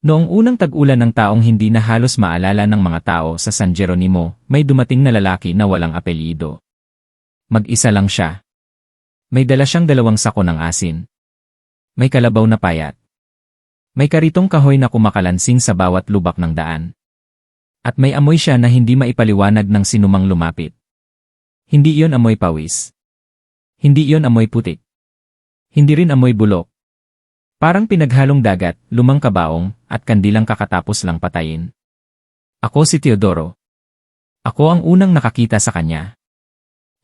Noong unang tag-ulan ng taong hindi na halos maalala ng mga tao sa San Jeronimo, may dumating na lalaki na walang apelyido. Mag-isa lang siya. May dala siyang 2 sako ng asin. May kalabaw na payat. May karitong kahoy na kumakalansing sa bawat lubak ng daan. At may amoy siya na hindi maipaliwanag ng sinumang lumapit. Hindi iyon amoy pawis. Hindi iyon amoy putik. Hindi rin amoy bulok. Parang pinaghalong dagat, lumang kabaong, at kandilang kakatapos lang patayin. Ako si Teodoro. Ako ang unang nakakita sa kanya.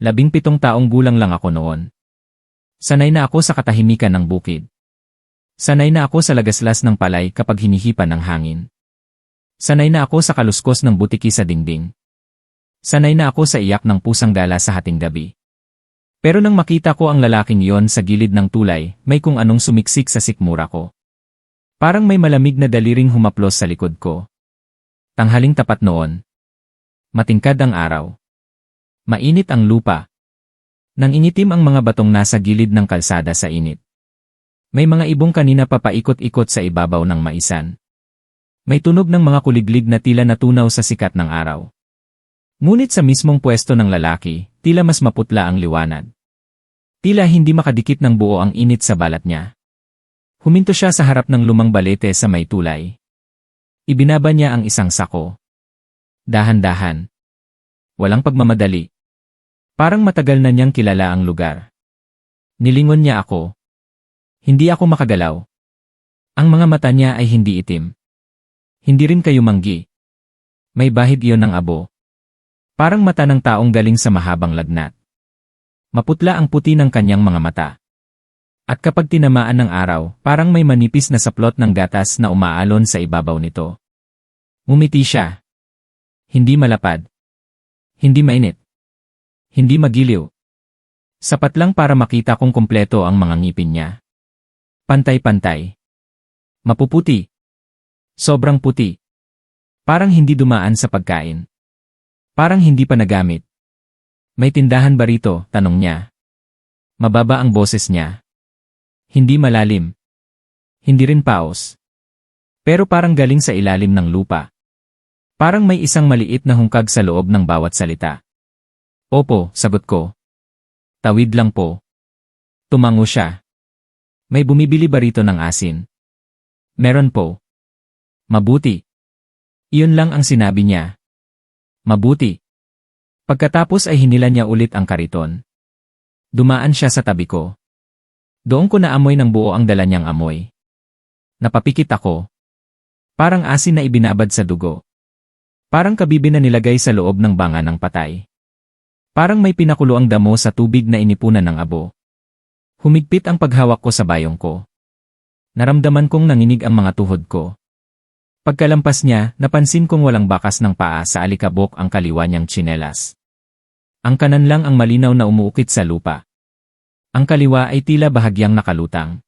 17 taong gulang lang ako noon. Sanay na ako sa katahimikan ng bukid. Sanay na ako sa lagaslas ng palay kapag hinihipan ng hangin. Sanay na ako sa kaluskos ng butiki sa dingding. Sanay na ako sa iyak ng pusang gala sa hating gabi. Pero nang makita ko ang lalaking iyon sa gilid ng tulay, may kung anong sumiksik sa sikmura ko. Parang may malamig na daliring humaplos sa likod ko. Tanghaling tapat noon. Matingkad ang araw. Mainit ang lupa. Nangingitim ang mga batong nasa gilid ng kalsada sa init. May mga ibong kanina pa paikot-ikot sa ibabaw ng maisan. May tunog ng mga kuliglig na tila natunaw sa sikat ng araw. Ngunit sa mismong pwesto ng lalaki, tila mas maputla ang liwanag. Tila hindi makadikit ng buo ang init sa balat niya. Huminto siya sa harap ng lumang balete sa may tulay. Ibinaba niya ang isang sako. Dahan-dahan. Walang pagmamadali. Parang matagal na niyang kilala ang lugar. Nilingon niya ako. Hindi ako makagalaw. Ang mga mata niya ay hindi itim. Hindi rin kayo manggi. May bahid iyon ng abo. Parang mata ng taong galing sa mahabang lagnat. Maputla ang puti ng kanyang mga mata. At kapag tinamaan ng araw, parang may manipis na saplot ng gatas na umaalon sa ibabaw nito. Ngumiti siya. Hindi malapad. Hindi mainit. Hindi magiliw. Sapat lang para makita kung kumpleto ang mga ngipin niya. Pantay-pantay. Mapuputi. Sobrang puti. Parang hindi dumaan sa pagkain. Parang hindi pa nagamit. May tindahan ba rito? Tanong niya. Mababa ang boses niya. Hindi malalim. Hindi rin paos. Pero parang galing sa ilalim ng lupa. Parang may isang maliit na hungkag sa loob ng bawat salita. Opo, sagot ko. Tawid lang po. Tumango siya. May bumibili ba rito ng asin? Meron po. Mabuti. Iyon lang ang sinabi niya. Mabuti. Pagkatapos ay hinila niya ulit ang kariton. Dumaan siya sa tabi ko. Doon ko naamoy ng buo ang dala niyang amoy. Napapikit ako. Parang asin na ibinabad sa dugo. Parang kabibi na nilagay sa loob ng banga ng patay. Parang may pinakulo ang damo sa tubig na inipunan ng abo. Humigpit ang paghawak ko sa bayong ko. Naramdaman kong nanginig ang mga tuhod ko. Pagkalampas niya, napansin kong walang bakas ng paa sa alikabok ang kaliwa niyang tsinelas. Ang kanan lang ang malinaw na umuukit sa lupa. Ang kaliwa ay tila bahagyang nakalutang.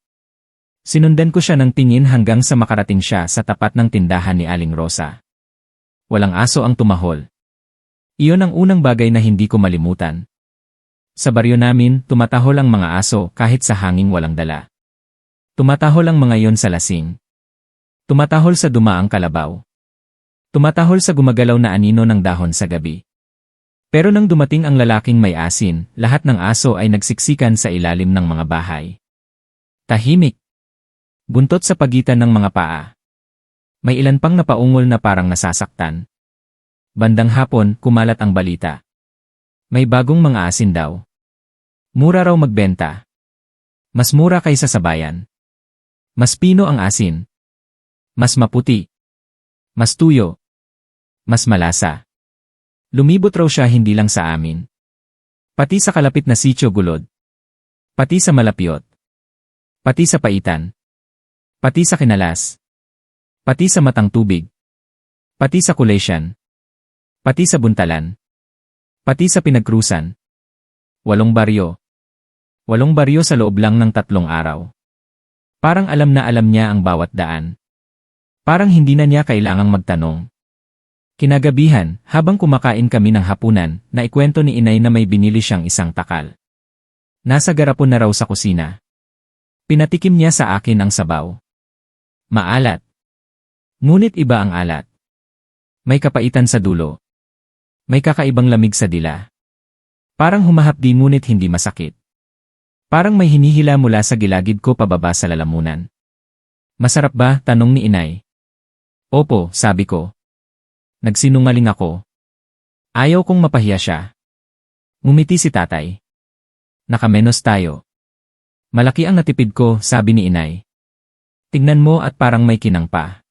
Sinundan ko siya ng tingin hanggang sa makarating siya sa tapat ng tindahan ni Aling Rosa. Walang aso ang tumahol. Iyon ang unang bagay na hindi ko malimutan. Sa baryo namin, tumatahol ang mga aso kahit sa hanging walang dala. Tumatahol ang mga iyon sa lasing. Tumatahol sa dumaang kalabaw. Tumatahol sa gumagalaw na anino ng dahon sa gabi. Pero nang dumating ang lalaking may asin, lahat ng aso ay nagsiksikan sa ilalim ng mga bahay. Tahimik. Buntot sa pagitan ng mga paa. May ilan pang napaungol na parang nasasaktan. Bandang hapon, kumalat ang balita. May bagong mga asin daw. Mura raw magbenta. Mas mura kaysa sa bayan. Mas pino ang asin. Mas maputi. Mas tuyo. Mas malasa. Lumibot raw siya hindi lang sa amin. Pati sa kalapit na sitio Gulod. Pati sa Malapiot. Pati sa Paitan. Pati sa Kinalas. Pati sa Matang Tubig. Pati sa Kulesyan. Pati sa Buntalan. Pati sa Pinagkrusan. 8 baryo. 8 baryo sa loob lang ng 3 araw. Parang alam na alam niya ang bawat daan. Parang hindi na niya kailangang magtanong. Kinagabihan, habang kumakain kami ng hapunan, naikwento ni inay na may binili siyang isang takal. Nasa garapon na raw sa kusina. Pinatikim niya sa akin ang sabaw. Maalat. Ngunit iba ang alat. May kapaitan sa dulo. May kakaibang lamig sa dila. Parang humahapdi ngunit hindi masakit. Parang may hinihila mula sa gilagid ko pababa sa lalamunan. Masarap ba? Tanong ni inay. Opo, sabi ko. Nagsinungaling ako. Ayaw kong mapahiya siya. Ngumiti si tatay. Nakamenos tayo. Malaki ang natipid ko, sabi ni inay. Tingnan mo at parang may kinang pa.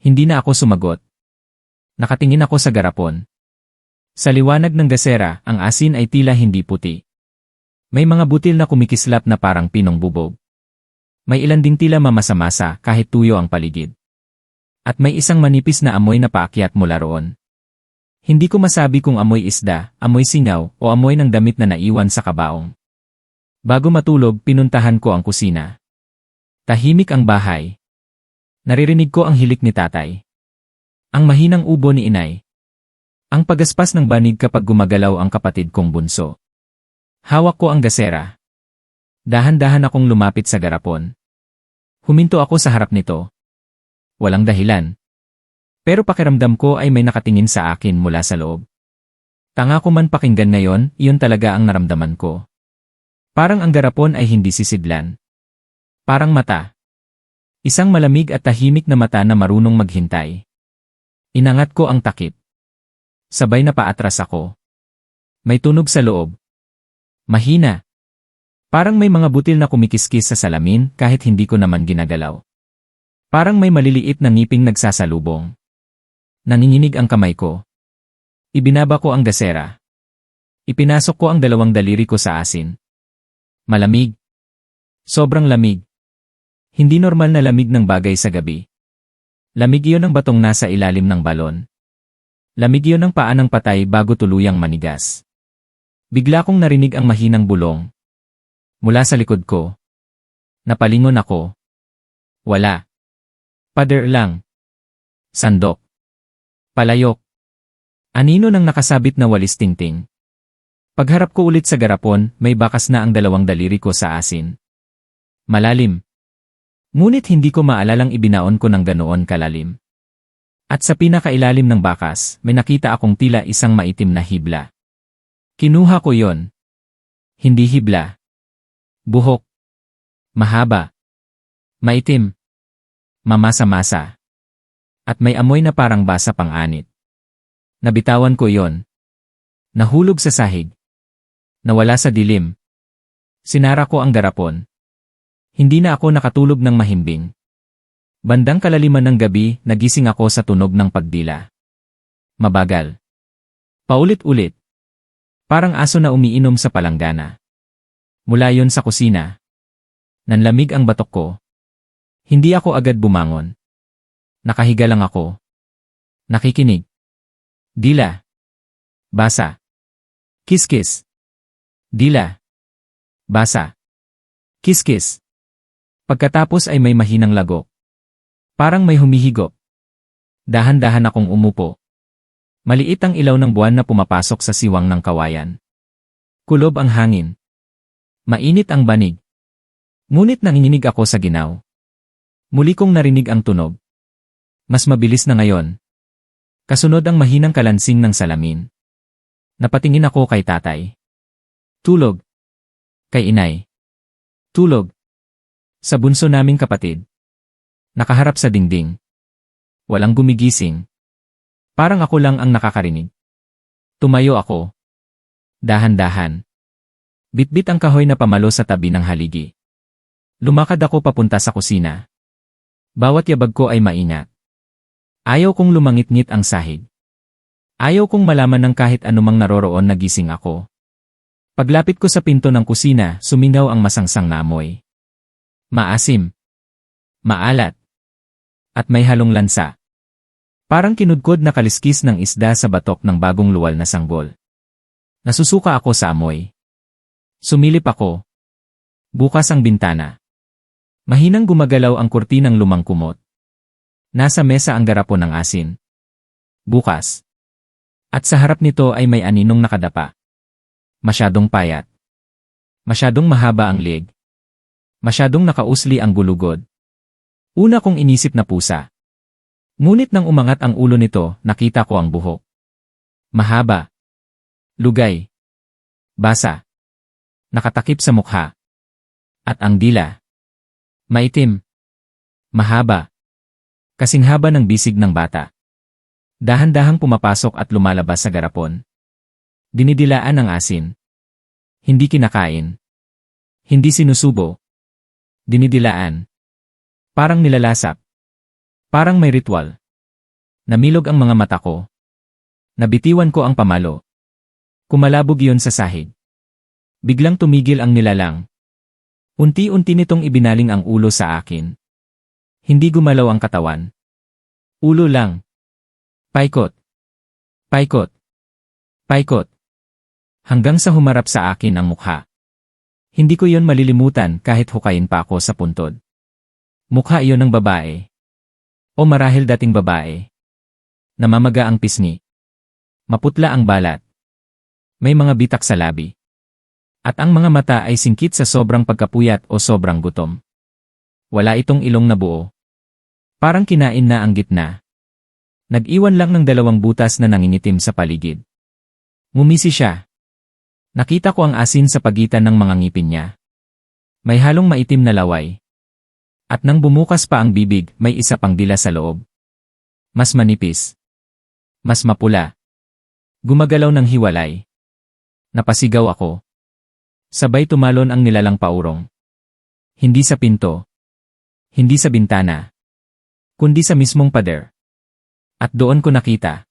Hindi na ako sumagot. Nakatingin ako sa garapon. Sa liwanag ng gasera, ang asin ay tila hindi puti. May mga butil na kumikislap na parang pinong bubog. May ilan ding tila mamasa-masa kahit tuyo ang paligid. At may isang manipis na amoy na paakyat mula roon. Hindi ko masabi kung amoy isda, amoy singaw, o amoy ng damit na naiwan sa kabaong. Bago matulog, pinuntahan ko ang kusina. Tahimik ang bahay. Naririnig ko ang hilik ni tatay. Ang mahinang ubo ni inay. Ang pagaspas ng banig kapag gumagalaw ang kapatid kong bunso. Hawak ko ang gasera. Dahan-dahan akong lumapit sa garapon. Huminto ako sa harap nito. Walang dahilan. Pero pakiramdam ko ay may nakatingin sa akin mula sa loob. Tanga ko man pakinggan ngayon, iyon talaga ang naramdaman ko. Parang ang garapon ay hindi sisidlan. Parang mata. Isang malamig at tahimik na mata na marunong maghintay. Inangat ko ang takip. Sabay na paatras ako. May tunog sa loob. Mahina. Parang may mga butil na kumikiskis sa salamin kahit hindi ko naman ginagalaw. Parang may maliliit na ngiping nagsasalubong. Nanginginig ang kamay ko. Ibinaba ko ang gasera. Ipinasok ko ang dalawang daliri ko sa asin. Malamig. Sobrang lamig. Hindi normal na lamig ng bagay sa gabi. Lamig iyon ng batong nasa ilalim ng balon. Lamig iyon ng paa ng patay bago tuluyang manigas. Bigla kong narinig ang mahinang bulong. Mula sa likod ko. Napalingon ako. Wala. Pader lang. Sandok. Palayok. Anino ng nakasabit na walis tingting. Pagharap ko ulit sa garapon, may bakas na ang dalawang daliri ko sa asin. Malalim. Ngunit hindi ko maalalang ibinaon ko ng ganoon kalalim. At sa pinakailalim ng bakas, may nakita akong tila isang maitim na hibla. Kinuha ko yon. Hindi hibla. Buhok. Mahaba. Maitim. Mamasa-masa. At may amoy na parang basa pang-anit. Nabitawan ko yon. Nahulog sa sahig. Nawala sa dilim. Sinara ko ang garapon. Hindi na ako nakatulog ng mahimbing. Bandang kalaliman ng gabi, nagising ako sa tunog ng pagdila. Mabagal. Paulit-ulit. Parang aso na umiinom sa palanggana. Mula yon sa kusina. Nanlamig ang batok ko. Hindi ako agad bumangon. Nakahiga lang ako. Nakikinig. Dila. Basa. Kiskis. Dila. Basa. Kiskis. Pagkatapos ay may mahinang lagok. Parang may humihigop. Dahan-dahan akong umupo. Maliit ang ilaw ng buwan na pumapasok sa siwang ng kawayan. Kulob ang hangin. Mainit ang banig. Ngunit nanginginig ako sa ginaw. Muli kong narinig ang tunog. Mas mabilis na ngayon. Kasunod ang mahinang kalansing ng salamin. Napatingin ako kay tatay. Tulog. Kay inay. Tulog. Sa bunso naming kapatid. Nakaharap sa dingding. Walang gumigising. Parang ako lang ang nakakarinig. Tumayo ako. Dahan-dahan. Bitbit ang kahoy na pamalo sa tabi ng haligi. Lumakad ako papunta sa kusina. Bawat yabag ko ay maingat. Ayaw kong lumangit-ngit ang sahig. Ayaw kong malaman ng kahit anumang naroroon na gising ako. Paglapit ko sa pinto ng kusina, sumingaw ang masangsang na amoy. Maasim. Maalat. At may halong lansa. Parang kinudkod na kaliskis ng isda sa batok ng bagong luwal na sanggol. Nasusuka ako sa amoy. Sumilip ako. Bukas ang bintana. Mahinang gumagalaw ang kurtinang lumang kumot. Nasa mesa ang garapon ng asin. Bukas. At sa harap nito ay may aninong nakadapa. Masyadong payat. Masyadong mahaba ang leg. Masyadong nakausli ang gulugod. Una kong inisip na pusa. Ngunit nang umangat ang ulo nito, nakita ko ang buhok. Mahaba. Lugay. Basa. Nakatakip sa mukha. At ang dila. Maitim. Mahaba. Kasing haba ng bisig ng bata. Dahan-dahang pumapasok at lumalabas sa garapon. Dinidilaan ang asin. Hindi kinakain. Hindi sinusubo. Dinidilaan. Parang nilalasap. Parang may ritual. Namilog ang mga mata ko. Nabitiwan ko ang pamalo. Kumalabog iyon sa sahig. Biglang tumigil ang nilalang. Unti-unti nitong ibinaling ang ulo sa akin. Hindi gumalaw ang katawan. Ulo lang. Paikot. Paikot. Paikot. Hanggang sa humarap sa akin ang mukha. Hindi ko yon malilimutan kahit hukayin pa ako sa puntod. Mukha iyon ng babae. O marahil dating babae. Namamaga ang pisngi. Maputla ang balat. May mga bitak sa labi. At ang mga mata ay singkit sa sobrang pagkapuyat o sobrang gutom. Wala itong ilong na buo. Parang kinain na ang gitna. Nag-iwan lang ng 2 butas na nangingitim sa paligid. Ngumisi siya. Nakita ko ang asin sa pagitan ng mga ngipin niya. May halong maitim na laway. At nang bumukas pa ang bibig, may isa pang dila sa loob. Mas manipis. Mas mapula. Gumagalaw ng hiwalay. Napasigaw ako. Sabay tumalon ang nilalang paurong. Hindi sa pinto. Hindi sa bintana. Kundi sa mismong pader. At doon ko nakita.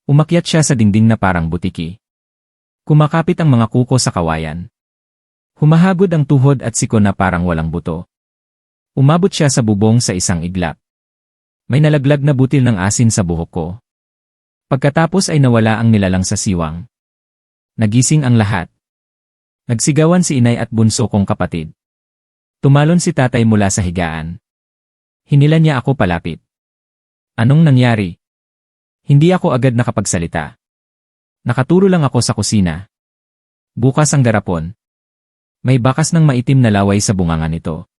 Umakyat siya sa dingding na parang butiki. Kumakapit ang mga kuko sa kawayan. Humahagod ang tuhod at siko na parang walang buto. Umabot siya sa bubong sa isang iglap. May nalaglag na butil ng asin sa buhok ko. Pagkatapos ay nawala ang nilalang sa siwang. Nagising ang lahat. Nagsigawan si inay at bunso kong kapatid. Tumalon si tatay mula sa higaan. Hinila niya ako palapit. Anong nangyari? Hindi ako agad nakapagsalita. Nakaturo lang ako sa kusina. Bukas ang garapon. May bakas ng maitim na laway sa bunganga nito.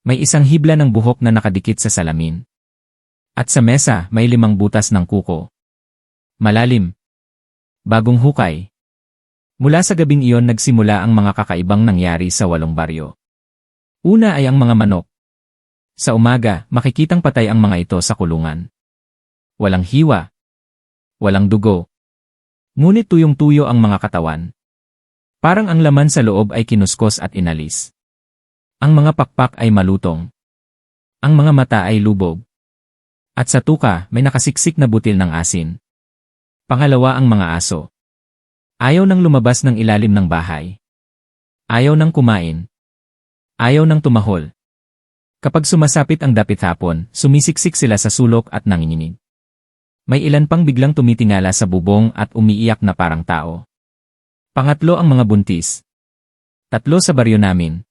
May isang hibla ng buhok na nakadikit sa salamin. At sa mesa may 5 butas ng kuko. Malalim. Bagong hukay. Mula sa gabing iyon nagsimula ang mga kakaibang nangyari sa 8 baryo. Una ay ang mga manok. Sa umaga, makikitang patay ang mga ito sa kulungan. Walang hiwa. Walang dugo. Ngunit tuyong-tuyo ang mga katawan. Parang ang laman sa loob ay kinuskos at inalis. Ang mga pakpak ay malutong. Ang mga mata ay lubog. At sa tuka may nakasiksik na butil ng asin. Pangalawa ang mga aso. Ayaw nang lumabas ng ilalim ng bahay. Ayaw nang kumain. Ayaw nang tumahol. Kapag sumasapit ang dapit hapon, sumisiksik sila sa sulok at nanginginig. May ilan pang biglang tumitingala sa bubong at umiiyak na parang tao. Pangatlo ang mga buntis. 3 sa baryo namin.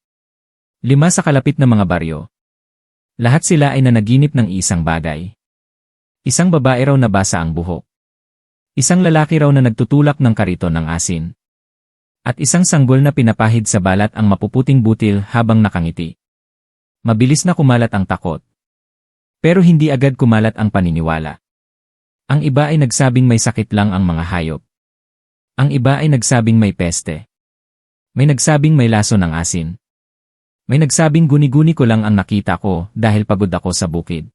5 sa kalapit na mga baryo. Lahat sila ay nanaginip ng isang bagay. Isang babae raw na basa ang buhok. Isang lalaki raw na nagtutulak ng kariton ng asin. At isang sanggol na pinapahid sa balat ang mapuputing butil habang nakangiti. Mabilis na kumalat ang takot. Pero hindi agad kumalat ang paniniwala. Ang iba ay nagsabing may sakit lang ang mga hayop. Ang iba ay nagsabing may peste. May nagsabing may laso ng asin. May nagsabing guni-guni ko lang ang nakita ko dahil pagod ako sa bukid.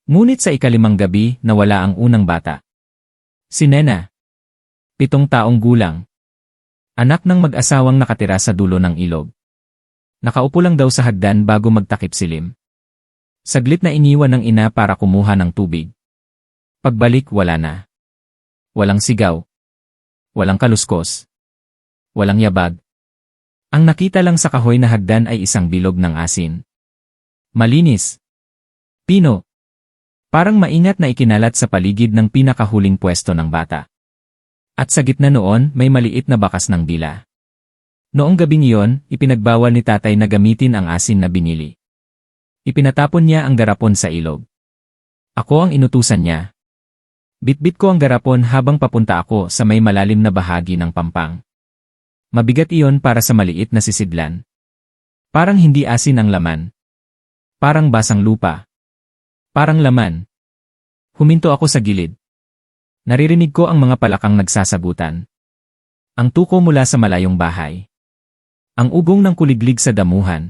Ngunit sa ika-5 gabi nawala ang unang bata. Si Nena. 7 taong gulang. Anak ng mag-asawang nakatira sa dulo ng ilog. Nakaupo lang daw sa hagdan bago magtakip silim. Saglit na iniwan ng ina para kumuha ng tubig. Pagbalik wala na. Walang sigaw. Walang kaluskos. Walang yabag. Ang nakita lang sa kahoy na hagdan ay isang bilog ng asin. Malinis. Pino. Parang maingat na ikinalat sa paligid ng pinakahuling pwesto ng bata. At sa gitna noon may maliit na bakas ng dila. Noong gabing iyon, ipinagbawal ni tatay na gamitin ang asin na binili. Ipinatapon niya ang garapon sa ilog. Ako ang inutusan niya. Bitbit ko ang garapon habang papunta ako sa may malalim na bahagi ng pampang. Mabigat iyon para sa maliit na sisidlan. Parang hindi asin ang laman. Parang basang lupa. Parang laman. Huminto ako sa gilid. Naririnig ko ang mga palakang nagsasagutan. Ang tuko mula sa malayong bahay. Ang ugong ng kuliglig sa damuhan.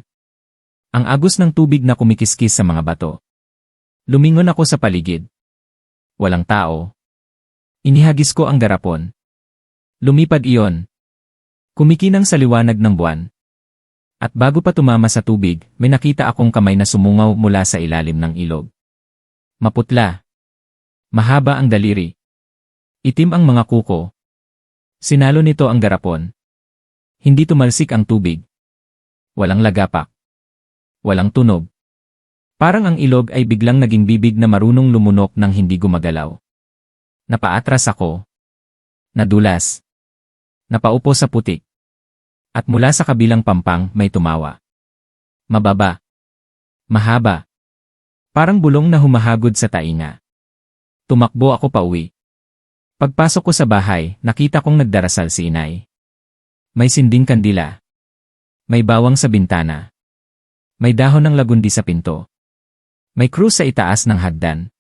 Ang agos ng tubig na kumikiskis sa mga bato. Lumingon ako sa paligid. Walang tao. Inihagis ko ang garapon. Lumipad iyon. Kumikinang sa liwanag ng buwan. At bago pa tumama sa tubig, may nakita akong kamay na sumungaw mula sa ilalim ng ilog. Maputla. Mahaba ang daliri. Itim ang mga kuko. Sinalo nito ang garapon. Hindi tumalsik ang tubig. Walang lagapak. Walang tunog. Parang ang ilog ay biglang naging bibig na marunong lumunok nang hindi gumagalaw. Napaatras ako. Nadulas. Napaupo sa putik. At mula sa kabilang pampang may tumawa. Mababa. Mahaba. Parang bulong na humahagod sa tainga. Tumakbo ako pauwi. Pagpasok ko sa bahay, nakita kong nagdarasal si inay. May sinding kandila. May bawang sa bintana. May dahon ng lagundi sa pinto. May krus sa itaas ng hagdan.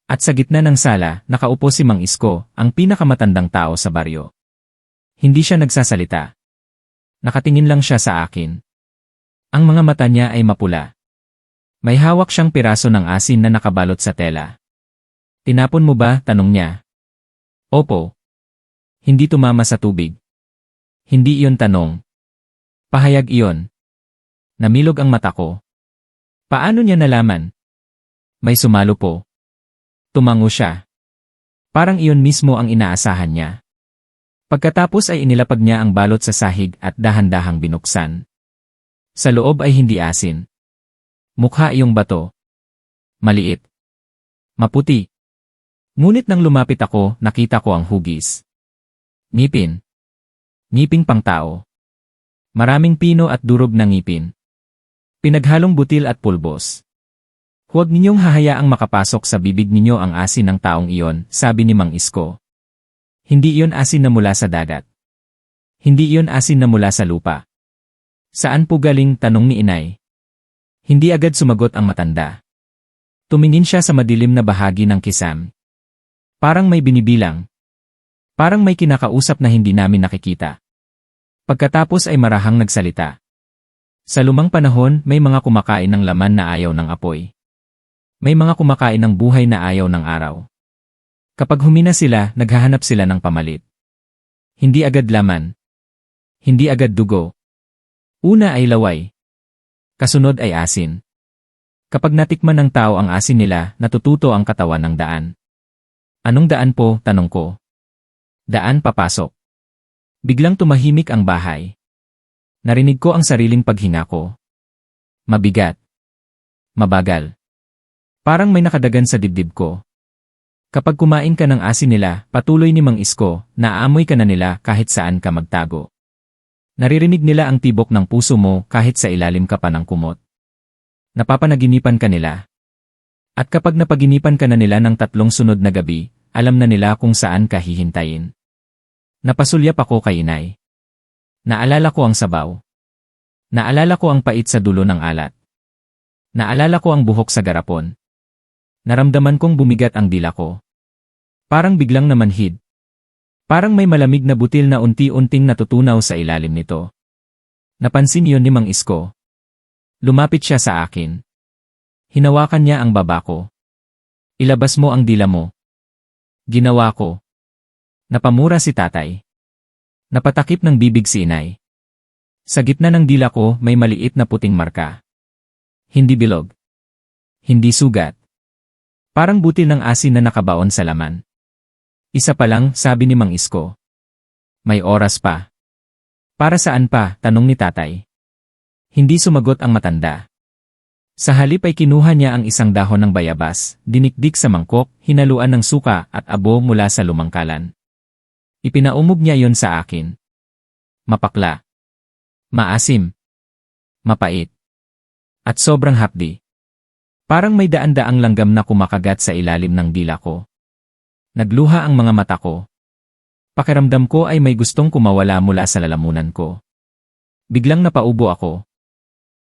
At sa gitna ng sala, nakaupo si Mang Isko, ang pinakamatandang tao sa baryo. Hindi siya nagsasalita. Nakatingin lang siya sa akin. Ang mga mata niya ay mapula. May hawak siyang piraso ng asin na nakabalot sa tela. Tinapon mo ba? Tanong niya. Opo. Hindi tumama sa tubig. Hindi iyon tanong. Pahayag iyon. Namilog ang mata ko. Paano niya nalaman? May sumalo po. Tumango siya. Parang iyon mismo ang inaasahan niya. Pagkatapos ay inilapag niya ang balot sa sahig at dahan-dahang binuksan. Sa loob ay hindi asin. Mukha iyong bato. Maliit. Maputi. Ngunit nang lumapit ako, nakita ko ang hugis. Ngipin. Ngiping pangtao. Maraming pino at durog na ngipin. Pinaghalong butil at pulbos. Huwag ninyong hahayaang makapasok sa bibig ninyo ang asin ng taong iyon, sabi ni Mang Isko. Hindi iyon asin na mula sa dagat. Hindi iyon asin na mula sa lupa. Saan po galing? Tanong ni inay. Hindi agad sumagot ang matanda. Tumingin siya sa madilim na bahagi ng kisam. Parang may binibilang. Parang may kinakausap na hindi namin nakikita. Pagkatapos ay marahang nagsalita. Sa lumang panahon, may mga kumakain ng laman na ayaw ng apoy. May mga kumakain ng buhay na ayaw ng araw. Kapag humina sila, naghahanap sila ng pamalit. Hindi agad laman. Hindi agad dugo. Una ay laway. Kasunod ay asin. Kapag natikman ng tao ang asin nila, natututo ang katawan ng daan. Anong daan po? Tanong ko. Daan papasok. Biglang tumahimik ang bahay. Narinig ko ang sariling paghinga ko. Mabigat. Mabagal. Parang may nakadagan sa dibdib ko. Kapag kumain ka ng asin nila, patuloy ni Mang Isko, naaamoy ka na nila kahit saan ka magtago. Naririnig nila ang tibok ng puso mo kahit sa ilalim ka pa ng kumot. Napapanaginipan ka nila. At kapag napaginipan ka na nila ng 3 sunod na gabi, alam na nila kung saan ka hihintayin. Napasulyap ako kay inay. Naalala ko ang sabaw. Naalala ko ang pait sa dulo ng alat. Naalala ko ang buhok sa garapon. Naramdaman kong bumigat ang dila ko. Parang biglang namanhid. Parang may malamig na butil na unti-unting natutunaw sa ilalim nito. Napansin iyon ni Mang Isko. Lumapit siya sa akin. Hinawakan niya ang baba ko. Ilabas mo ang dila mo. Ginawa ko. Napamura si tatay. Napatakip ng bibig si inay. Sa gitna ng dila ko may maliit na puting marka. Hindi bilog. Hindi sugat. Parang butil ng asin na nakabaon sa laman. Isa pa lang, sabi ni Mang Isko. May oras pa. Para saan pa? Tanong ni tatay. Hindi sumagot ang matanda. Sa halip ay kinuha niya ang isang dahon ng bayabas, dinikdik sa mangkok, hinaluan ng suka at abo mula sa lumangkalan. Ipinaumog niya yon sa akin. Mapakla. Maasim. Mapait. At sobrang hapdi. Parang may daan-daang langgam na kumakagat sa ilalim ng dila ko. Nagluha ang mga mata ko. Pakiramdam ko ay may gustong kumawala mula sa lalamunan ko. Biglang napaubo ako.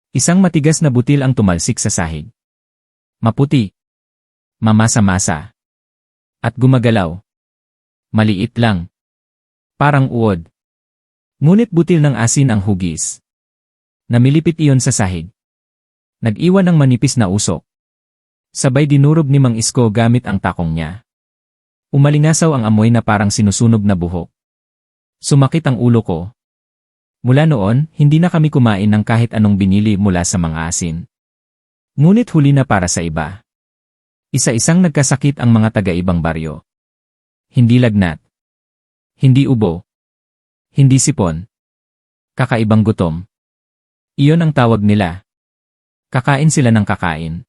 Isang matigas na butil ang tumalsik sa sahig. Maputi. Mamasa-masa. At gumagalaw. Maliit lang. Parang uod. Ngunit butil ng asin ang hugis. Namilipit iyon sa sahig. Nag-iwan ng manipis na usok. Sabay dinurog ni Mang Isko gamit ang takong niya. Umalingasaw ang amoy na parang sinusunog na buhok. Sumakit ang ulo ko. Mula noon, hindi na kami kumain ng kahit anong binili mula sa mga asin. Ngunit huli na para sa iba. Isa-isang nagkasakit ang mga taga-ibang baryo. Hindi lagnat. Hindi ubo. Hindi sipon. Kakaibang gutom. Iyon ang tawag nila. Kakain sila ng kakain.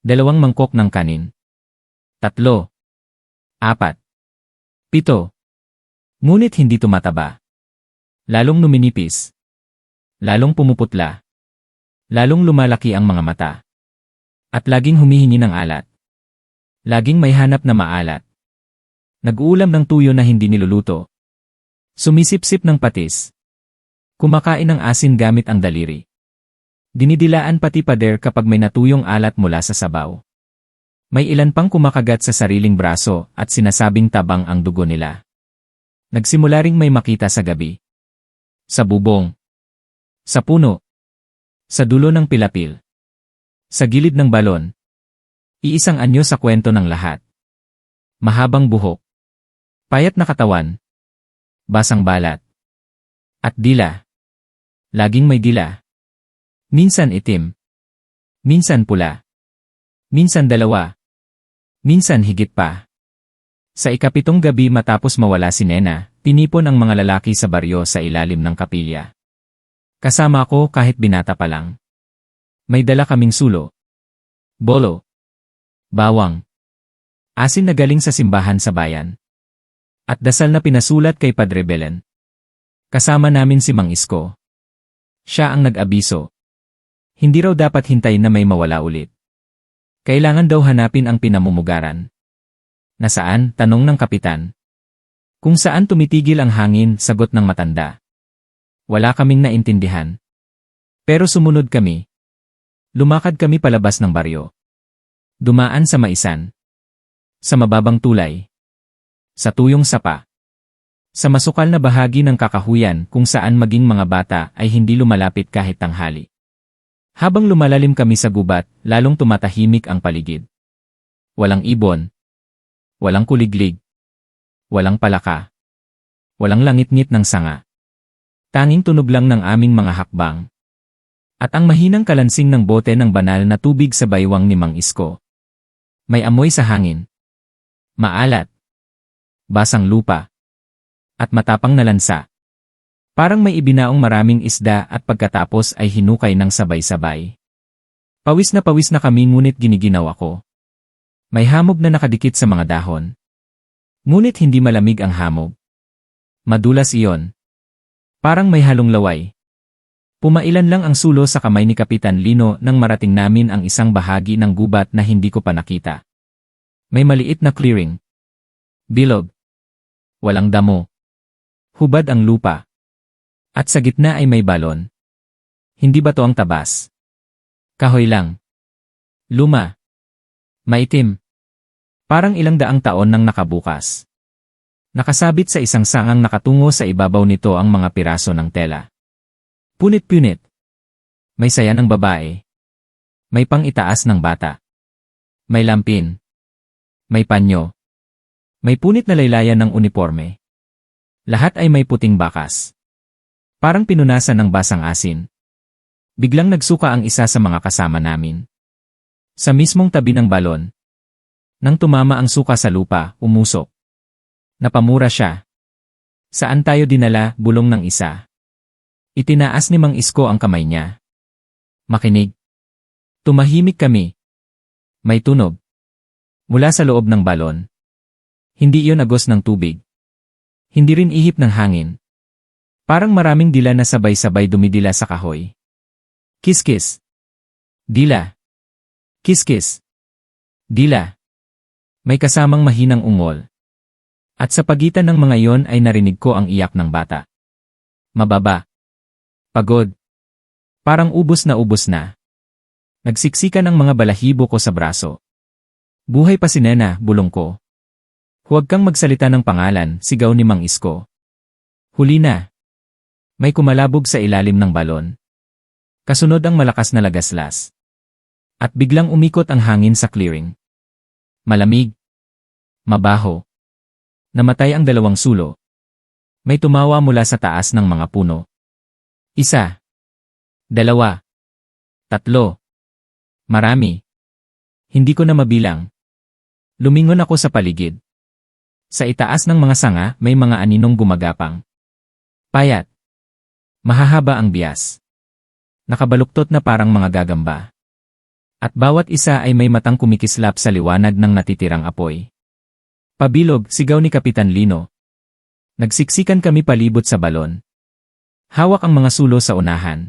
2 mangkok ng kanin. 3. 4. 7. Ngunit hindi tumataba. Lalong numinipis. Lalong pumuputla. Lalong lumalaki ang mga mata. At laging humihingi ng alat. Laging may hanap na maalat. Nag-uulam ng tuyo na hindi niluluto. Sumisip-sip ng patis. Kumakain ng asin gamit ang daliri. Dinidilaan pati pader kapag may natuyong alat mula sa sabaw. May ilan pang kumakagat sa sariling braso at sinasabing tabang ang dugo nila. Nagsimula ring may makita sa gabi. Sa bubong. Sa puno. Sa dulo ng pilapil. Sa gilid ng balon. Iisang anyo sa kwento ng lahat. Mahabang buhok. Payat na katawan. Basang balat. At dila. Laging may dila. Minsan itim. Minsan pula. Minsan 2. Minsan higit pa. Sa ika-7 gabi matapos mawala si Nena, tinipon ang mga lalaki sa baryo sa ilalim ng kapilya. Kasama ko kahit binata pa lang. May dala kaming sulo. Bolo. Bawang. Asin na galing sa simbahan sa bayan. At dasal na pinasulat kay Padre Belen. Kasama namin si Mang Isko. Siya ang nag-abiso. Hindi raw dapat hintayin na may mawala ulit. Kailangan daw hanapin ang pinamumugaran. Nasaan? Tanong ng kapitan. Kung saan tumitigil ang hangin, sagot ng matanda. Wala kaming naintindihan. Pero sumunod kami. Lumakad kami palabas ng baryo. Dumaan sa maisan. Sa mababang tulay. Sa tuyong sapa. Sa masukal na bahagi ng kakahuyan kung saan maging mga bata ay hindi lumalapit kahit tanghali. Habang lumalalim kami sa gubat, lalong tumatahimik ang paligid. Walang ibon. Walang kuliglig. Walang palaka. Walang langit-ngit ng sanga. Tanging tunog lang ng aming mga hakbang. At ang mahinang kalansing ng bote ng banal na tubig sa baywang ni Mang Isko. May amoy sa hangin. Maalat. Basang lupa. At matapang na lansa. Parang may ibinaong maraming isda at pagkatapos ay hinukay ng sabay-sabay. Pawis na kami ngunit giniginaw ako. May hamog na nakadikit sa mga dahon. Ngunit hindi malamig ang hamog. Madulas iyon. Parang may halong laway. Pumailan lang ang sulo sa kamay ni Kapitan Lino nang marating namin ang isang bahagi ng gubat na hindi ko pa nakita. May maliit na clearing. Bilog. Walang damo. Hubad ang lupa. At sa gitna ay may balon. Hindi ba to ang tabas? Kahoy lang. Luma. Maitim. Parang ilang daang taon nang nakabukas. Nakasabit sa isang sangang nakatungo sa ibabaw nito ang mga piraso ng tela. Punit-punit. May saya ng babae. May pang-itaas ng bata. May lampin. May panyo. May punit na laylayan ng uniforme. Lahat ay may puting bakas. Parang pinunasan ng basang asin. Biglang nagsuka ang isa sa mga kasama namin. Sa mismong tabi ng balon. Nang tumama ang suka sa lupa, umusok. Napamura siya. Saan tayo dinala? Bulong ng isa. Itinaas ni Mang Isko ang kamay niya. Makinig. Tumahimik kami. May tunog. Mula sa loob ng balon. Hindi iyon agos ng tubig. Hindi rin ihip ng hangin. Parang maraming dila na sabay-sabay dumidila sa kahoy. Kiskis. Dila. Kiskis. Dila. May kasamang mahinang ungol. At sa pagitan ng mga iyon ay narinig ko ang iyak ng bata. Mababa. Pagod. Parang ubos na. Nagsiksikan ang mga balahibo ko sa braso. Buhay pa si Nena, bulong ko. Huwag kang magsalita ng pangalan, sigaw ni Mang Isko. Huli na. May kumalabog sa ilalim ng balon. Kasunod ang malakas na lagaslas. At biglang umikot ang hangin sa clearing. Malamig. Mabaho. Namatay ang 2 sulo. May tumawa mula sa taas ng mga puno. 1. 2. 3. Marami. Hindi ko na mabilang. Lumingon ako sa paligid. Sa itaas ng mga sanga may mga aninong gumagapang. Payat. Mahahaba ang bias. Nakabaluktot na parang mga gagamba. At bawat isa ay may matang kumikislap sa liwanag ng natitirang apoy. Pabilog, sigaw ni Kapitan Lino. Nagsiksikan kami palibot sa balon. Hawak ang mga sulo sa unahan.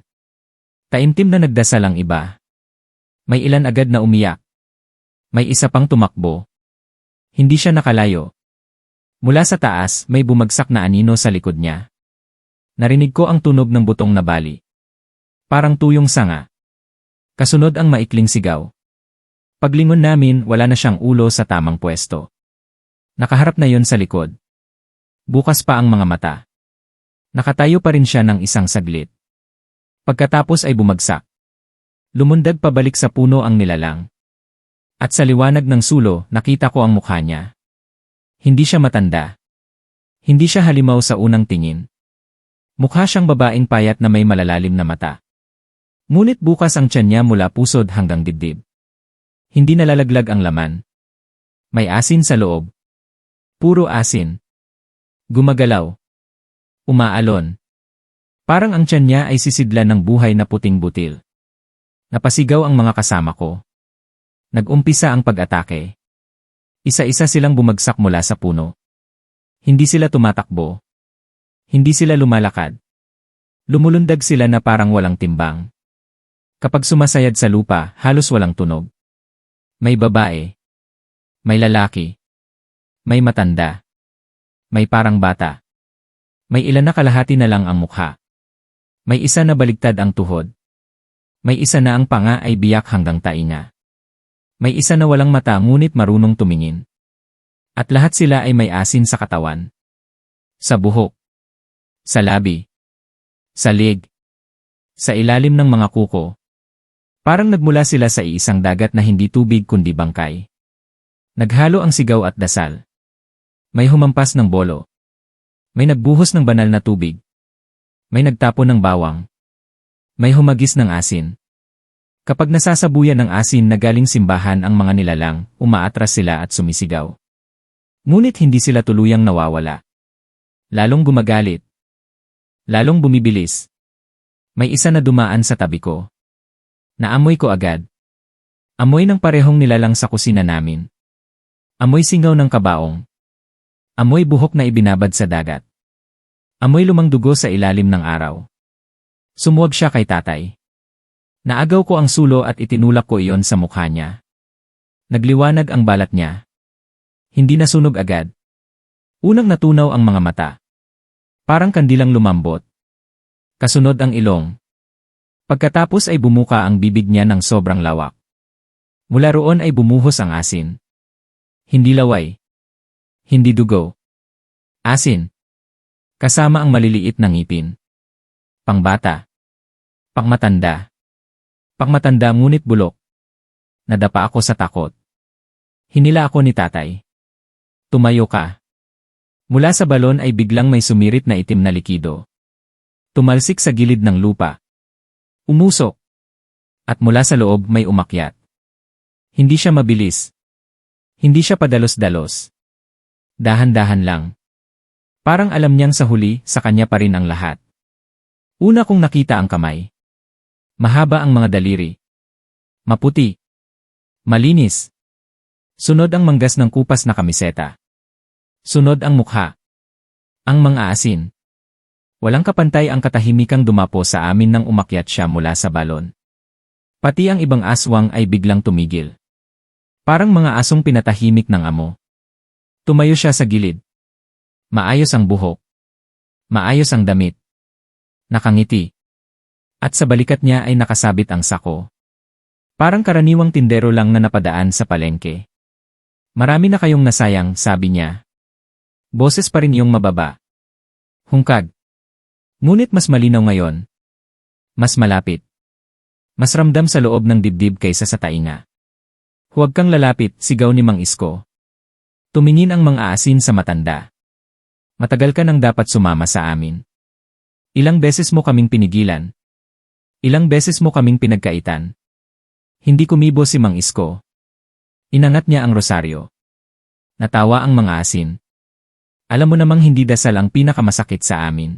Taimtim na nagdasal ang iba. May ilan agad na umiyak. May isa pang tumakbo. Hindi siya nakalayo. Mula sa taas, may bumagsak na anino sa likod niya. Narinig ko ang tunog ng butong na bali. Parang tuyong sanga. Kasunod ang maikling sigaw. Paglingon namin, wala na siyang ulo sa tamang pwesto. Nakaharap na yon sa likod. Bukas pa ang mga mata. Nakatayo pa rin siya ng isang saglit. Pagkatapos ay bumagsak. Lumundag pabalik sa puno ang nilalang. At sa liwanag ng sulo, nakita ko ang mukha niya. Hindi siya matanda. Hindi siya halimaw sa unang tingin. Mukha siyang babaeng payat na may malalalim na mata. Ngunit bukas ang tiyan niya mula pusod hanggang dibdib. Hindi nalalaglag ang laman. May asin sa loob. Puro asin. Gumagalaw. Umaalon. Parang ang tiyan niya ay sisidlan ng buhay na puting butil. Napasigaw ang mga kasama ko. Nag-umpisa ang pag-atake. Isa-isa silang bumagsak mula sa puno. Hindi sila tumatakbo. Hindi sila lumalakad. Lumulundag sila na parang walang timbang. Kapag sumasayad sa lupa, halos walang tunog. May babae. May lalaki. May matanda. May parang bata. May ilan na kalahati na lang ang mukha. May isa na baligtad ang tuhod. May isa na ang panga ay biyak hanggang tainga. May isa na walang mata ngunit marunong tumingin. At lahat sila ay may asin sa katawan. Sa buhok. Sa labi. Sa lig. Sa ilalim ng mga kuko. Parang nagmula sila sa iisang dagat na hindi tubig kundi bangkay. Naghalo ang sigaw at dasal. May humampas ng bolo. May nagbuhos ng banal na tubig. May nagtapon ng bawang. May humagis ng asin. Kapag nasasabuyan ng asin na galing simbahan ang mga nilalang, umaatras sila at sumisigaw. Ngunit hindi sila tuluyang nawawala. Lalong gumagalit. Lalong bumibilis. May isa na dumaan sa tabi ko. Naamoy ko agad. Amoy ng parehong nilalang sa kusina namin. Amoy singaw ng kabaong. Amoy buhok na ibinabad sa dagat. Amoy lumang dugo sa ilalim ng araw. Sumuwag siya kay tatay. Naagaw ko ang sulo at itinulak ko iyon sa mukha niya. Nagliwanag ang balat niya. Hindi nasunog agad. Unang natunaw ang mga mata. Parang kandilang lumambot. Kasunod ang ilong. Pagkatapos ay bumuka ang bibig niya ng sobrang lawak. Mula roon ay bumuhos ang asin. Hindi laway. Hindi dugo. Asin. Kasama ang maliliit na ngipin. Pangbata. Pangmatanda. Pangmatanda ngunit bulok. Nadapa ako sa takot. Hinila ako ni tatay. Tumayo ka. Mula sa balon ay biglang may sumirit na itim na likido. Tumalsik sa gilid ng lupa. Umusok. At mula sa loob may umakyat. Hindi siya mabilis. Hindi siya padalos-dalos. Dahan-dahan lang. Parang alam niyang sa huli, sa kanya pa rin ang lahat. Una kong nakita ang kamay. Mahaba ang mga daliri. Maputi. Malinis. Sunod ang manggas ng kupas na kamiseta. Sunod ang mukha. Ang mga asin. Walang kapantay ang katahimikang dumapo sa amin nang umakyat siya mula sa balon. Pati ang ibang aswang ay biglang tumigil. Parang mga asong pinatahimik ng amo. Tumayo siya sa gilid. Maayos ang buhok. Maayos ang damit. Nakangiti. At sa balikat niya ay nakasabit ang sako. Parang karaniwang tindero lang na napadaan sa palengke. Marami na kayong nasayang, sabi niya. Boses pa rin iyong mababa. Hungkag. Ngunit mas malinaw ngayon. Mas malapit. Mas ramdam sa loob ng dibdib kaysa sa tainga. Huwag kang lalapit, sigaw ni Mang Isko. Tumingin ang mga asin sa matanda. Matagal ka nang dapat sumama sa amin. Ilang beses mo kaming pinigilan. Ilang beses mo kaming pinagkaitan. Hindi kumibo si Mang Isko. Inangat niya ang rosaryo. Natawa ang mga asin. Alam mo namang hindi dasal ang pinakamasakit sa amin.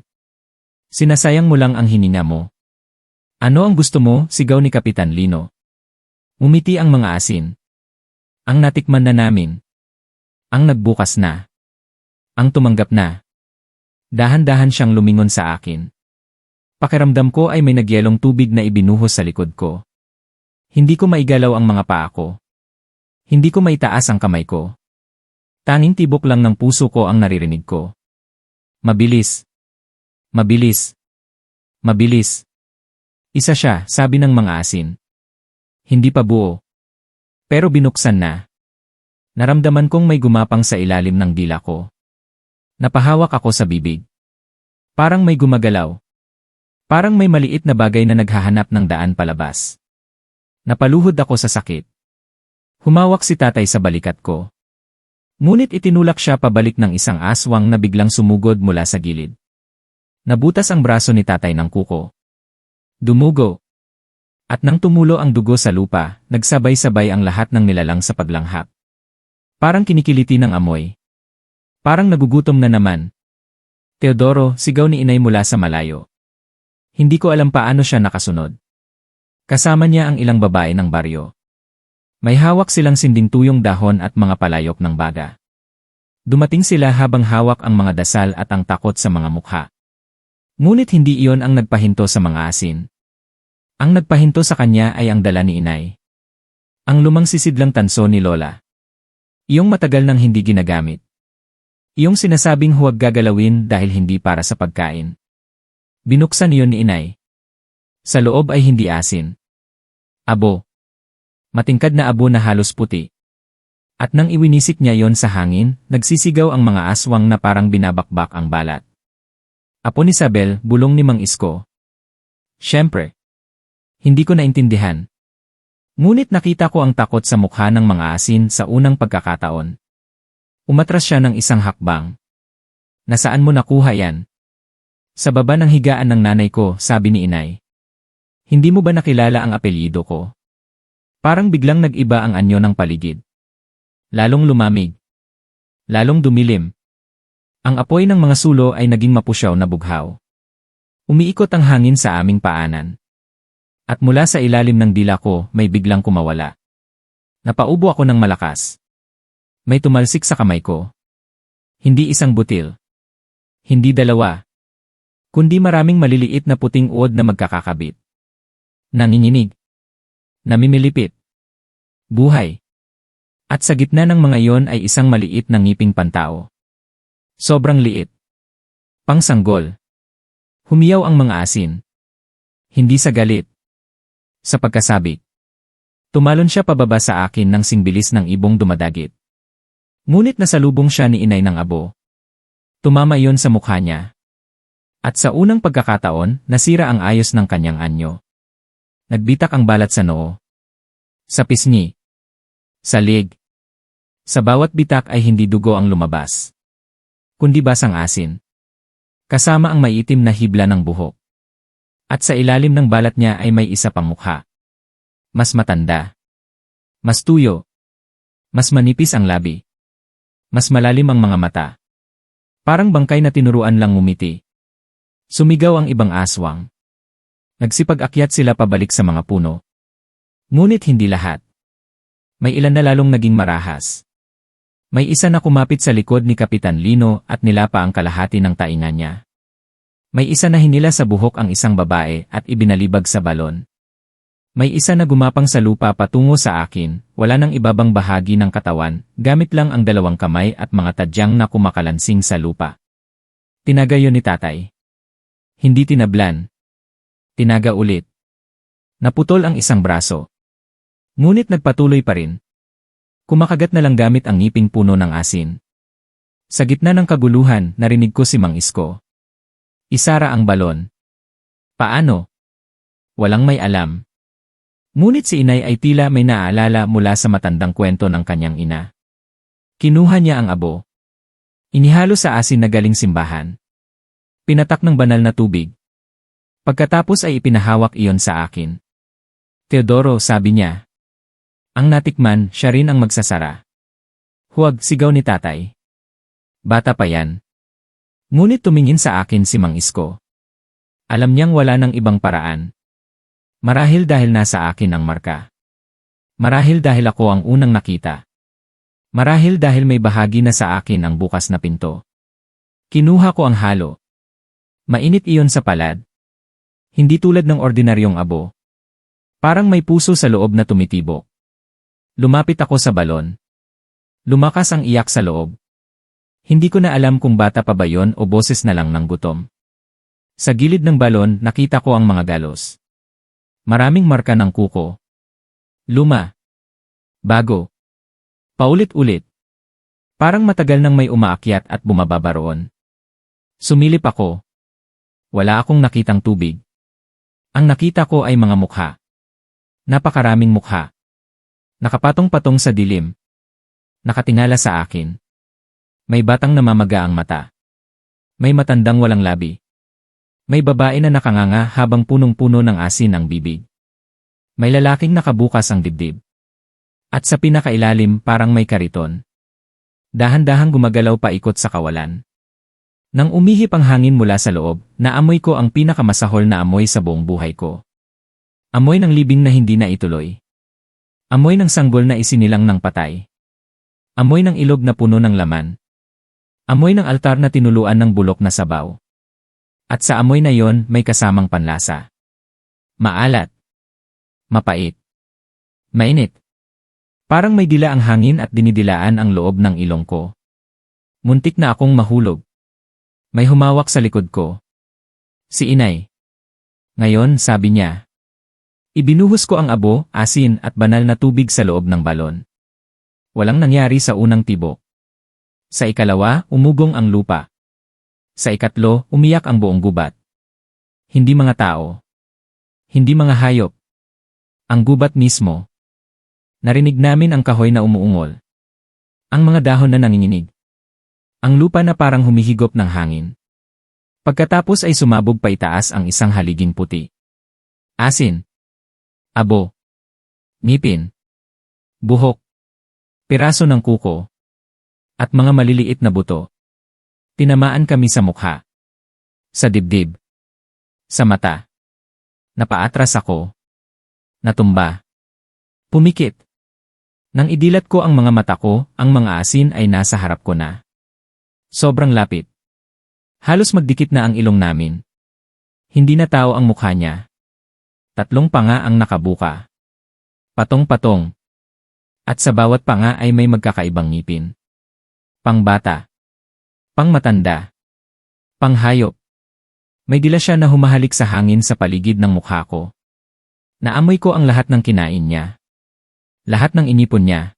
Sinasayang mo lang ang hininga mo. Ano ang gusto mo? Sigaw ni Kapitan Lino. Umiti ang mga asin. Ang natikman na namin. Ang nagbukas na. Ang tumanggap na. Dahan-dahan siyang lumingon sa akin. Pakiramdam ko ay may nagyelong tubig na ibinuhos sa likod ko. Hindi ko maigalaw ang mga paa ko. Hindi ko maitaas ang kamay ko. Tanging tibok lang ng puso ko ang naririnig ko. Mabilis. Mabilis. Mabilis. Isa siya, sabi ng mga asin. Hindi pa buo. Pero binuksan na. Naramdaman kong may gumapang sa ilalim ng dila ko. Napahawak ako sa bibig. Parang may gumagalaw. Parang may maliit na bagay na naghahanap ng daan palabas. Napaluhod ako sa sakit. Humawak si tatay sa balikat ko. Ngunit itinulak siya pabalik ng isang aswang na biglang sumugod mula sa gilid. Nabutas ang braso ni tatay ng kuko. Dumugo. At nang tumulo ang dugo sa lupa, nagsabay-sabay ang lahat ng nilalang sa paglanghap. Parang kinikiliti ng amoy. Parang nagugutom na naman. Teodoro, sigaw ni inay mula sa malayo. Hindi ko alam paano siya nakasunod. Kasama niya ang ilang babae ng baryo. May hawak silang sinding tuyong dahon at mga palayok ng baga. Dumating sila habang hawak ang mga dasal at ang takot sa mga mukha. Ngunit hindi iyon ang nagpahinto sa mga asin. Ang nagpahinto sa kanya ay ang dala ni inay. Ang lumang sisidlang tanso ni Lola. Iyong matagal nang hindi ginagamit. Iyong sinasabing huwag gagalawin dahil hindi para sa pagkain. Binuksan iyon ni inay. Sa loob ay hindi asin. Abo. Matingkad na abo na halos puti. At nang iwinisik niya yon sa hangin, nagsisigaw ang mga aswang na parang binabakbak ang balat. Apo ni Isabel, bulong ni Mang Isko. Siyempre. Hindi ko naintindihan. Ngunit nakita ko ang takot sa mukha ng mga asin sa unang pagkakataon. Umatras siya ng isang hakbang. Nasaan mo nakuha yan? Sa baba ng higaan ng nanay ko, sabi ni inay. Hindi mo ba nakilala ang apelyido ko? Parang biglang nag-iba ang anyo ng paligid. Lalong lumamig. Lalong dumilim. Ang apoy ng mga sulo ay naging mapusyaw na bughaw. Umiikot ang hangin sa aming paanan. At mula sa ilalim ng dila ko, may biglang kumawala. Napaubo ako ng malakas. May tumalsik sa kamay ko. Hindi isang butil. Hindi dalawa. Kundi maraming maliliit na puting uod na magkakakabit. Nanginginig. Namimilipit. Buhay. At sa gitna ng mga iyon ay isang maliit na ngiping pantao. Sobrang liit. Pangsanggol. Humiyaw ang mga asin. Hindi sa galit. Sa pagkasabik. Tumalon siya pababa sa akin ng singbilis ng ibong dumadagit. Ngunit nasalubong siya ni inay ng abo. Tumama iyon sa mukha niya. At sa unang pagkakataon, nasira ang ayos ng kanyang anyo. Nagbitak ang balat sa noo. Sa pisngi. Sa leg. Sa bawat bitak ay hindi dugo ang lumabas. Kundi basang asin. Kasama ang maiitim na hibla ng buhok. At sa ilalim ng balat niya ay may isa pang mukha. Mas matanda. Mas tuyo. Mas manipis ang labi. Mas malalim ang mga mata. Parang bangkay na tinuruan lang ngumiti. Sumigaw ang ibang aswang. Nagsipag-akyat sila pabalik sa mga puno. Ngunit hindi lahat. May ilan na lalong naging marahas. May isa na kumapit sa likod ni Kapitan Lino at nilapa ang kalahati ng tainga niya. May isa na hinila sa buhok ang isang babae at ibinalibag sa balon. May isa na gumapang sa lupa patungo sa akin, wala nang ibabang bahagi ng katawan, gamit lang ang dalawang kamay at mga tadyang na kumakalansing sa lupa. Tinaga yun ni tatay. Hindi tinablan. Tinaga ulit. Naputol ang isang braso. Ngunit nagpatuloy pa rin. Kumakagat na lang gamit ang ngiping puno ng asin. Sa gitna ng kaguluhan, narinig ko si Mang Isko. Isara ang balon. Paano? Walang may alam. Ngunit si inay ay tila may naaalala mula sa matandang kwento ng kanyang ina. Kinuha niya ang abo. Inihalo sa asin na galing simbahan. Pinatak ng banal na tubig. Pagkatapos ay ipinahawak iyon sa akin. Teodoro, sabi niya. Ang natikman, siya rin ang magsasara. Huwag, sigaw ni tatay. Bata pa yan. Ngunit tumingin sa akin si Mang Isko. Alam niyang wala ng ibang paraan. Marahil dahil nasa akin ang marka. Marahil dahil ako ang unang nakita. Marahil dahil may bahagi na sa akin ang bukas na pinto. Kinuha ko ang halo. Mainit iyon sa palad. Hindi tulad ng ordinaryong abo. Parang may puso sa loob na tumitibok. Lumapit ako sa balon. Lumakas ang iyak sa loob. Hindi ko na alam kung bata pa ba yon o boses na lang ng gutom. Sa gilid ng balon, nakita ko ang mga galos. Maraming marka ng kuko. Luma. Bago. Paulit-ulit. Parang matagal nang may umaakyat at bumababa roon. Sumilip ako. Wala akong nakitang tubig. Ang nakita ko ay mga mukha. Napakaraming mukha. Nakapatong-patong sa dilim. Nakatingala sa akin. May batang namamaga ang mata. May matandang walang labi. May babae na nakanganga habang punong-puno ng asin ang bibig. May lalaking nakabukas ang dibdib. At sa pinakailalim parang may kariton. Dahan-dahang gumagalaw paikot sa kawalan. Nang umihip ang hangin mula sa loob, naamoy ko ang pinakamasahol na amoy sa buong buhay ko. Amoy ng libing na hindi na ituloy. Amoy ng sanggol na isinilang ng patay. Amoy ng ilog na puno ng laman. Amoy ng altar na tinuluan ng bulok na sabaw. At sa amoy na yon may kasamang panlasa. Maalat. Mapait. Mainit. Parang may dila ang hangin at dinidilaan ang loob ng ilong ko. Muntik na akong mahulog. May humawak sa likod ko. Si inay. Ngayon, sabi niya. Ibinuhos ko ang abo, asin at banal na tubig sa loob ng balon. Walang nangyari sa unang tibok. Sa ikalawa, umugong ang lupa. Sa ikatlo, umiyak ang buong gubat. Hindi mga tao. Hindi mga hayop. Ang gubat mismo. Narinig namin ang kahoy na umuungol. Ang mga dahon na nanginginig. Ang lupa na parang humihigop ng hangin. Pagkatapos ay sumabog pa itaas ang isang haliging puti. Asin. Abo. Ngipin. Buhok. Piraso ng kuko. At mga maliliit na buto. Tinamaan kami sa mukha. Sa dibdib. Sa mata. Napaatras ako. Natumba. Pumikit. Nang idilat ko ang mga mata ko, ang mga asin ay nasa harap ko na. Sobrang lapit. Halos magdikit na ang ilong namin. Hindi na tao ang mukha niya. 3 panga ang nakabuka. Patong-patong. At sa bawat panga ay may magkakaibang ngipin. Pangbata. Pangmatanda. Panghayop. May dila siya na humahalik sa hangin sa paligid ng mukha ko. Naamoy ko ang lahat ng kinain niya. Lahat ng inipon niya.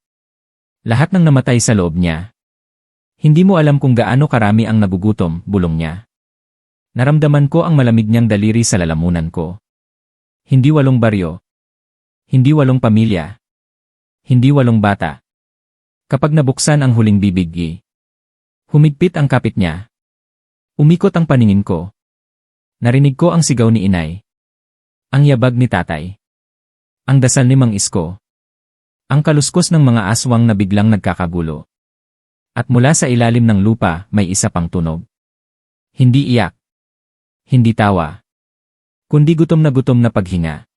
Lahat ng namatay sa loob niya. Hindi mo alam kung gaano karami ang nagugutom, bulong niya. Naramdaman ko ang malamig niyang daliri sa lalamunan ko. Hindi 8 baryo. Hindi 8 pamilya. Hindi 8 bata. Kapag nabuksan ang huling bibig, humigpit ang kapit niya. Umikot ang paningin ko. Narinig ko ang sigaw ni inay. Ang yabag ni tatay. Ang dasal ni Mang Isko. Ang kaluskos ng mga aswang na biglang nagkakagulo. At mula sa ilalim ng lupa, may isa pang tunog. Hindi iyak. Hindi tawa. Kundi gutom na paghinga.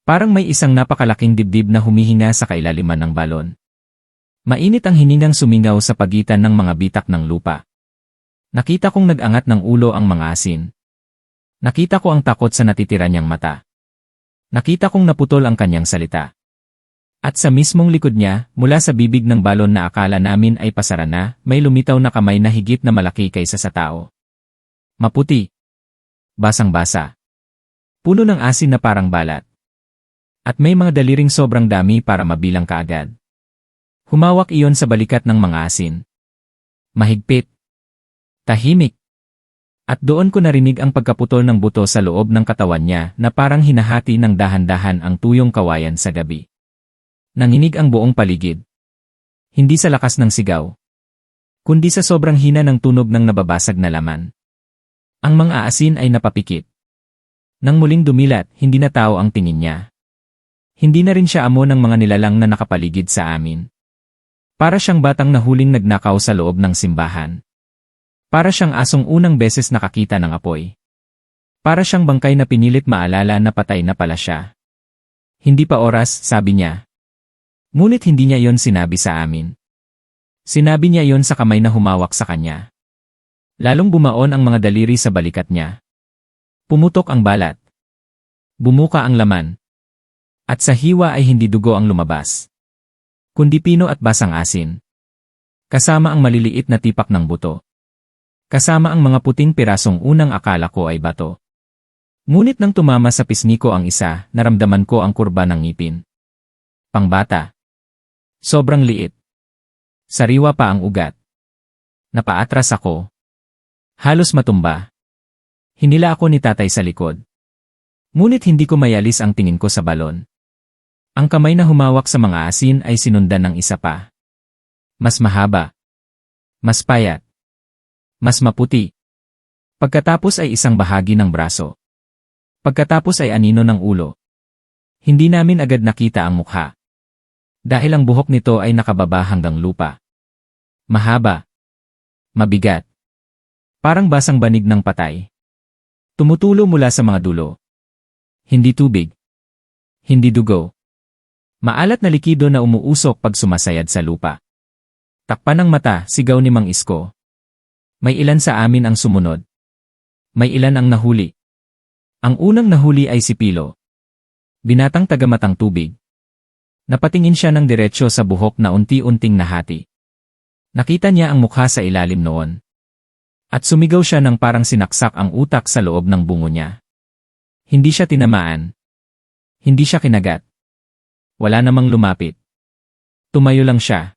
Parang may isang napakalaking dibdib na humihinga sa kailaliman ng balon. Mainit ang hiningang sumingaw sa pagitan ng mga bitak ng lupa. Nakita kong nag-angat ng ulo ang mga asin. Nakita ko ang takot sa natitira niyang mata. Nakita kong naputol ang kanyang salita. At sa mismong likod niya, mula sa bibig ng balon na akala namin ay pasara na, may lumitaw na kamay na higit na malaki kaysa sa tao. Maputi. Basang-basa. Puno ng asin na parang balat. At may mga daliring sobrang dami para mabilang kaagad. Humawak iyon sa balikat ng mga asin. Mahigpit. Tahimik. At doon ko narinig ang pagkaputol ng buto sa loob ng katawan niya na parang hinahati ng dahan-dahan ang tuyong kawayan sa gabi. Nanginig ang buong paligid. Hindi sa lakas ng sigaw, kundi sa sobrang hina ng tunog ng nababasag na laman. Ang mga asin ay napapikit. Nang muling dumilat, hindi na tao ang tingin niya. Hindi na rin siya amo ng mga nilalang na nakapaligid sa amin. Para siyang batang nahuling nagnakaw sa loob ng simbahan. Para siyang asong unang beses nakakita ng apoy. Para siyang bangkay na pinilit maalala na patay na pala siya. Hindi pa oras, sabi niya. Ngunit hindi niya yon sinabi sa amin. Sinabi niya yon sa kamay na humawak sa kanya. Lalong bumaon ang mga daliri sa balikat niya. Pumutok ang balat. Bumuka ang laman. At sa hiwa ay hindi dugo ang lumabas, kundi pino at basang asin. Kasama ang maliliit na tipak ng buto. Kasama ang mga puting pirasong unang akala ko ay bato. Ngunit nang tumama sa pisngi ko ang isa, naramdaman ko ang kurba ng ngipin. Pangbata. Sobrang liit. Sariwa pa ang ugat. Napaatras ako. Halos matumba. Hinila ako ni tatay sa likod. Ngunit hindi ko mayalis ang tingin ko sa balon. Ang kamay na humawak sa mga asin ay sinundan ng isa pa. Mas mahaba. Mas payat. Mas maputi. Pagkatapos ay isang bahagi ng braso. Pagkatapos ay anino ng ulo. Hindi namin agad nakita ang mukha. Dahil ang buhok nito ay nakababa hanggang lupa. Mahaba. Mabigat. Parang basang banig ng patay. Tumutulo mula sa mga dulo. Hindi tubig. Hindi dugo. Maalat na likido na umuusok pag sumasayad sa lupa. Takpan ng mata, sigaw ni Mang Isko. May ilan sa amin ang sumunod. May ilan ang nahuli. Ang unang nahuli ay si Pilo. Binatang tagamatang tubig. Napatingin siya ng diretsyo sa buhok na unti-unting nahati. Nakita niya ang mukha sa ilalim noon. At sumigaw siya ng parang sinaksak ang utak sa loob ng bungo niya. Hindi siya tinamaan. Hindi siya kinagat. Wala namang lumapit. Tumayo lang siya.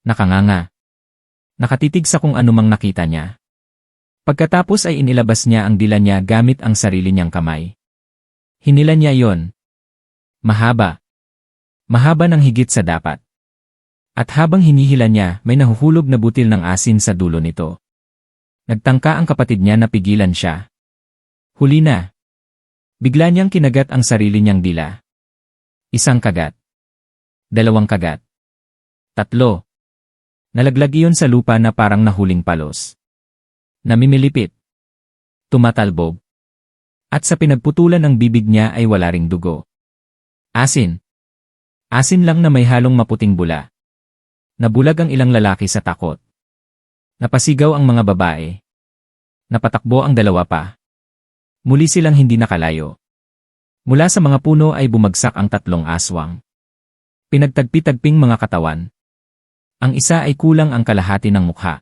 Nakanganga. Nakatitig sa kung anumang nakita niya. Pagkatapos ay inilabas niya ang dila niya gamit ang sarili niyang kamay. Hinila niya yon. Mahaba. Mahaba ng higit sa dapat. At habang hinihila niya, may nahuhulog na butil ng asin sa dulo nito. Nagtangka ang kapatid niya na pigilan siya. Huli na. Bigla niyang kinagat ang sarili niyang dila. Isang kagat. Dalawang kagat. Tatlo. Nalaglag iyon sa lupa na parang nahuling palos. Namimilipit. Tumatalbog. At sa pinagputulan ng bibig niya ay wala ring dugo. Asin. Asin lang na may halong maputing bula. Nabulag ang ilang lalaki sa takot. Napasigaw ang mga babae. Napatakbo ang dalawa pa. Muli silang hindi nakalayo. Mula sa mga puno ay bumagsak ang tatlong aswang. Pinagtagpi-tagping mga katawan. Ang isa ay kulang ang kalahati ng mukha.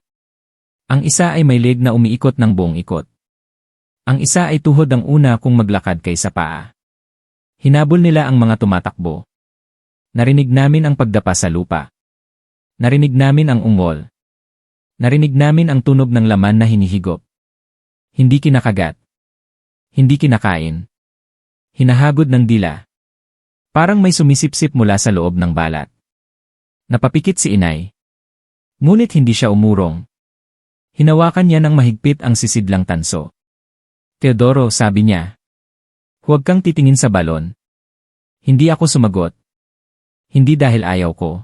Ang isa ay may leg na umiikot ng buong ikot. Ang isa ay tuhod ang una kung maglakad kaysa paa. Hinabol nila ang mga tumatakbo. Narinig namin ang pagdapa sa lupa. Narinig namin ang ungol. Narinig namin ang tunog ng laman na hinihigop. Hindi kinakagat. Hindi kinakain. Hinahagod ng dila. Parang may sumisipsip mula sa loob ng balat. Napapikit si inay. Ngunit hindi siya umurong. Hinawakan niya ng mahigpit ang sisidlang tanso. Teodoro, sabi niya. Huwag kang titingin sa balon. Hindi ako sumagot. Hindi dahil ayaw ko.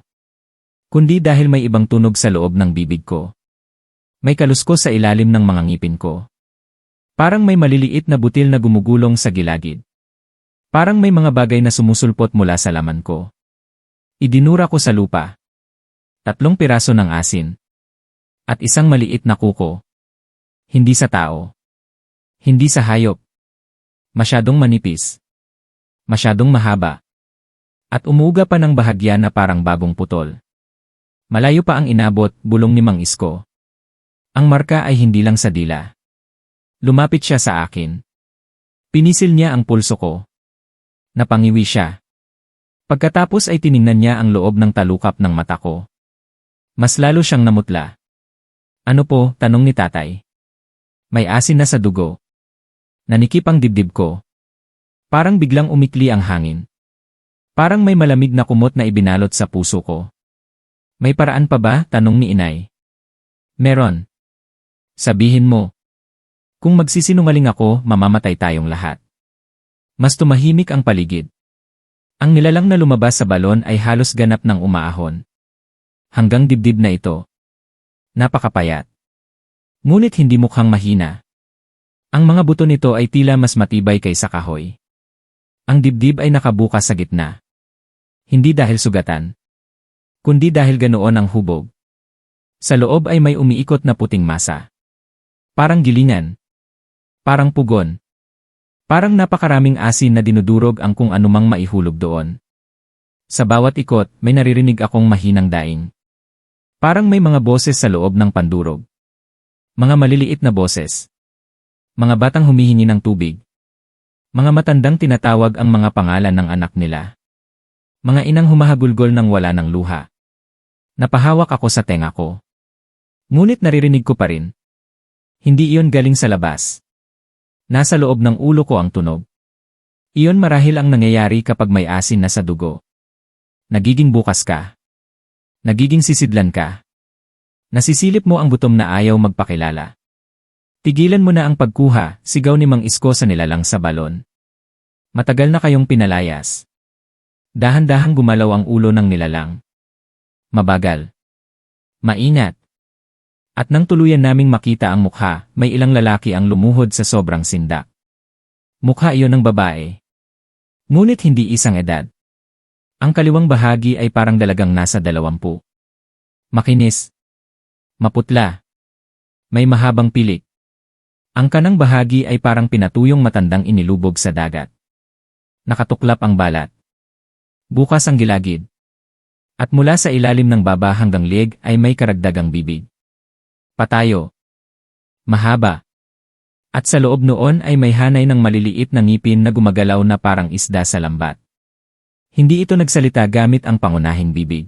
Kundi dahil may ibang tunog sa loob ng bibig ko. May kaluskos sa ilalim ng mga ngipin ko. Parang may maliliit na butil na gumugulong sa gilagid. Parang may mga bagay na sumusulpot mula sa laman ko. Idinura ko sa lupa. 3 piraso ng asin. At isang maliit na kuko. Hindi sa tao. Hindi sa hayop. Masyadong manipis. Masyadong mahaba. At umuga pa ng bahagya na parang bagong putol. Malayo pa ang inabot, bulong ni Mang Isko. Ang marka ay hindi lang sa dila. Lumapit siya sa akin. Pinisil niya ang pulso ko. Napangiwi siya. Pagkatapos ay tiningnan niya ang loob ng talukap ng mata ko. Mas lalo siyang namutla. Ano po? Tanong ni tatay. May asin na sa dugo. Nanikip ang dibdib ko. Parang biglang umikli ang hangin. Parang may malamig na kumot na ibinalot sa puso ko. May paraan pa ba? Tanong ni inay. Meron. Sabihin mo. Kung magsisinungaling ako, mamamatay tayong lahat. Mas tumahimik ang paligid. Ang nilalang na lumabas sa balon ay halos ganap ng umaahon. Hanggang dibdib na ito. Napakapayat. Ngunit hindi mukhang mahina. Ang mga buto nito ay tila mas matibay kaysa kahoy. Ang dibdib ay nakabukas sa gitna. Hindi dahil sugatan, kundi dahil ganoon ang hubog. Sa loob ay may umiikot na puting masa. Parang gilingan. Parang pugon. Parang napakaraming asin na dinudurog ang kung anumang maihulog doon. Sa bawat ikot, may naririnig akong mahinang daing. Parang may mga boses sa loob ng pandurog. Mga maliliit na boses. Mga batang humihingi ng tubig. Mga matandang tinatawag ang mga pangalan ng anak nila. Mga inang humahagulgol ng wala ng luha. Napahawak ako sa tenga ko. Ngunit naririnig ko pa rin. Hindi iyon galing sa labas. Nasa loob ng ulo ko ang tunog. Iyon marahil ang nangyayari kapag may asin na sa dugo. Nagiging bukas ka. Nagiging sisidlan ka. Nasisilip mo ang gutom na ayaw magpakilala. Tigilan mo na ang pagkuha, sigaw ni Mang Isko sa nilalang sa balon. Matagal na kayong pinalayas. Dahan-dahang gumalaw ang ulo ng nilalang. Mabagal. Maingat. At nang tuluyan naming makita ang mukha, may ilang lalaki ang lumuhod sa sobrang sindak. Mukha iyon ng babae. Ngunit hindi isang edad. Ang kaliwang bahagi ay parang dalagang nasa 20. Makinis. Maputla. May mahabang pilik. Ang kanang bahagi ay parang pinatuyong matandang inilubog sa dagat. Nakatuklap ang balat. Bukas ang gilagid. At mula sa ilalim ng baba hanggang lieg ay may karagdagang bibig. Patayo. Mahaba. At sa loob noon ay may hanay ng maliliit na ngipin na gumagalaw na parang isda sa lambat. Hindi ito nagsalita gamit ang pangunahing bibig.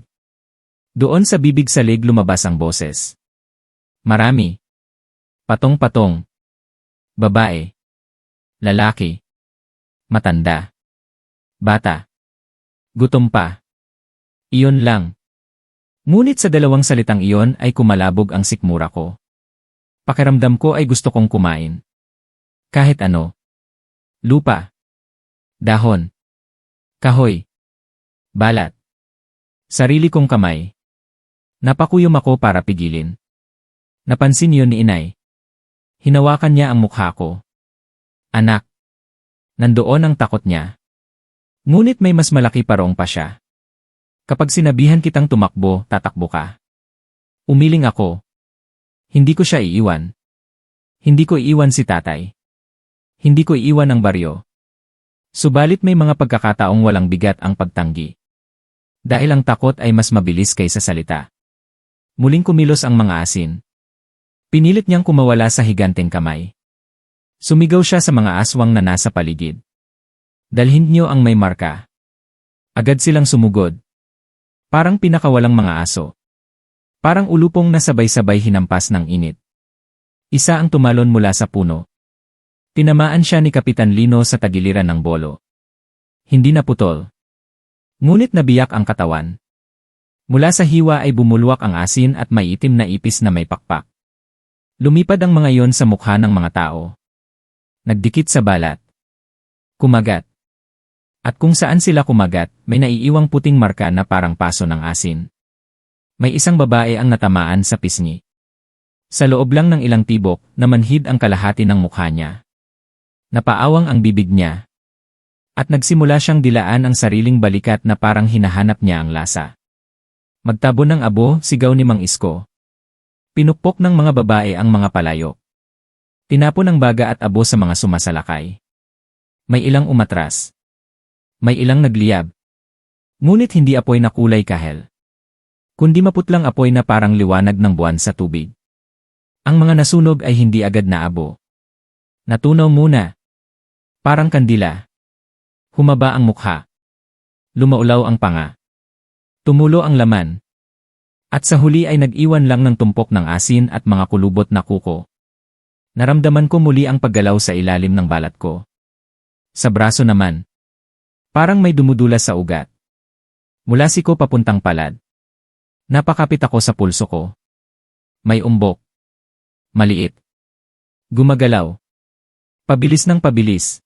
Doon sa bibig sa lieg lumabas ang boses. Marami. Patong-patong. Babae. Lalaki. Matanda. Bata. Gutom pa. Iyon lang. Ngunit sa dalawang salitang iyon ay kumalabog ang sikmura ko. Pakiramdam ko ay gusto kong kumain. Kahit ano. Lupa. Dahon. Kahoy. Balat. Sarili kong kamay. Napakuyom ako para pigilin. Napansin yun ni inay. Hinawakan niya ang mukha ko. Anak. Nandoon ang takot niya. Ngunit may mas malaki parong pa siya. Kapag sinabihan kitang tumakbo, tatakbo ka. Umiling ako. Hindi ko siya iiwan. Hindi ko iiwan si tatay. Hindi ko iiwan ang baryo. Subalit may mga pagkakataong walang bigat ang pagtanggi. Dahil ang takot ay mas mabilis kaysa salita. Muling kumilos ang mga asin. Pinilit niyang kumawala sa higanteng kamay. Sumigaw siya sa mga aswang na nasa paligid. Dalhin niyo ang may marka. Agad silang sumugod. Parang pinakawalang mga aso. Parang ulupong na sabay-sabay hinampas ng init. Isa ang tumalon mula sa puno. Tinamaan siya ni Kapitan Lino sa tagiliran ng bolo. Hindi naputol. Ngunit nabiyak ang katawan. Mula sa hiwa ay bumulwak ang asin at may itim na ipis na may pakpak. Lumipad ang mga iyon sa mukha ng mga tao. Nagdikit sa balat. Kumagat. At kung saan sila kumagat, may naiiwang puting marka na parang paso ng asin. May isang babae ang natamaan sa pisngi. Sa loob lang ng ilang tibok, namanhid ang kalahati ng mukha niya. Napaawang ang bibig niya. At nagsimula siyang dilaan ang sariling balikat na parang hinahanap niya ang lasa. Magtabo ng abo, sigaw ni Mang Isko. Pinukpok ng mga babae ang mga palayok. Tinapon ang baga at abo sa mga sumasalakay. May ilang umatras. May ilang nagliyab. Ngunit hindi apoy na kulay kahel. Kundi maputlang apoy na parang liwanag ng buwan sa tubig. Ang mga nasunog ay hindi agad naabo. Natunaw muna. Parang kandila. Humaba ang mukha. Lumaulaw ang panga. Tumulo ang laman. At sa huli ay nag-iwan lang ng tumpok ng asin at mga kulubot na kuko. Naramdaman ko muli ang paggalaw sa ilalim ng balat ko. Sa braso naman, parang may dumudulas sa ugat. Mula siko papuntang palad. Napakapit ako sa pulso ko. May umbok. Maliit. Gumagalaw. Pabilis ng pabilis.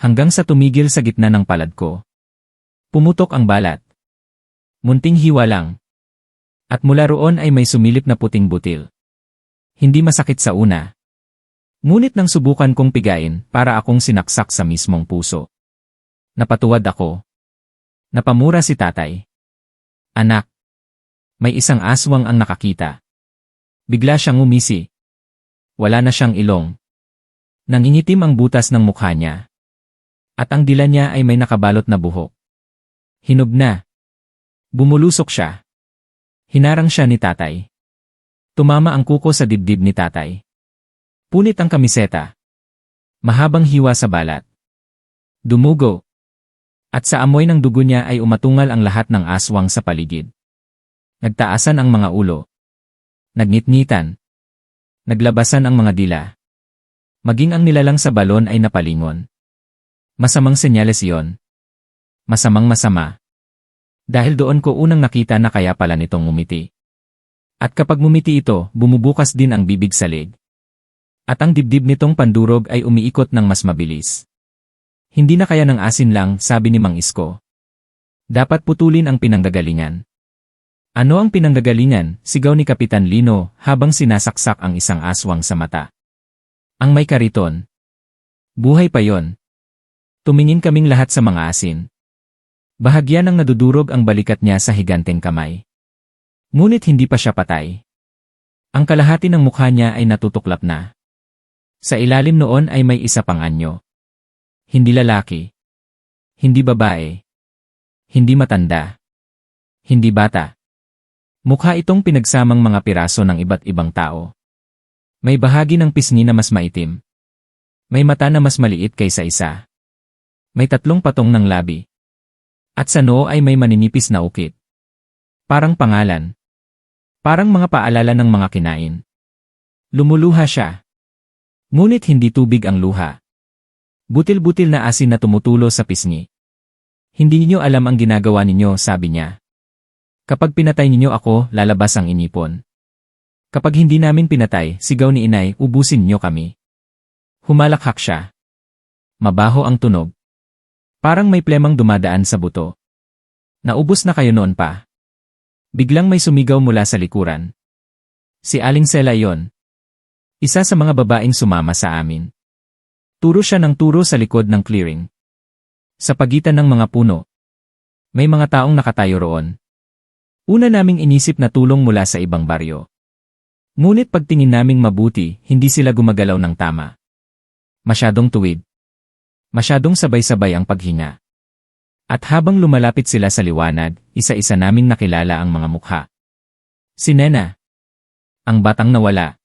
Hanggang sa tumigil sa gitna ng palad ko. Pumutok ang balat. Munting hiwa lang. At mula roon ay may sumilip na puting butil. Hindi masakit sa una. Ngunit nang subukan kong pigain, para akong sinaksak sa mismong puso. Napatuwad ako. Napamura si tatay. Anak. May isang aswang ang nakakita. Bigla siyang umisi. Wala na siyang ilong. Nangingitim ang butas ng mukha niya. At ang dila niya ay may nakabalot na buhok. Hinog na. Bumulusok siya. Hinarang siya ni tatay. Tumama ang kuko sa dibdib ni tatay. Punit ang kamiseta. Mahabang hiwa sa balat. Dumugo. At sa amoy ng dugo niya ay umatungal ang lahat ng aswang sa paligid. Nagtaasan ang mga ulo. Nagnitnitan. Naglabasan ang mga dila. Maging ang nilalang sa balon ay napalingon. Masamang senyales iyon. Masamang masama. Dahil doon ko unang nakita na kaya pala nitong ngumiti. At kapag ngumiti ito, bumubukas din ang bibig sa leg. At ang dibdib nitong pandurog ay umiikot ng mas mabilis. Hindi na kaya ng asin lang, sabi ni Mang Isko. Dapat putulin ang pinanggagalingan. Ano ang pinanggagalingan? Sigaw ni Kapitan Lino habang sinasaksak ang isang aswang sa mata. Ang may kariton. Buhay pa yon. Tumingin kaming lahat sa mga asin. Bahagya nang nadudurog ang balikat niya sa higanteng kamay. Ngunit hindi pa siya patay. Ang kalahati ng mukha niya ay natutuklap na. Sa ilalim noon ay may isa pang anyo. Hindi lalaki. Hindi babae. Hindi matanda. Hindi bata. Mukha itong pinagsamang mga piraso ng iba't ibang tao. May bahagi ng pisngi na mas maitim. May mata na mas maliit kaysa isa. May 3 patong ng labi. At sa noo ay may maninipis na ukit. Parang pangalan. Parang mga paalala ng mga kinain. Lumuluha siya. Ngunit hindi tubig ang luha. Butil-butil na asin na tumutulo sa pisngi. Hindi ninyo alam ang ginagawa ninyo, sabi niya. Kapag pinatay ninyo ako, lalabas ang inipon. Kapag hindi namin pinatay, sigaw ni inay, ubusin niyo kami. Humalakhak siya. Mabaho ang tunog. Parang may plemang dumadaan sa buto. Naubos na kayo noon pa. Biglang may sumigaw mula sa likuran. Si Aling Sela iyon. Isa sa mga babaeng sumama sa amin. Turo siya ng turo sa likod ng clearing. Sa pagitan ng mga puno. May mga taong nakatayo roon. Una naming inisip na tulong mula sa ibang baryo. Ngunit pagtingin naming mabuti, hindi sila gumagalaw ng tama. Masyadong tuwid. Masyadong sabay-sabay ang paghinga. At habang lumalapit sila sa liwanag, isa-isa naming nakilala ang mga mukha. Si Nena. Ang batang nawala.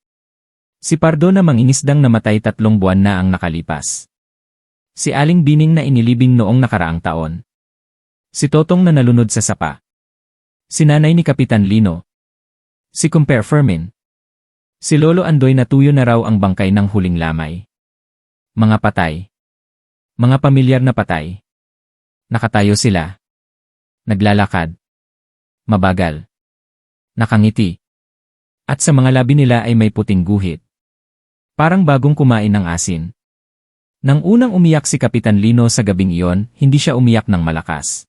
Si Pardo na mangingisdang namatay 3 buwan na ang nakalipas. Si Aling Bining na inilibing noong nakaraang taon. Si Totong na nalunod sa sapa. Si Nanay ni Kapitan Lino. Si Compare Fermin. Si Lolo Andoy na tuyo na raw ang bangkay ng huling lamay. Mga patay. Mga pamilyar na patay. Nakatayo sila. Naglalakad. Mabagal. Nakangiti. At sa mga labi nila ay may puting guhit. Parang bagong kumain ng asin. Nang unang umiyak si Kapitan Lino sa gabing iyon, hindi siya umiyak ng malakas.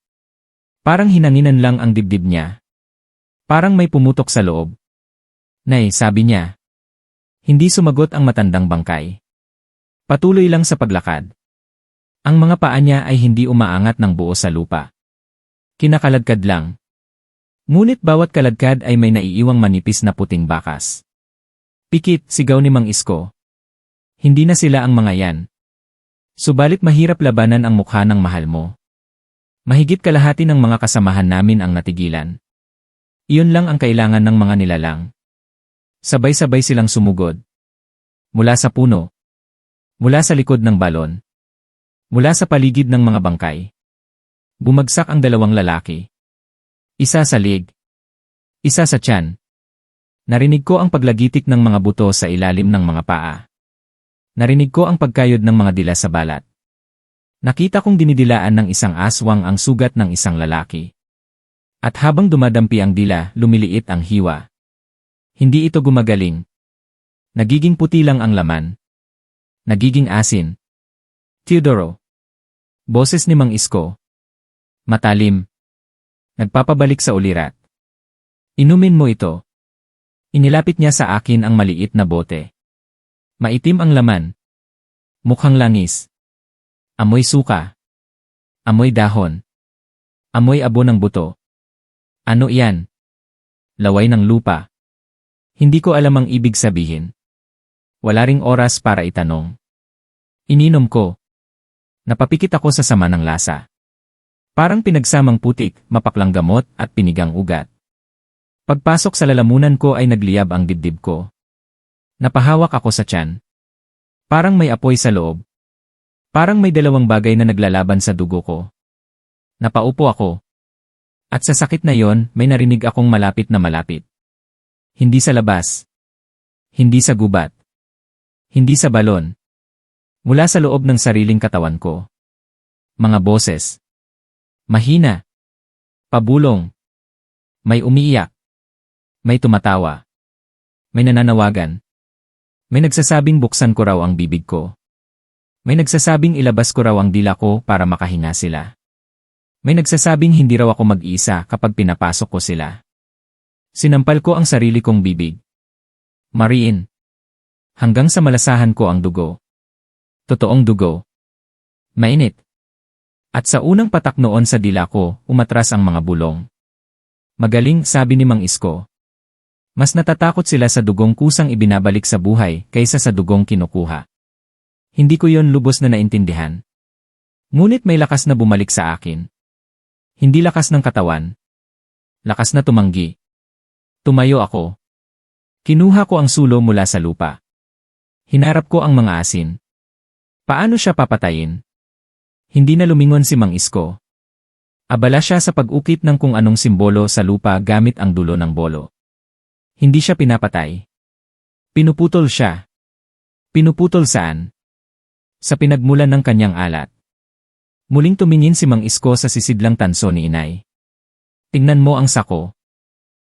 Parang hinanginan lang ang dibdib niya. Parang may pumutok sa loob. Nay, sabi niya. Hindi sumagot ang matandang bangkay. Patuloy lang sa paglakad. Ang mga paa niya ay hindi umaangat ng buo sa lupa. Kinakaladkad lang. Ngunit bawat kaladkad ay may naiiwang manipis na puting bakas. Pikit, sigaw ni Mang Isko. Hindi na sila ang mga yan. Subalit mahirap labanan ang mukha ng mahal mo. Mahigit kalahati ng mga kasamahan namin ang natigilan. Iyon lang ang kailangan ng mga nilalang. Sabay-sabay silang sumugod. Mula sa puno. Mula sa likod ng balon. Mula sa paligid ng mga bangkay. Bumagsak ang 2 lalaki. Isa sa lig. Isa sa tiyan. Narinig ko ang paglagitik ng mga buto sa ilalim ng mga paa. Narinig ko ang pagkayod ng mga dila sa balat. Nakita kong dinidilaan ng isang aswang ang sugat ng isang lalaki. At habang dumadampi ang dila, lumiliit ang hiwa. Hindi ito gumagaling. Nagiging puti lang ang laman. Nagiging asin. Teodoro. Boses ni Mang Isko. Matalim. Nagpapabalik sa ulirat. Inumin mo ito. Inilapit niya sa akin ang maliit na bote. Maitim ang laman. Mukhang langis. Amoy suka. Amoy dahon. Amoy abo ng buto. Ano iyan? Laway ng lupa. Hindi ko alam ang ibig sabihin. Wala ring oras para itanong. Ininom ko. Napapikit ako sa sama ng lasa. Parang pinagsamang putik, mapaklang gamot at pinigang ugat. Pagpasok sa lalamunan ko ay nagliyab ang dibdib ko. Napahawak ako sa tiyan. Parang may apoy sa loob. Parang may dalawang bagay na naglalaban sa dugo ko. Napaupo ako. At sa sakit na yon, may narinig akong malapit na malapit. Hindi sa labas. Hindi sa gubat. Hindi sa balon. Mula sa loob ng sariling katawan ko. Mga boses. Mahina. Pabulong. May umiiyak. May tumatawa. May nananawagan. May nagsasabing buksan ko raw ang bibig ko. May nagsasabing ilabas ko raw ang dila ko para makahinga sila. May nagsasabing hindi raw ako mag-iisa kapag pinapasok ko sila. Sinampal ko ang sarili kong bibig. Mariin. Hanggang sa malasahan ko ang dugo. Totoong dugo. Mainit. At sa unang patak noon sa dila ko, umatras ang mga bulong. Magaling, sabi ni Mang Isko. Mas natatakot sila sa dugong kusang ibinabalik sa buhay kaysa sa dugong kinukuha. Hindi ko yon lubos na naintindihan. Ngunit may lakas na bumalik sa akin. Hindi lakas ng katawan. Lakas na tumanggi. Tumayo ako. Kinuha ko ang sulo mula sa lupa. Hinarap ko ang mga asin. Paano siya papatayin? Hindi na lumingon si Mang Isko. Abala siya sa pag-ukit ng kung anong simbolo sa lupa gamit ang dulo ng bolo. Hindi siya pinapatay. Pinuputol siya. Pinuputol saan? Sa pinagmulan ng kanyang alat. Muling tumingin si Mang Isko sa sisidlang tanso ni Inay. Tingnan mo ang sako.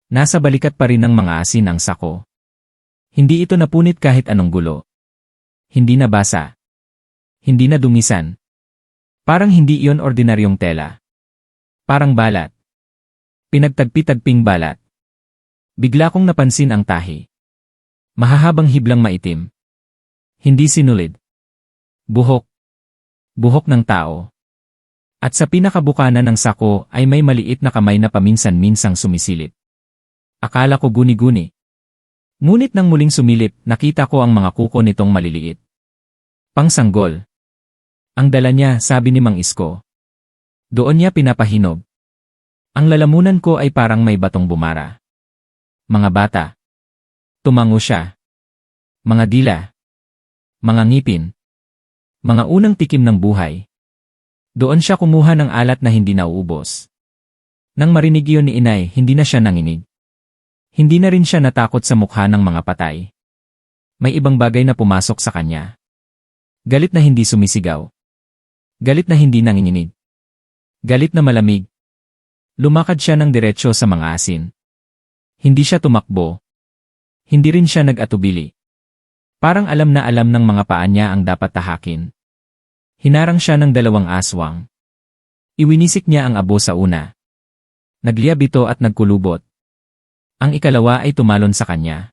Nasa balikat pa rin ng mga asin ang sako. Hindi ito napunit kahit anong gulo. Hindi nabasa. Hindi na dumisan. Parang hindi iyon ordinaryong tela. Parang balat. Pinagtagpi-tagping balat. Bigla kong napansin ang tahi. Mahahabang hiblang maitim. Hindi sinulid. Buhok. Buhok ng tao. At sa pinakabukanan ng sako ay may maliit na kamay na paminsan-minsang sumisilip. Akala ko guni-guni. Ngunit nang muling sumilip, nakita ko ang mga kuko nitong maliliit. Pangsanggol. Ang dala niya, sabi ni Mang Isko. Doon niya pinapahinog. Ang lalamunan ko ay parang may batong bumara. Mga bata. Tumango siya. Mga dila. Mga ngipin. Mga unang tikim ng buhay. Doon siya kumuha ng alat na hindi nauubos. Nang marinig iyon ni Inay, hindi na siya nanginig. Hindi na rin siya natakot sa mukha ng mga patay. May ibang bagay na pumasok sa kanya. Galit na hindi sumisigaw. Galit na hindi nanginginig. Galit na malamig. Lumakad siya ng diretsyo sa mga asin. Hindi siya tumakbo. Hindi rin siya nag-atubili. Parang alam na alam ng mga paa niya ang dapat tahakin. Hinarang siya ng dalawang aswang. Iwinisik niya ang abo sa una. Nagliyab ito at nagkulubot. Ang ikalawa ay tumalon sa kanya.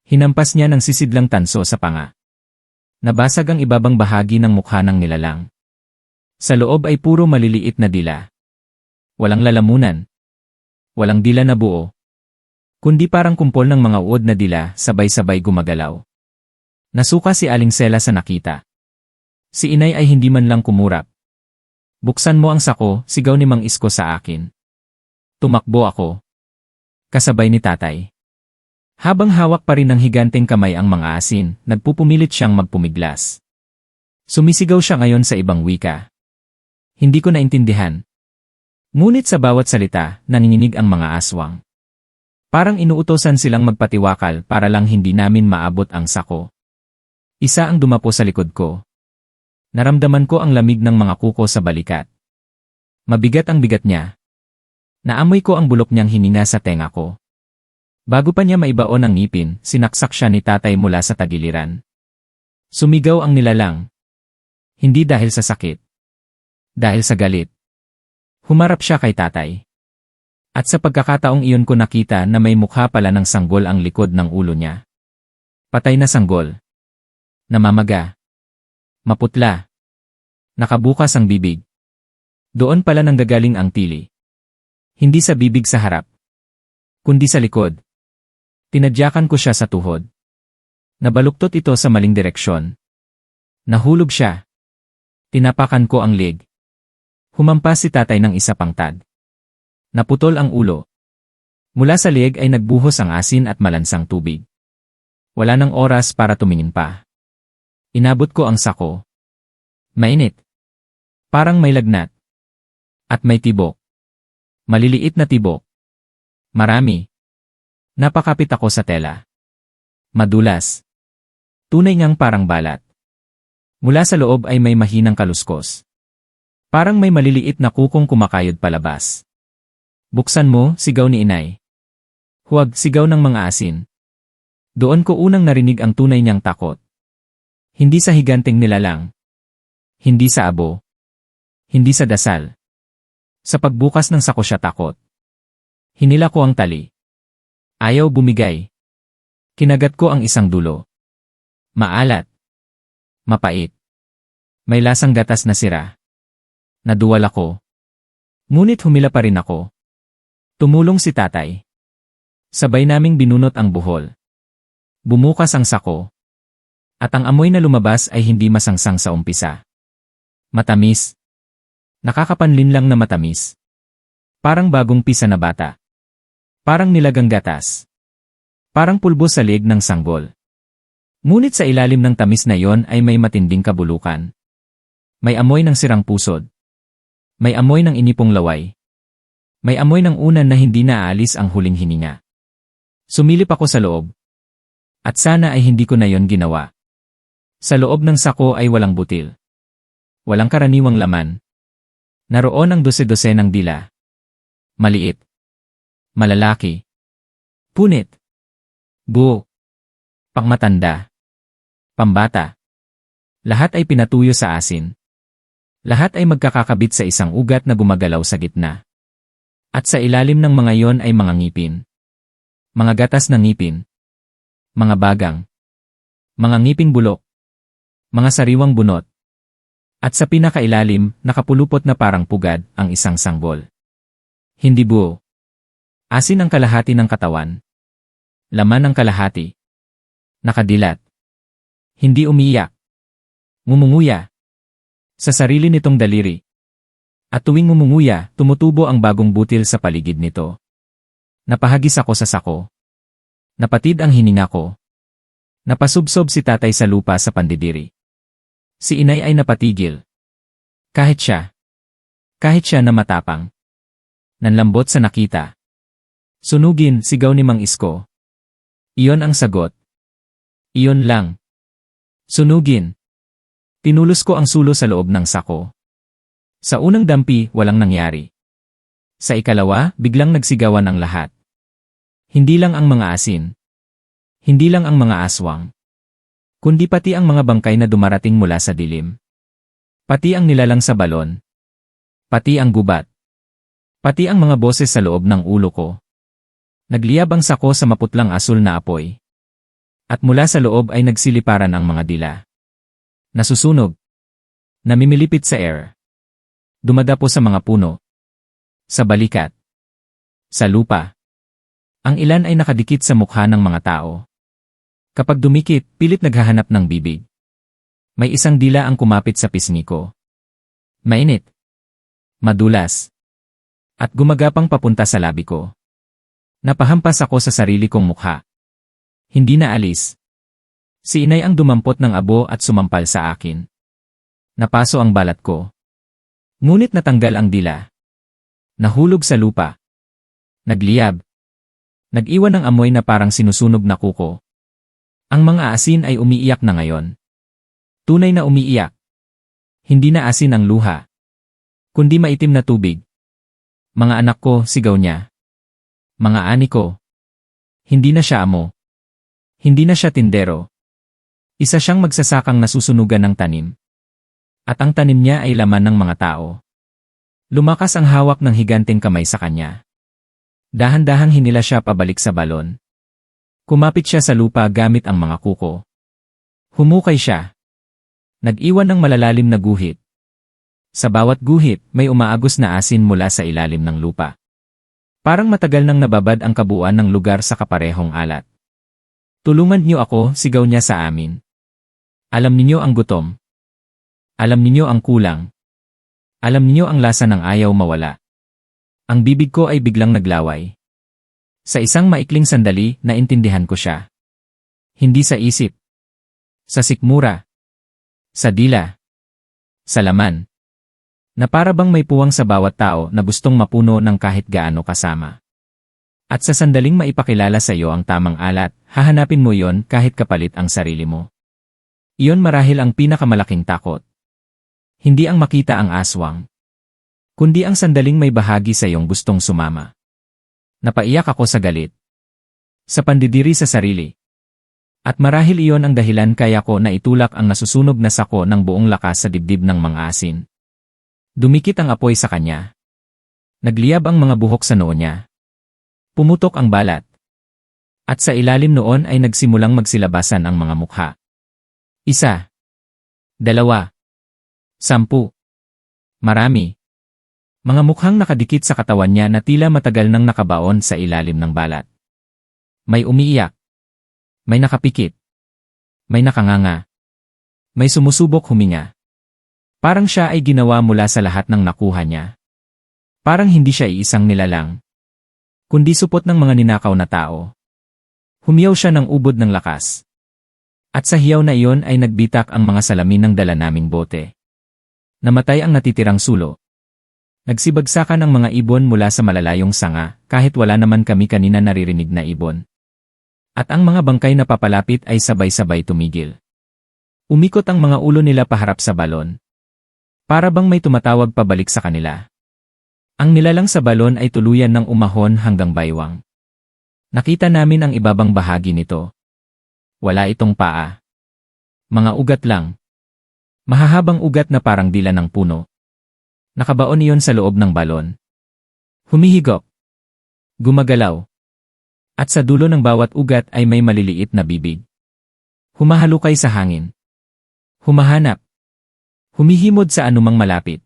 Hinampas niya ng sisidlang tanso sa panga. Nabasag ang ibabang bahagi ng mukha ng nilalang. Sa loob ay puro maliliit na dila. Walang lalamunan. Walang dila na buo. Kundi parang kumpol ng mga uod na dila sabay-sabay gumagalaw. Nasuka si Aling Sela sa nakita. Si Inay ay hindi man lang kumurap. Buksan mo ang sako, sigaw ni Mang Isko sa akin. Tumakbo ako. Kasabay ni Tatay. Habang hawak pa rin ng higanteng kamay ang mga asin, nagpupumilit siyang magpumiglas. Sumisigaw siya ngayon sa ibang wika. Hindi ko naintindihan. Ngunit sa bawat salita, nanginginig ang mga aswang. Parang inuutosan silang magpatiwakal para lang hindi namin maabot ang sako. Isa ang dumapo sa likod ko. Naramdaman ko ang lamig ng mga kuko sa balikat. Mabigat ang bigat niya. Naamoy ko ang bulok niyang hininga sa tenga ko. Bago pa niya maibaon ang ngipin, sinaksak siya ni tatay mula sa tagiliran. Sumigaw ang nilalang. Hindi dahil sa sakit. Dahil sa galit. Humarap siya kay tatay. At sa pagkakataong iyon ko nakita na may mukha pala ng sanggol ang likod ng ulo niya. Patay na sanggol. Namamaga. Maputla. Nakabukas ang bibig. Doon pala nanggagaling ang tili. Hindi sa bibig sa harap, kundi sa likod. Tinadyakan ko siya sa tuhod. Nabaluktot ito sa maling direksyon. Nahulog siya. Tinapakan ko ang leg. Humampas si tatay ng isa pang tag. Naputol ang ulo. Mula sa leg ay nagbuhos ang asin at malansang tubig. Wala nang oras para tumingin pa. Inabot ko ang sako. Mainit. Parang may lagnat. At may tibok. Maliliit na tibok. Marami. Napakapit ako sa tela. Madulas. Tunay ngang parang balat. Mula sa loob ay may mahinang kaluskos. Parang may maliliit na kukong kumakayod palabas. Buksan mo, sigaw ni inay. Huwag, sigaw ng mga asin. Doon ko unang narinig ang tunay niyang takot. Hindi sa higanteng nilalang. Hindi sa abo. Hindi sa dasal. Sa pagbukas ng sako siya takot. Hinila ko ang tali. Ayaw bumigay. Kinagat ko ang isang dulo. Maalat. Mapait. May lasang gatas na sira. Naduwal ako. Ngunit humila pa rin ako. Tumulong si tatay. Sabay naming binunot ang buhol. Bumukas ang sako. At ang amoy na lumabas ay hindi masangsang sa umpisa. Matamis. Nakakapanlin lang na matamis. Parang bagong pisa na bata. Parang nilagang gatas. Parang pulbo sa leeg ng sanggol. Ngunit sa ilalim ng tamis na yon ay may matinding kabulukan. May amoy ng sirang pusod. May amoy ng inipong laway. May amoy ng unan na hindi naaalis ang huling hininga. Sumilip ako sa loob. At sana ay hindi ko na yon ginawa. Sa loob ng sako ay walang butil. Walang karaniwang laman. Naroon ang dose-dosenang dila. Maliit. Malalaki. Punit. Buo. Pangmatanda. Pambata. Lahat ay pinatuyo sa asin. Lahat ay magkakakabit sa isang ugat na gumagalaw sa gitna. At sa ilalim ng mga yon ay mga ngipin. Mga gatas ng ngipin. Mga bagang. Mga ngiping bulok. Mga sariwang bunot. At sa pinakailalim, nakapulupot na parang pugad, ang isang sanggol. Hindi buo. Asin ang kalahati ng katawan. Laman ang kalahati. Nakadilat. Hindi umiyak. Ngumunguya. Sa sarili nitong daliri. At tuwing ngumunguya, tumutubo ang bagong butil sa paligid nito. Napahagis ako sa sako. Napatid ang hininga ko. Napasubsob si tatay sa lupa sa pandidiri. Si inay ay napatigil. Kahit siya na matapang. Nanlambot sa nakita. Sunugin, sigaw ni Mang Isko. Iyon ang sagot. Iyon lang. Sunugin. Tinulos ko ang sulo sa loob ng sako. Sa unang dampi, walang nangyari. Sa ikalawa, biglang nagsigawan ang lahat. Hindi lang ang mga asin. Hindi lang ang mga aswang. Kundi pati ang mga bangkay na dumarating mula sa dilim. Pati ang nilalang sa balon. Pati ang gubat. Pati ang mga boses sa loob ng ulo ko. Nagliyab ang sako sa maputlang asul na apoy. At mula sa loob ay nagsiliparan ang mga dila. Nasusunog. Namimilipit sa air. Dumadapo sa mga puno. Sa balikat. Sa lupa. Ang ilan ay nakadikit sa mukha ng mga tao. Kapag dumikit, pilit naghahanap ng bibig. May isang dila ang kumapit sa pisngi ko. Mainit. Madulas. At gumagapang papunta sa labi ko. Napahampas ako sa sarili kong mukha. Hindi na alis. Si inay ang dumampot ng abo at sumampal sa akin. Napaso ang balat ko. Ngunit natanggal ang dila. Nahulog sa lupa. Nagliyab. Nag-iwan ng amoy na parang sinusunog na kuko. Ang mga asin ay umiiyak na ngayon. Tunay na umiiyak. Hindi na asin ang luha, kundi maitim na tubig. Mga anak ko, sigaw niya. Mga ani ko. Hindi na siya amo. Hindi na siya tindero. Isa siyang magsasakang nasusunugan ng tanim. At ang tanim niya ay laman ng mga tao. Lumakas ang hawak ng higanteng kamay sa kanya. Dahan-dahang hinila siya pabalik sa balon. Kumapit siya sa lupa gamit ang mga kuko. Humukay siya. Nag-iwan ng malalalim na guhit. Sa bawat guhit, may umaagos na asin mula sa ilalim ng lupa. Parang matagal nang nababad ang kabuuan ng lugar sa kaparehong alat. Tulungan niyo ako, sigaw niya sa amin. Alam ninyo ang gutom. Alam ninyo ang kulang. Alam ninyo ang lasa ng ayaw mawala. Ang bibig ko ay biglang naglaway. Sa isang maikling sandali, naintindihan ko siya. Hindi sa isip. Sa sikmura. Sa dila. Sa laman. Na para bang may puwang sa bawat tao na gustong mapuno ng kahit gaano kasama. At sa sandaling maipakilala sa iyo ang tamang alat, hahanapin mo yon kahit kapalit ang sarili mo. Iyon marahil ang pinakamalaking takot. Hindi ang makita ang aswang, kundi ang sandaling may bahagi sa iyong gustong sumama. Napaiyak ako sa galit. Sa pandidiri sa sarili. At marahil iyon ang dahilan kaya ko na itulak ang nasusunog na sako ng buong lakas sa dibdib ng mga asin. Dumikit ang apoy sa kanya. Nagliyab ang mga buhok sa noo niya. Pumutok ang balat. At sa ilalim noon ay nagsimulang magsilabasan ang mga mukha. 1, 2, 10. Marami. Mga mukhang nakadikit sa katawan niya na tila matagal nang nakabaon sa ilalim ng balat. May umiiyak. May nakapikit. May nakanganga. May sumusubok huminga. Parang siya ay ginawa mula sa lahat ng nakuha niya. Parang hindi siya iisang nilalang, kundi supot ng mga ninakaw na tao. Humiyaw siya ng ubod ng lakas. At sa hiyaw na iyon ay nagbitak ang mga salamin ng dala naming bote. Namatay ang natitirang sulo. Nagsibagsakan ang mga ibon mula sa malalayong sanga, kahit wala naman kami kanina naririnig na ibon. At ang mga bangkay na papalapit ay sabay-sabay tumigil. Umikot ang mga ulo nila paharap sa balon. Para bang may tumatawag pabalik sa kanila. Ang nilalang sa balon ay tuluyan ng umahon hanggang baywang. Nakita namin ang ibabang bahagi nito. Wala itong paa. Mga ugat lang. Mahahabang ugat na parang dila ng puno. Nakabaon iyon sa loob ng balon. Humihigop. Gumagalaw. At sa dulo ng bawat ugat ay may maliliit na bibig. Humahalukay sa hangin. Humahanap. Humihimod sa anumang malapit.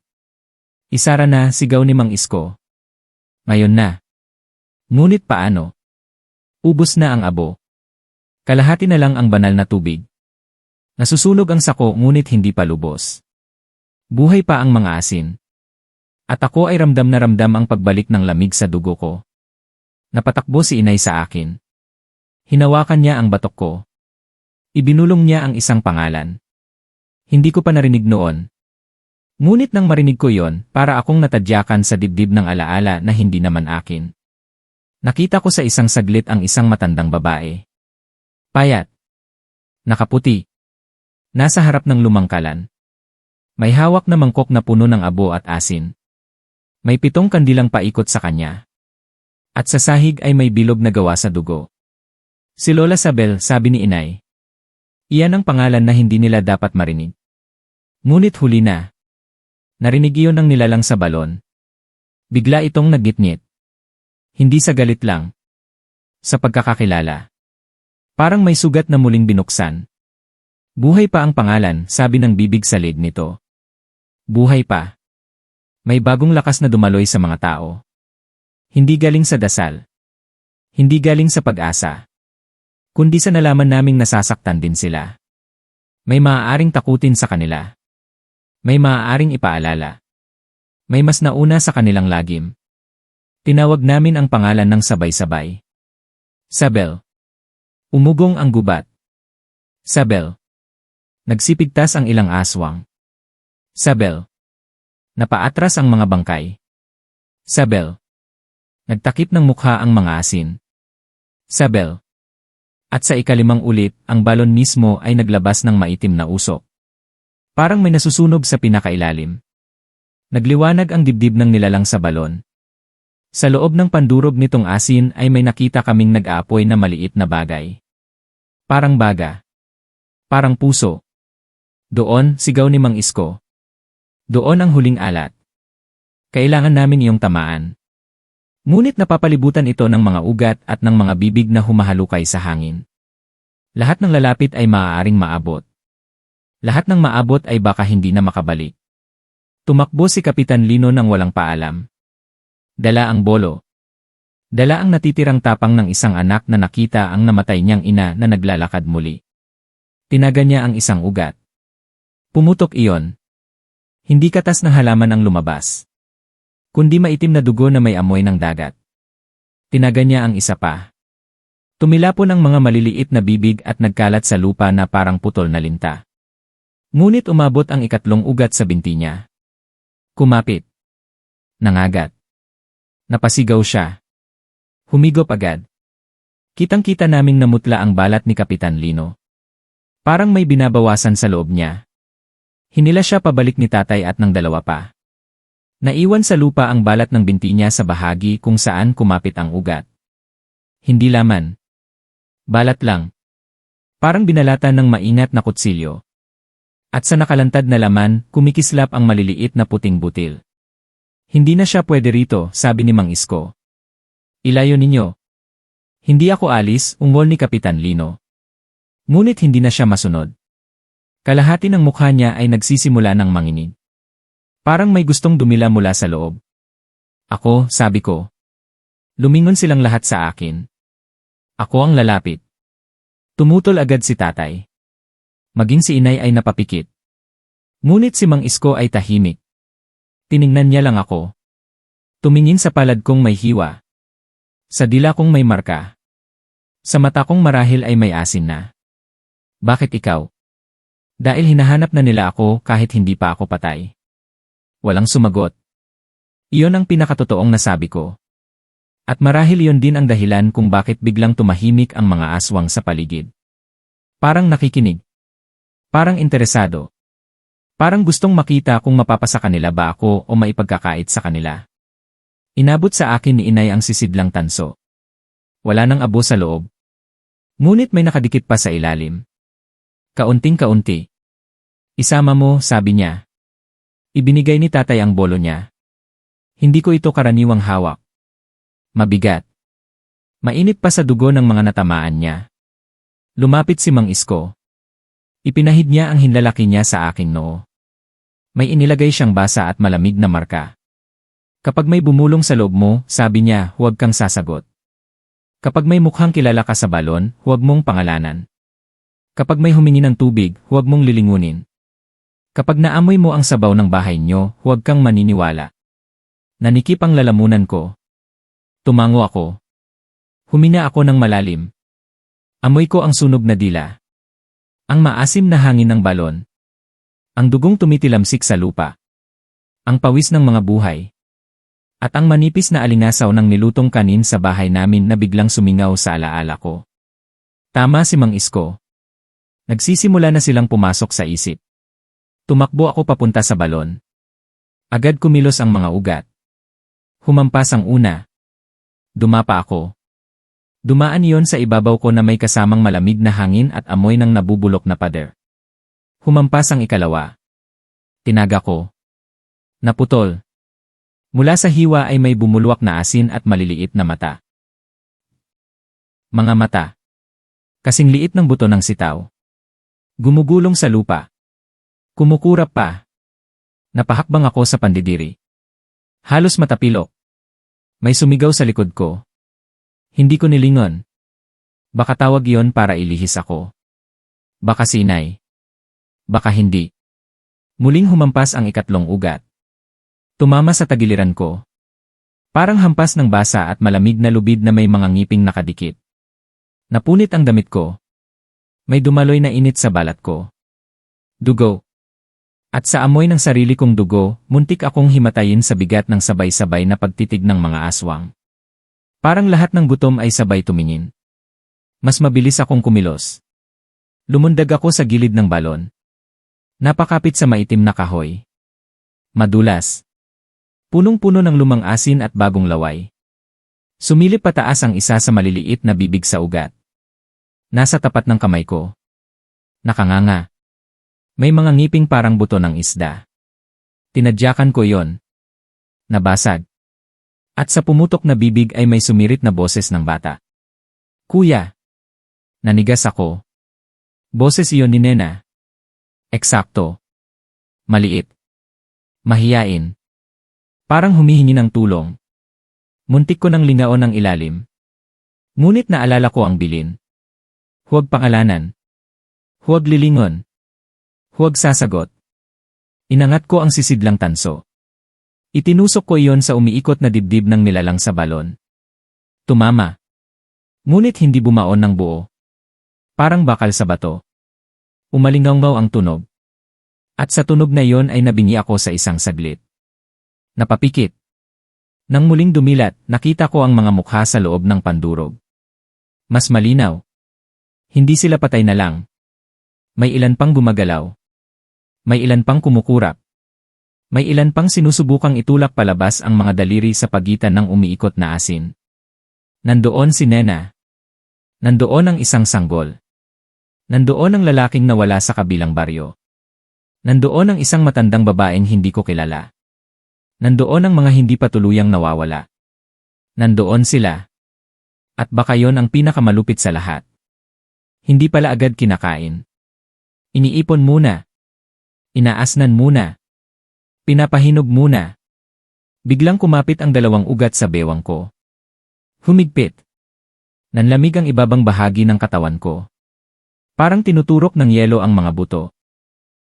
Isara na, sigaw ni Mang Isko. Ngayon na. Ngunit paano? Ubos na ang abo. Kalahati na lang ang banal na tubig. Nasusunog ang sako ngunit hindi pa lubos. Buhay pa ang mga asin. At ako ay ramdam na ramdam ang pagbalik ng lamig sa dugo ko. Napatakbo si inay sa akin. Hinawakan niya ang batok ko. Ibinulong niya ang isang pangalan. Hindi ko pa narinig noon. Ngunit nang marinig ko yon, para akong natadyakan sa dibdib ng alaala na hindi naman akin. Nakita ko sa isang saglit ang isang matandang babae. Payat. Nakaputi. Nasa harap ng lumangkalan. May hawak na mangkok na puno ng abo at asin. May 7 kandilang paikot sa kanya. At sa sahig ay may bilog na gawa sa dugo. Si Lola Sabel, sabi ni inay. Iyan ang pangalan na hindi nila dapat marinig. Ngunit huli na. Narinig iyon ng nilalang sa balon. Bigla itong naggitngit. Hindi sa galit lang. Sa pagkakakilala. Parang may sugat na muling binuksan. Buhay pa ang pangalan, sabi ng bibig sa leg nito. Buhay pa. May bagong lakas na dumaloy sa mga tao. Hindi galing sa dasal. Hindi galing sa pag-asa. Kundi sa nalaman naming nasasaktan din sila. May maaaring takutin sa kanila. May maaaring ipaalala. May mas nauna sa kanilang lagim. Tinawag namin ang pangalan ng sabay-sabay. Sabel. Umugong ang gubat. Sabel. Nagsipigtas ang ilang aswang. Sabel. Napaatras ang mga bangkay. Sabel. Nagtakip ng mukha ang mga asin. Sabel. At sa ikalimang ulit, ang balon mismo ay naglabas ng maitim na usok. Parang may nasusunog sa pinakailalim. Nagliwanag ang dibdib ng nilalang sa balon. Sa loob ng pandurog nitong asin ay may nakita kaming nag-aapoy na maliit na bagay. Parang baga. Parang puso. Doon, sigaw ni Mang Isko. Doon ang huling alat. Kailangan namin iyong tamaan. Ngunit napapalibutan ito ng mga ugat at ng mga bibig na humahalukay sa hangin. Lahat ng lalapit ay maaaring maabot. Lahat ng maabot ay baka hindi na makabalik. Tumakbo si Kapitan Lino nang walang paalam. Dala ang bolo. Dala ang natitirang tapang ng isang anak na nakita ang namatay niyang ina na naglalakad muli. Tinaga niya ang isang ugat. Pumutok iyon. Hindi katas ng halaman ang lumabas, kundi maitim na dugo na may amoy ng dagat. Tinaga niya ang isa pa. Tumilapon ang mga maliliit na bibig at nagkalat sa lupa na parang putol na linta. Ngunit umabot ang ikatlong ugat sa binti niya. Kumapit. Nangagat. Napasigaw siya. Humigop agad. Kitang-kita naming namutla ang balat ni Kapitan Lino. Parang may binabawasan sa loob niya. Hinila siya pabalik ni tatay at ng dalawa pa. Naiwan sa lupa ang balat ng binti niya sa bahagi kung saan kumapit ang ugat. Hindi laman. Balat lang. Parang binalatan ng maingat na kutsilyo. At sa nakalantad na laman, kumikislap ang maliliit na puting butil. Hindi na siya pwede rito, sabi ni Mang Isko. Ilayo ninyo. Hindi ako alis, ungol ni Kapitan Lino. Ngunit hindi na siya masunod. Kalahati ng mukha niya ay nagsisimula ng manginig. Parang may gustong dumila mula sa loob. Ako, sabi ko. Lumingon silang lahat sa akin. Ako ang lalapit. Tumutol agad si tatay. Maging si inay ay napapikit. Ngunit si Mang Isko ay tahimik. Tiningnan niya lang ako. Tumingin sa palad kong may hiwa. Sa dila kong may marka. Sa mata kong marahil ay may asin na. Bakit ikaw? Dahil hinahanap na nila ako kahit hindi pa ako patay. Walang sumagot. Iyon ang pinakatotoong nasabi ko. At marahil iyon din ang dahilan kung bakit biglang tumahimik ang mga aswang sa paligid. Parang nakikinig. Parang interesado. Parang gustong makita kung mapapasa kanila ba ako o maipagkakait sa kanila. Inabot sa akin ni inay ang sisidlang tanso. Wala nang abo sa loob. Ngunit may nakadikit pa sa ilalim. Kaunting-kaunti. Isama mo, sabi niya. Ibinigay ni tatay ang bolo niya. Hindi ko ito karaniwang hawak. Mabigat. Mainit pa sa dugo ng mga natamaan niya. Lumapit si Mang Isko. Ipinahid niya ang hinlalaki niya sa aking noo. May inilagay siyang basa at malamig na marka. Kapag may bumulong sa loob mo, sabi niya, huwag kang sasagot. Kapag may mukhang kilala ka sa balon, huwag mong pangalanan. Kapag may humingi ng tubig, huwag mong lilingunin. Kapag naamoy mo ang sabaw ng bahay nyo, huwag kang maniniwala. Nanikip ang lalamunan ko. Tumango ako. Humina ako ng malalim. Amoy ko ang sunog na dila. Ang maasim na hangin ng balon. Ang dugong tumitilamsik sa lupa. Ang pawis ng mga buhay. At ang manipis na alingasaw ng nilutong kanin sa bahay namin na biglang sumingaw sa alaala ko. Tama si Mang Isko. Nagsisimula na silang pumasok sa isip. Tumakbo ako papunta sa balon. Agad kumilos ang mga ugat. Humampas ang una. Dumapa ako. Dumaan iyon sa ibabaw ko na may kasamang malamig na hangin at amoy ng nabubulok na pader. Humampas ang ikalawa. Tinaga ko. Naputol. Mula sa hiwa ay may bumulwak na asin at maliliit na mata. Mga mata. Kasing liit ng buto ng sitaw. Gumugulong sa lupa. Kumukurap pa. Napahakbang ako sa pandidiri. Halos matapilok. May sumigaw sa likod ko. Hindi ko nilingon. Baka tawag yon para ilihis ako. Baka sinay. Baka hindi. Muling humampas ang ikatlong ugat. Tumama sa tagiliran ko. Parang hampas ng basa at malamig na lubid na may mga ngiping nakadikit. Napunit ang damit ko. May dumaloy na init sa balat ko. Dugo. At sa amoy ng sarili kong dugo, muntik akong himatayin sa bigat ng sabay-sabay na pagtitig ng mga aswang. Parang lahat ng gutom ay sabay tumingin. Mas mabilis akong kumilos. Lumundag ako sa gilid ng balon. Napakapit sa maitim na kahoy. Madulas. Punong-puno ng lumang asin at bagong laway. Sumilip pataas ang isa sa maliliit na bibig sa ugat. Nasa tapat ng kamay ko. Nakanganga. May mga ngiping parang buto ng isda. Tinadyakan ko yon. Nabasag. At sa pumutok na bibig ay may sumirit na boses ng bata. Kuya! Nanigas ako. Boses iyon ni Nena. Eksakto. Maliit. Mahiyain. Parang humihingi ng tulong. Muntik ko nang lingaon ang ilalim. Ngunit naalala ko ang bilin. Huwag pangalanan. Huwag lilingon. Huwag sasagot. Inangat ko ang sisidlang tanso. Itinusok ko iyon sa umiikot na dibdib ng nilalang sa balon. Tumama. Ngunit hindi bumaon ng buo. Parang bakal sa bato. Umalingaw-ngaw ang tunog. At sa tunog na iyon ay nabingi ako sa isang saglit. Napapikit. Nang muling dumilat, nakita ko ang mga mukha sa loob ng pandurog. Mas malinaw. Hindi sila patay na lang. May ilan pang gumagalaw. May ilan pang kumukurap. May ilan pang sinusubukang itulak palabas ang mga daliri sa pagitan ng umiikot na asin. Nandoon si Nena. Nandoon ang isang sanggol. Nandoon ang lalaking nawala sa kabilang baryo. Nandoon ang isang matandang babaeng hindi ko kilala. Nandoon ang mga hindi pa tuluyang nawawala. Nandoon sila. At baka yon ang pinakamalupit sa lahat. Hindi pala agad kinakain. Iniipon muna. Inaasnan muna. Pinapahinog muna. Biglang kumapit ang dalawang ugat sa bewang ko. Humigpit. Nanlamig ang ibabang bahagi ng katawan ko. Parang tinuturok ng yelo ang mga buto.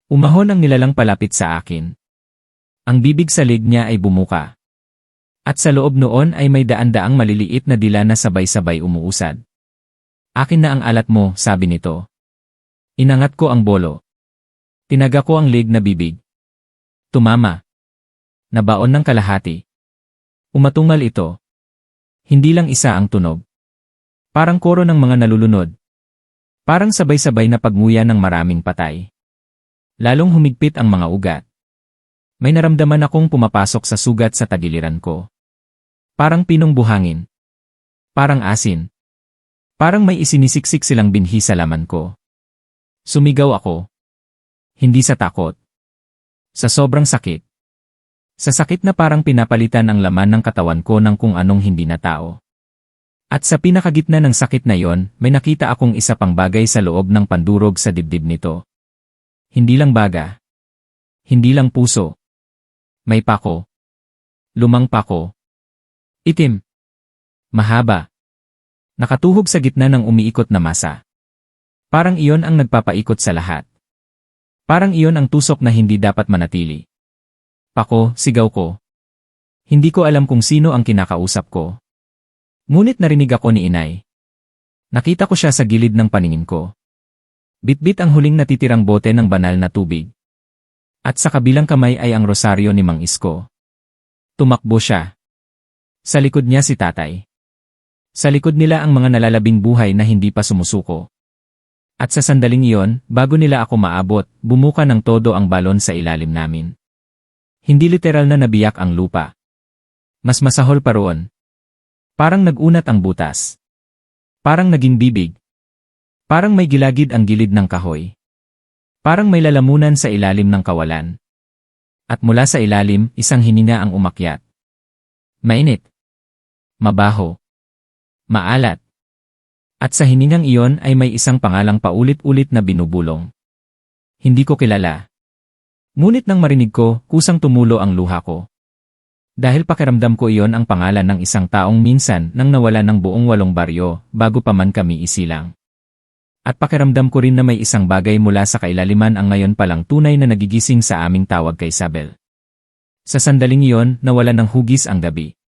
Umahon ang nilalang palapit sa akin. Ang bibig sa leg niya ay bumuka. At sa loob noon ay may daan-daang maliliit na dila na sabay-sabay umuusad. Akin na ang alat mo, sabi nito. Inangat ko ang bolo. Tinaga ko ang leg na bibig. Tumama. Nabaon ng kalahati. Umatungal ito. Hindi lang isa ang tunog. Parang koro ng mga nalulunod. Parang sabay-sabay na pagnguya ng maraming patay. Lalong humigpit ang mga ugat. May naramdaman akong pumapasok sa sugat sa tagiliran ko. Parang pinong buhangin. Parang asin. Parang may isinisiksik silang binhi sa laman ko. Sumigaw ako. Hindi sa takot. Sa sobrang sakit. Sa sakit na parang pinapalitan ang laman ng katawan ko ng kung anong hindi na tao. At sa pinakagitna ng sakit na yon, may nakita akong isa pang bagay sa loob ng pandurog sa dibdib nito. Hindi lang baga. Hindi lang puso. May pako. Lumang pako. Itim. Mahaba. Nakatuhog sa gitna ng umiikot na masa. Parang iyon ang nagpapaikot sa lahat. Parang iyon ang tusok na hindi dapat manatili. Pako, sigaw ko. Hindi ko alam kung sino ang kinakausap ko. Ngunit narinig ako ni Inay. Nakita ko siya sa gilid ng paningin ko. Bitbit ang huling natitirang bote ng banal na tubig. At sa kabilang kamay ay ang rosaryo ni Mang Isko. Tumakbo siya. Sa likod niya si Tatay. Sa likod nila ang mga nalalabing buhay na hindi pa sumusuko. At sa sandaling iyon, bago nila ako maabot, bumuka ng todo ang balon sa ilalim namin. Hindi literal na nabiyak ang lupa. Mas masahol pa roon. Parang nagunat ang butas. Parang naging bibig. Parang may gilagid ang gilid ng kahoy. Parang may lalamunan sa ilalim ng kawalan. At mula sa ilalim, isang hininga ang umakyat. Mainit. Mabaho. Maalat. At sa hiningang iyon ay may isang pangalang paulit-ulit na binubulong. Hindi ko kilala. Ngunit nang marinig ko, kusang tumulo ang luha ko. Dahil pakiramdam ko iyon ang pangalan ng isang taong minsan nang nawala ng buong 8 baryo bago pa man kami isilang. At pakiramdam ko rin na may isang bagay mula sa kailaliman ang ngayon palang tunay na nagigising sa aming tawag kay Isabel. Sa sandaling iyon, nawala ng hugis ang gabi.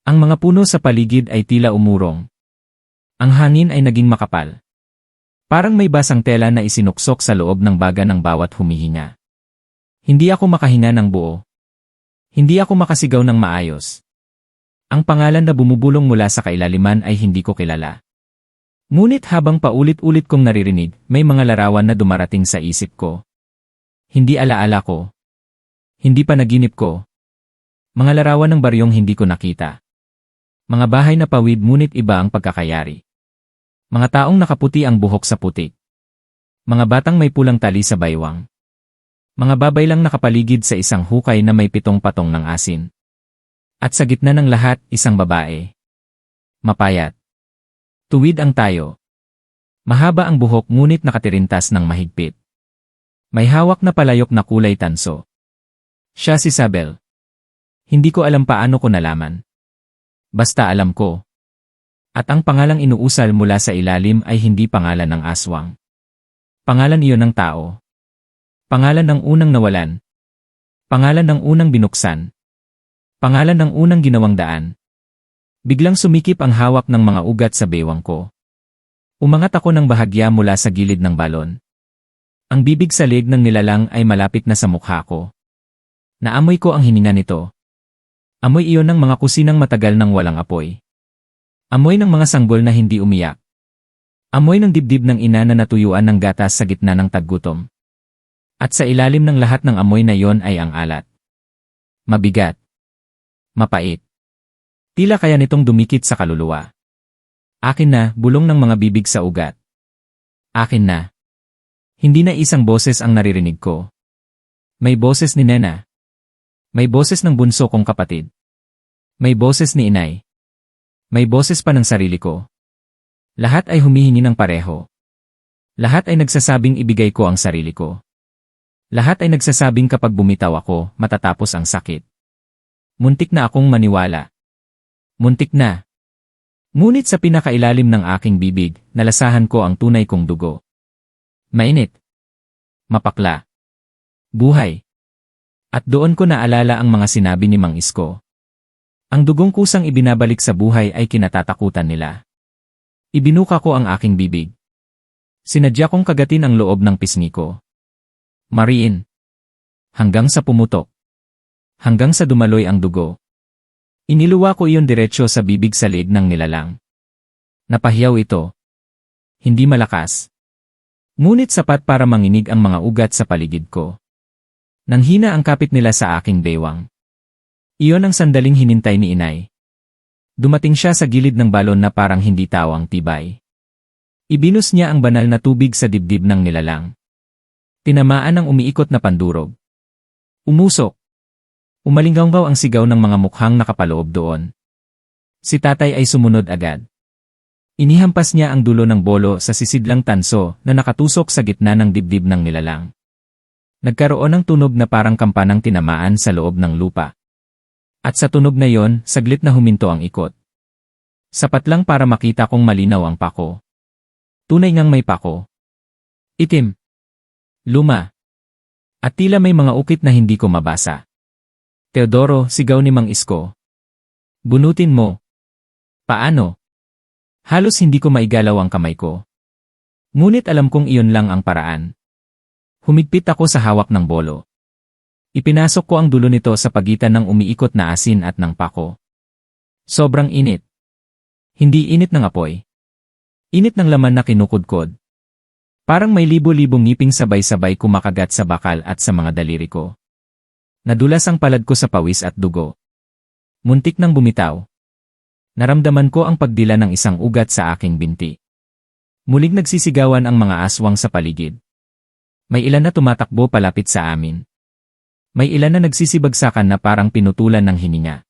Ang mga puno sa paligid ay tila umurong. Ang hangin ay naging makapal. Parang may basang tela na isinuksok sa loob ng baga ng bawat humihinga. Hindi ako makahinga ng buo. Hindi ako makasigaw ng maayos. Ang pangalan na bumubulong mula sa kailaliman ay hindi ko kilala. Ngunit habang paulit-ulit kong naririnig, may mga larawan na dumarating sa isip ko. Hindi alaala ko. Hindi panaginip ko. Mga larawan ng baryong hindi ko nakita. Mga bahay na pawid ngunit iba ang pagkakayari. Mga taong nakaputi ang buhok sa putik. Mga batang may pulang tali sa baywang. Mga babay lang nakapaligid sa isang hukay na may 7 patong ng asin. At sa gitna ng lahat, isang babae. Mapayat. Tuwid ang tayo. Mahaba ang buhok ngunit nakatirintas ng mahigpit. May hawak na palayok na kulay tanso. Siya si Isabel. Hindi ko alam paano ko nalaman. Basta alam ko. At ang pangalang inuusal mula sa ilalim ay hindi pangalan ng aswang. Pangalan iyon ng tao. Pangalan ng unang nawalan. Pangalan ng unang binuksan. Pangalan ng unang ginawang daan. Biglang sumikip ang hawak ng mga ugat sa bewang ko. Umangat ako ng bahagya mula sa gilid ng balon. Ang bibig sa leeg ng nilalang ay malapit na sa mukha ko. Naamoy ko ang hininga nito. Amoy iyon ng mga kusinang matagal nang walang apoy. Amoy ng mga sanggol na hindi umiyak. Amoy ng dibdib ng ina na natuyuan ng gatas sa gitna ng taggutom. At sa ilalim ng lahat ng amoy na yon ay ang alat. Mabigat. Mapait. Tila kaya nitong dumikit sa kaluluwa. Akin na, bulong ng mga bibig sa ugat. Akin na. Hindi na isang boses ang naririnig ko. May boses ni Nena. May boses ng bunso kong kapatid. May boses ni inay. May boses pa ng sarili ko. Lahat ay humihingi ng pareho. Lahat ay nagsasabing ibigay ko ang sarili ko. Lahat ay nagsasabing kapag bumitaw ako, matatapos ang sakit. Muntik na akong maniwala. Muntik na. Ngunit sa pinakailalim ng aking bibig, nalasahan ko ang tunay kong dugo. Mainit. Mapakla. Buhay. At doon ko naalala ang mga sinabi ni Mang Isko. Ang dugong kusang ibinabalik sa buhay ay kinatatakutan nila. Ibinuka ko ang aking bibig. Sinadya kong kagatin ang loob ng pisngi ko. Mariin. Hanggang sa pumutok. Hanggang sa dumaloy ang dugo. Iniluwa ko iyon diretsyo sa bibig sa leeg ng nilalang. Napahiyaw ito. Hindi malakas. Ngunit sapat para manginig ang mga ugat sa paligid ko. Nanghina ang kapit nila sa aking bewang. Iyon ang sandaling hinintay ni inay. Dumating siya sa gilid ng balon na parang hindi tawang tibay. Ibinus niya ang banal na tubig sa dibdib ng nilalang. Tinamaan ang umiikot na pandurog. Umusok. Umalinggaw ang sigaw ng mga mukhang nakapaloob doon. Si tatay ay sumunod agad. Inihampas niya ang dulo ng bolo sa sisidlang tanso na nakatusok sa gitna ng dibdib ng nilalang. Nagkaroon ng tunog na parang kampanang tinamaan sa loob ng lupa. At sa tunog na yon, saglit na huminto ang ikot. Sapat lang para makita kong malinaw ang pako. Tunay ngang may pako. Itim. Luma. At tila may mga ukit na hindi ko mabasa. Teodoro, sigaw ni Mang Isko. Bunutin mo. Paano? Halos hindi ko maigalaw ang kamay ko. Ngunit alam kong iyon lang ang paraan. Humigpit ako sa hawak ng bolo. Ipinasok ko ang dulo nito sa pagitan ng umiikot na asin at ng pako. Sobrang init. Hindi init ng apoy. Init ng laman na kinukudkod. Parang may libo-libong ngiping sabay-sabay kumakagat sa bakal at sa mga daliri ko. Nadulas ang palad ko sa pawis at dugo. Muntik nang bumitaw. Naramdaman ko ang pagdila ng isang ugat sa aking binti. Muling nagsisigawan ang mga aswang sa paligid. May ilan na tumatakbo palapit sa amin. May ilan na nagsisibagsakan na parang pinutulan ng hininga.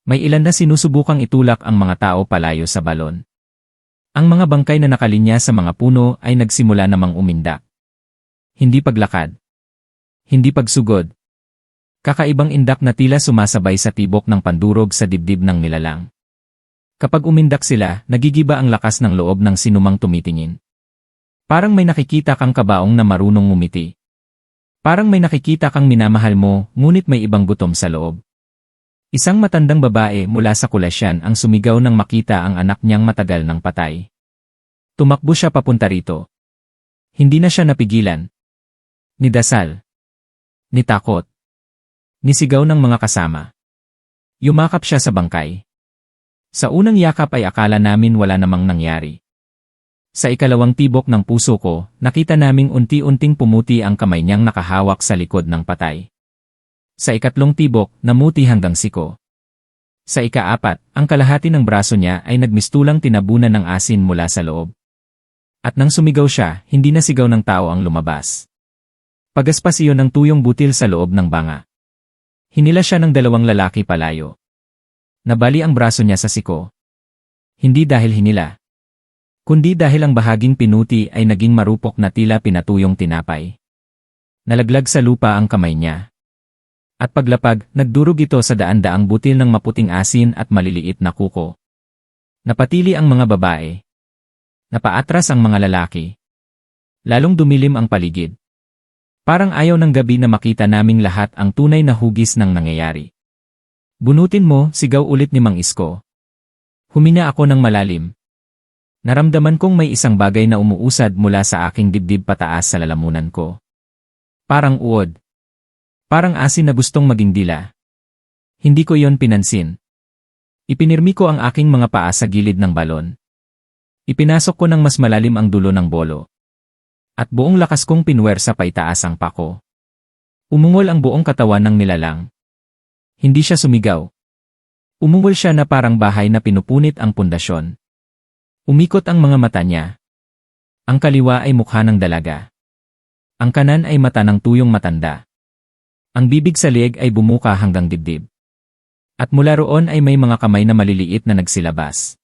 May ilan na sinusubukang itulak ang mga tao palayo sa balon. Ang mga bangkay na nakalinya sa mga puno ay nagsimula namang umindak. Hindi paglakad. Hindi pagsugod. Kakaibang indak na tila sumasabay sa tibok ng pandurog sa dibdib ng nilalang. Kapag umindak sila, nagigiba ang lakas ng loob ng sinumang tumitingin. Parang may nakikita kang kabaong na marunong ngumiti. Parang may nakikita kang minamahal mo, ngunit may ibang gutom sa loob. Isang matandang babae mula sa kulasyan ang sumigaw nang makita ang anak niyang matagal nang patay. Tumakbo siya papunta rito. Hindi na siya napigilan. Nidasal. Nitakot. Nisigaw ng mga kasama. Yumakap siya sa bangkay. Sa unang yakap ay akala namin wala namang nangyari. Sa ikalawang tibok ng puso ko, nakita naming unti-unting pumuti ang kamay niyang nakahawak sa likod ng patay. Sa ikatlong tibok, namuti hanggang siko. Sa ikaapat, ang kalahati ng braso niya ay nagmistulang tinabunan ng asin mula sa loob. At nang sumigaw siya, hindi na sigaw ng tao ang lumabas. Pagaspas iyon ng tuyong butil sa loob ng banga. Hinila siya ng dalawang lalaki palayo. Nabali ang braso niya sa siko. Hindi dahil hinila, kundi dahil ang bahaging pinuti ay naging marupok na tila pinatuyong tinapay. Nalaglag sa lupa ang kamay niya. At paglapag, nagdurog ito sa daan-daang butil ng maputing asin at maliliit na kuko. Napatili ang mga babae. Napaatras ang mga lalaki. Lalong dumilim ang paligid. Parang ayaw ng gabi na makita naming lahat ang tunay na hugis ng nangyayari. Bunutin mo, sigaw ulit ni Mang Isko. Humina ako ng malalim. Naramdaman kong may isang bagay na umuusad mula sa aking dibdib pataas sa lalamunan ko. Parang uod. Parang asin na gustong maging dila. Hindi ko iyon pinansin. Ipinirmi ko ang aking mga paa sa gilid ng balon. Ipinasok ko ng mas malalim ang dulo ng bolo. At buong lakas kong pinwersa pa itaas ang pako. Umungol ang buong katawan ng nilalang. Hindi siya sumigaw. Umungol siya na parang bahay na pinupunit ang pundasyon. Umikot ang mga mata niya. Ang kaliwa ay mukha ng dalaga. Ang kanan ay mata ng tuyong matanda. Ang bibig sa lieg ay bumuka hanggang dibdib. At mula roon ay may mga kamay na maliliit na nagsilabas.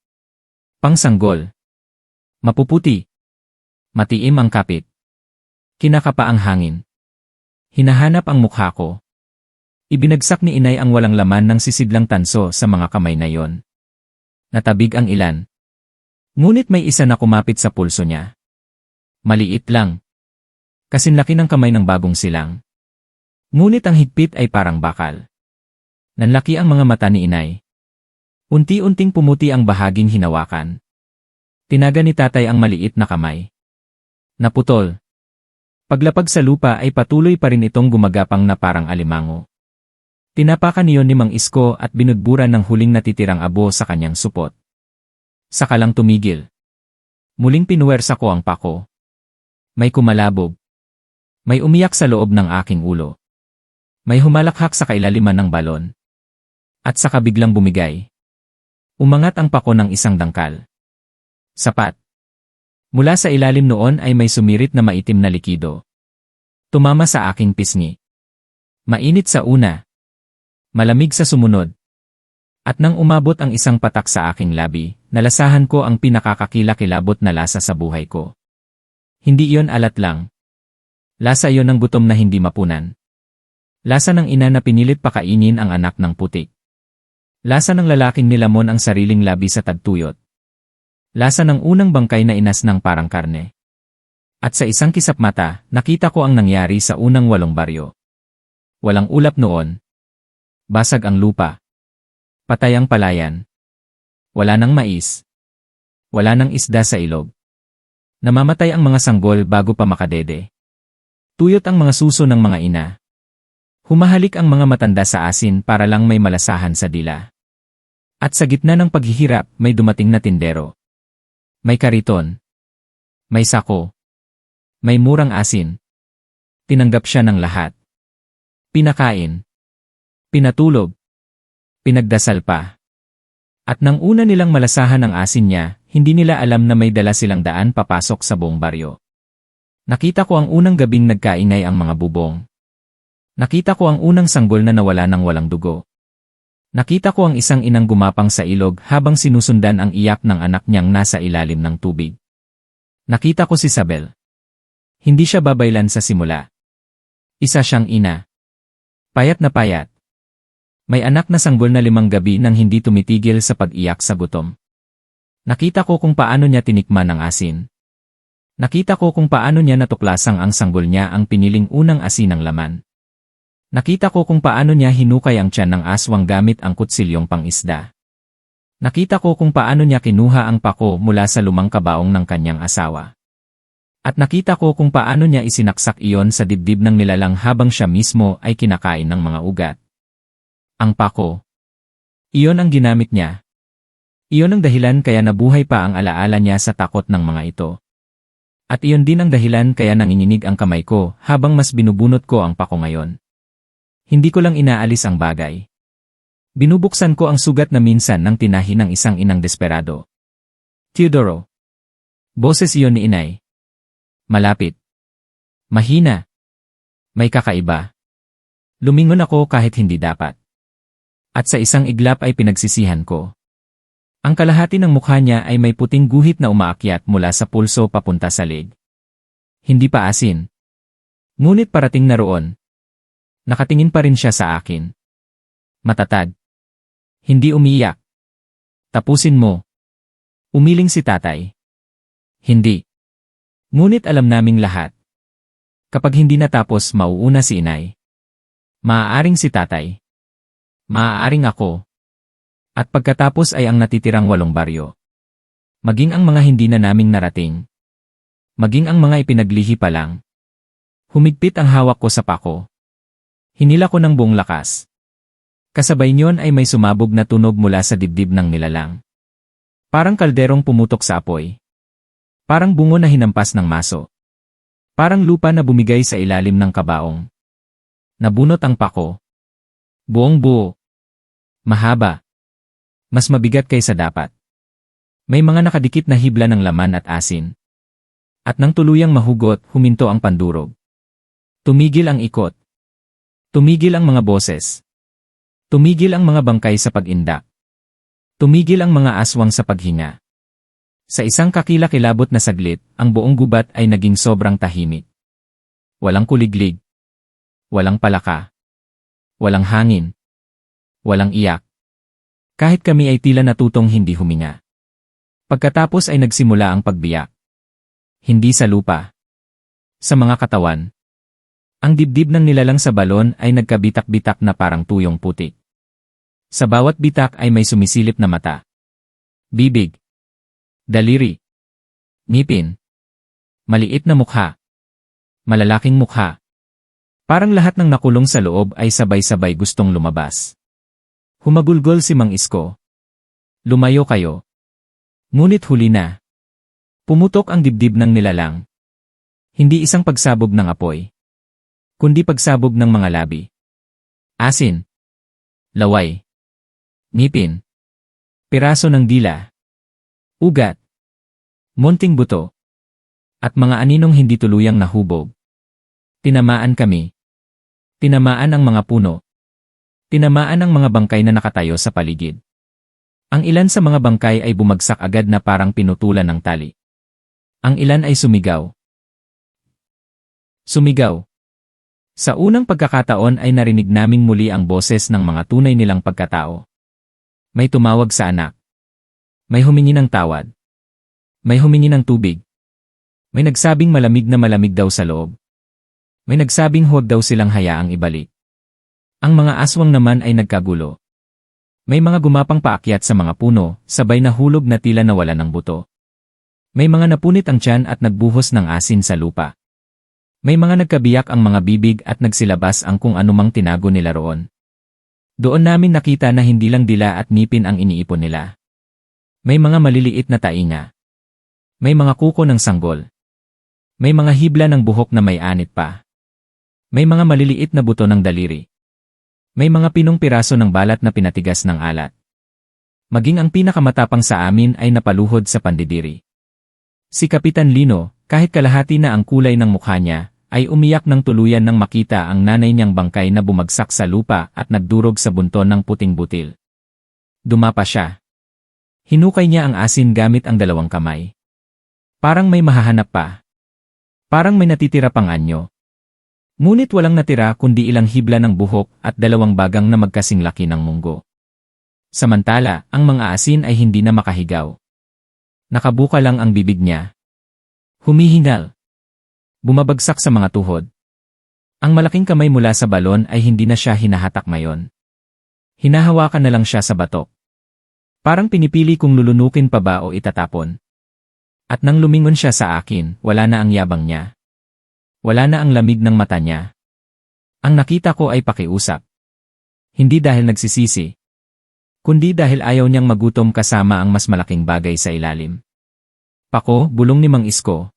Pangsanggol. Mapuputi. Matiim ang kapit. Kinakapa ang hangin. Hinahanap ang mukha ko. Ibinagsak ni inay ang walang laman ng sisidlang tanso sa mga kamay na yon. Natabig ang ilan. Ngunit may isa na kumapit sa pulso niya. Maliit lang. Kasinlaki ng kamay ng bagong silang. Ngunit ang higpit ay parang bakal. Nanlaki ang mga mata ni inay. Unti-unting pumuti ang bahaging hinawakan. Tinaga ni tatay ang maliit na kamay. Naputol. Paglapag sa lupa ay patuloy pa rin itong gumagapang na parang alimango. Tinapakan niyon ni Mang Isko at binudburan ng huling natitirang abo sa kanyang supot. Saka lang tumigil. Muling pinuwersa ko ang pako. May kumalabog. May umiyak sa loob ng aking ulo. May humalakhak sa kailaliman ng balon. At saka biglang bumigay. Umangat ang pako ng isang dangkal. Sapat. Mula sa ilalim noon ay may sumirit na maitim na likido. Tumama sa aking pisngi. Mainit sa una. Malamig sa sumunod. At nang umabot ang isang patak sa aking labi, nalasahan ko ang pinakakakilakilabot na lasa sa buhay ko. Hindi iyon alat lang. Lasa iyon ng gutom na hindi mapunan. Lasa ng ina na pinilit pakainin ang anak ng putik. Lasa ng lalaking nilamon ang sariling labi sa tagtuyot. Lasa ng unang bangkay na inas ng parang karne. At sa isang kisap mata, nakita ko ang nangyari sa unang 8 baryo. Walang ulap noon. Basag ang lupa. Patay ang palayan. Wala nang mais. Wala nang isda sa ilog. Namamatay ang mga sanggol bago pa makadede. Tuyot ang mga suso ng mga ina. Humahalik ang mga matanda sa asin para lang may malasahan sa dila. At sa gitna ng paghihirap, may dumating na tindero. May kariton. May sako. May murang asin. Tinanggap siya ng lahat. Pinakain. Pinatulog. Pinagdasal pa. At nang una nilang malasahan ang asin niya, hindi nila alam na may dala silang daan papasok sa buong baryo. Nakita ko ang unang gabing nagkaingay ang mga bubong. Nakita ko ang unang sanggol na nawala ng walang dugo. Nakita ko ang isang inang gumapang sa ilog habang sinusundan ang iyak ng anak niyang nasa ilalim ng tubig. Nakita ko si Isabel. Hindi siya babaylan sa simula. Isa siyang ina. Payat na payat. May anak na sanggol na 5 gabi nang hindi tumitigil sa pag-iyak sa gutom. Nakita ko kung paano niya tinikman ang asin. Nakita ko kung paano niya natuklasang ang sanggol niya ang piniling unang asin ng laman. Nakita ko kung paano niya hinukay ang tiyan ng aswang gamit ang kutsilyong pangisda. Nakita ko kung paano niya kinuha ang pako mula sa lumang kabaong ng kanyang asawa. At nakita ko kung paano niya isinaksak iyon sa dibdib ng nilalang habang siya mismo ay kinakain ng mga ugat. Ang pako. Iyon ang ginamit niya. Iyon ang dahilan kaya nabuhay pa ang alaala niya sa takot ng mga ito. At iyon din ang dahilan kaya nanginginig ang kamay ko habang mas binubunot ko ang pako ngayon. Hindi ko lang inaalis ang bagay. Binubuksan ko ang sugat na minsan nang tinahi ng isang inang desperado. Teodoro. Boses iyon ni inay. Malapit. Mahina. May kakaiba. Lumingon ako kahit hindi dapat. At sa isang iglap ay pinagsisihan ko. Ang kalahati ng mukha niya ay may puting guhit na umaakyat mula sa pulso papunta sa leg. Hindi pa asin. Ngunit parating na roon. Nakatingin pa rin siya sa akin. Matatag. Hindi umiyak. Tapusin mo. Umiling si tatay. Hindi. Ngunit alam naming lahat. Kapag hindi natapos, mauuna si inay. Maaaring si tatay. Maaaring ako. At pagkatapos ay ang natitirang 8 baryo. Maging ang mga hindi na naming narating. Maging ang mga ipinaglihi pa lang. Humigpit ang hawak ko sa pako. Hinila ko ng buong lakas. Kasabay niyon ay may sumabog na tunog mula sa dibdib ng nilalang. Parang kalderong pumutok sa apoy. Parang bungo na hinampas ng maso. Parang lupa na bumigay sa ilalim ng kabaong. Nabunot ang pako. Buong buo. Mahaba. Mas mabigat kaysa dapat. May mga nakadikit na hibla ng laman at asin. At nang tuluyang mahugot, huminto ang pandurog. Tumigil ang ikot. Tumigil ang mga boses. Tumigil ang mga bangkay sa pag-indak. Tumigil ang mga aswang sa paghinga. Sa isang kakilakilabot na saglit, ang buong gubat ay naging sobrang tahimik. Walang kuliglig. Walang palaka. Walang hangin. Walang iyak. Kahit kami ay tila natutong hindi huminga. Pagkatapos ay nagsimula ang pagbiyak. Hindi sa lupa. Sa mga katawan. Ang dibdib ng nilalang sa balon ay nagkabitak-bitak na parang tuyong putik. Sa bawat bitak ay may sumisilip na mata. Bibig. Daliri. Ngipin. Maliit na mukha. Malalaking mukha. Parang lahat ng nakulong sa loob ay sabay-sabay gustong lumabas. Humagulgol si Mang Isko. Lumayo kayo. Ngunit huli na. Pumutok ang dibdib ng nilalang. Hindi isang pagsabog ng apoy. Kundi pagsabog ng mga labi. Asin. Laway. Ngipin. Piraso ng dila. Ugat. Munting buto. At mga aninong hindi tuluyang nahubog. Tinamaan kami. Tinamaan ang mga puno. Tinamaan ang mga bangkay na nakatayo sa paligid. Ang ilan sa mga bangkay ay bumagsak agad na parang pinutulan ng tali. Ang ilan ay sumigaw. Sumigaw. Sa unang pagkakataon ay narinig naming muli ang boses ng mga tunay nilang pagkatao. May tumawag sa anak. May humingi ng tawad. May humingi ng tubig. May nagsabing malamig na malamig daw sa loob. May nagsabing huwag daw silang hayaang ibalik. Ang mga aswang naman ay nagkagulo. May mga gumapang paakyat sa mga puno, sabay na hulog na tila nawala ng buto. May mga napunit ang tiyan at nagbuhos ng asin sa lupa. May mga nagkabiyak ang mga bibig at nagsilabas ang kung anumang tinago nila roon. Doon namin nakita na hindi lang dila at ngipin ang iniipon nila. May mga maliliit na tainga. May mga kuko ng sanggol. May mga hibla ng buhok na may anit pa. May mga maliliit na buto ng daliri. May mga pinong piraso ng balat na pinatigas ng alat. Maging ang pinakamatapang sa amin ay napaluhod sa pandidiri. Si Kapitan Lino, kahit kalahati na ang kulay ng mukha niya, ay umiyak ng tuluyan nang makita ang nanay niyang bangkay na bumagsak sa lupa at nagdurog sa bunton ng puting butil. Dumapa siya. Hinukay niya ang asin gamit ang 2 kamay. Parang may mahahanap pa. Parang may natitira pang anyo. Ngunit walang natira kundi ilang hibla ng buhok at 2 bagang na magkasing laki ng munggo. Samantala, ang mga asin ay hindi na makahigaw. Nakabuka lang ang bibig niya. Humihingal. Bumabagsak sa mga tuhod. Ang malaking kamay mula sa balon ay hindi na siya hinahatak ngayon. Hinahawakan na lang siya sa batok. Parang pinipili kung lulunukin pa ba o itatapon. At nang lumingon siya sa akin, wala na ang yabang niya. Wala na ang lamig ng mata niya. Ang nakita ko ay pakiusap. Hindi dahil nagsisisi. Kundi dahil ayaw niyang magutom kasama ang mas malaking bagay sa ilalim. Pako, bulong ni Mang Isko.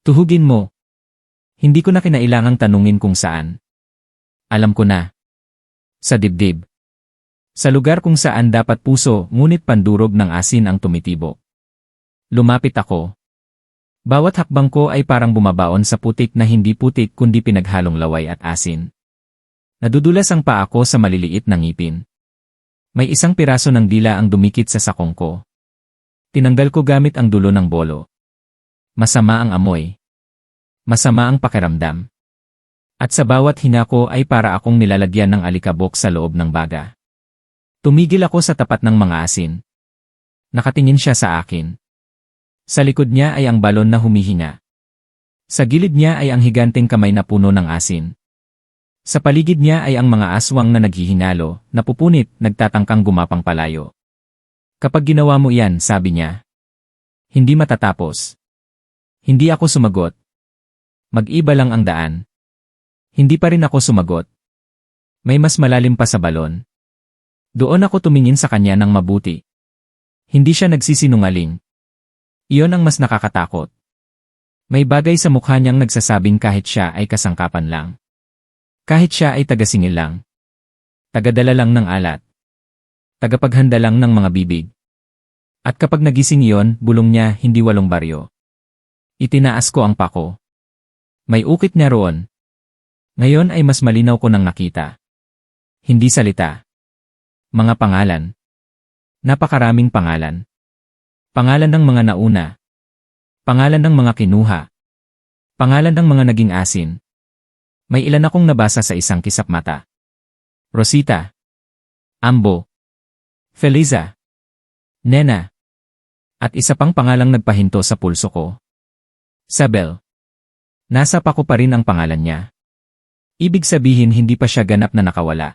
Tuhugin mo. Hindi ko na kinailangang tanungin kung saan. Alam ko na. Sa dibdib. Sa lugar kung saan dapat puso, ngunit pandurog ng asin ang tumitibo. Lumapit ako. Bawat hakbang ko ay parang bumabaon sa putik na hindi putik kundi pinaghalong laway at asin. Nadudulas ang paa ko sa maliliit na ngipin. May isang piraso ng dila ang dumikit sa sakong ko. Tinanggal ko gamit ang dulo ng bolo. Masama ang amoy. Masama ang pakiramdam. At sa bawat hinga ko ay para akong nilalagyan ng alikabok sa loob ng baga. Tumigil ako sa tapat ng mga asin. Nakatingin siya sa akin. Sa likod niya ay ang balon na humihinga. Sa gilid niya ay ang higanteng kamay na puno ng asin. Sa paligid niya ay ang mga aswang na naghihinalo, napupunit, nagtatangkang gumapang palayo. Kapag ginawa mo iyan, sabi niya. Hindi matatapos. Hindi ako sumagot. Mag-iba lang ang daan. Hindi pa rin ako sumagot. May mas malalim pa sa balon. Doon ako tumingin sa kanya ng mabuti. Hindi siya nagsisinungaling. Iyon ang mas nakakatakot. May bagay sa mukha niyang nagsasabing kahit siya ay kasangkapan lang. Kahit siya ay tagasingil lang. Tagadala lang ng alat. Tagapaghanda lang ng mga bibig. At kapag nagising iyon, bulong niya hindi 8 baryo. Itinaas ko ang pako. May ukit niya roon. Ngayon ay mas malinaw ko nang nakita. Hindi salita. Mga pangalan. Napakaraming pangalan. Pangalan ng mga nauna. Pangalan ng mga kinuha. Pangalan ng mga naging asin. May ilan akong nabasa sa isang kisap mata. Rosita. Ambo. Feliza. Nena. At isa pang pangalang nagpahinto sa pulso ko. Sabel. Nasa pako pa rin ang pangalan niya. Ibig sabihin hindi pa siya ganap na nakawala.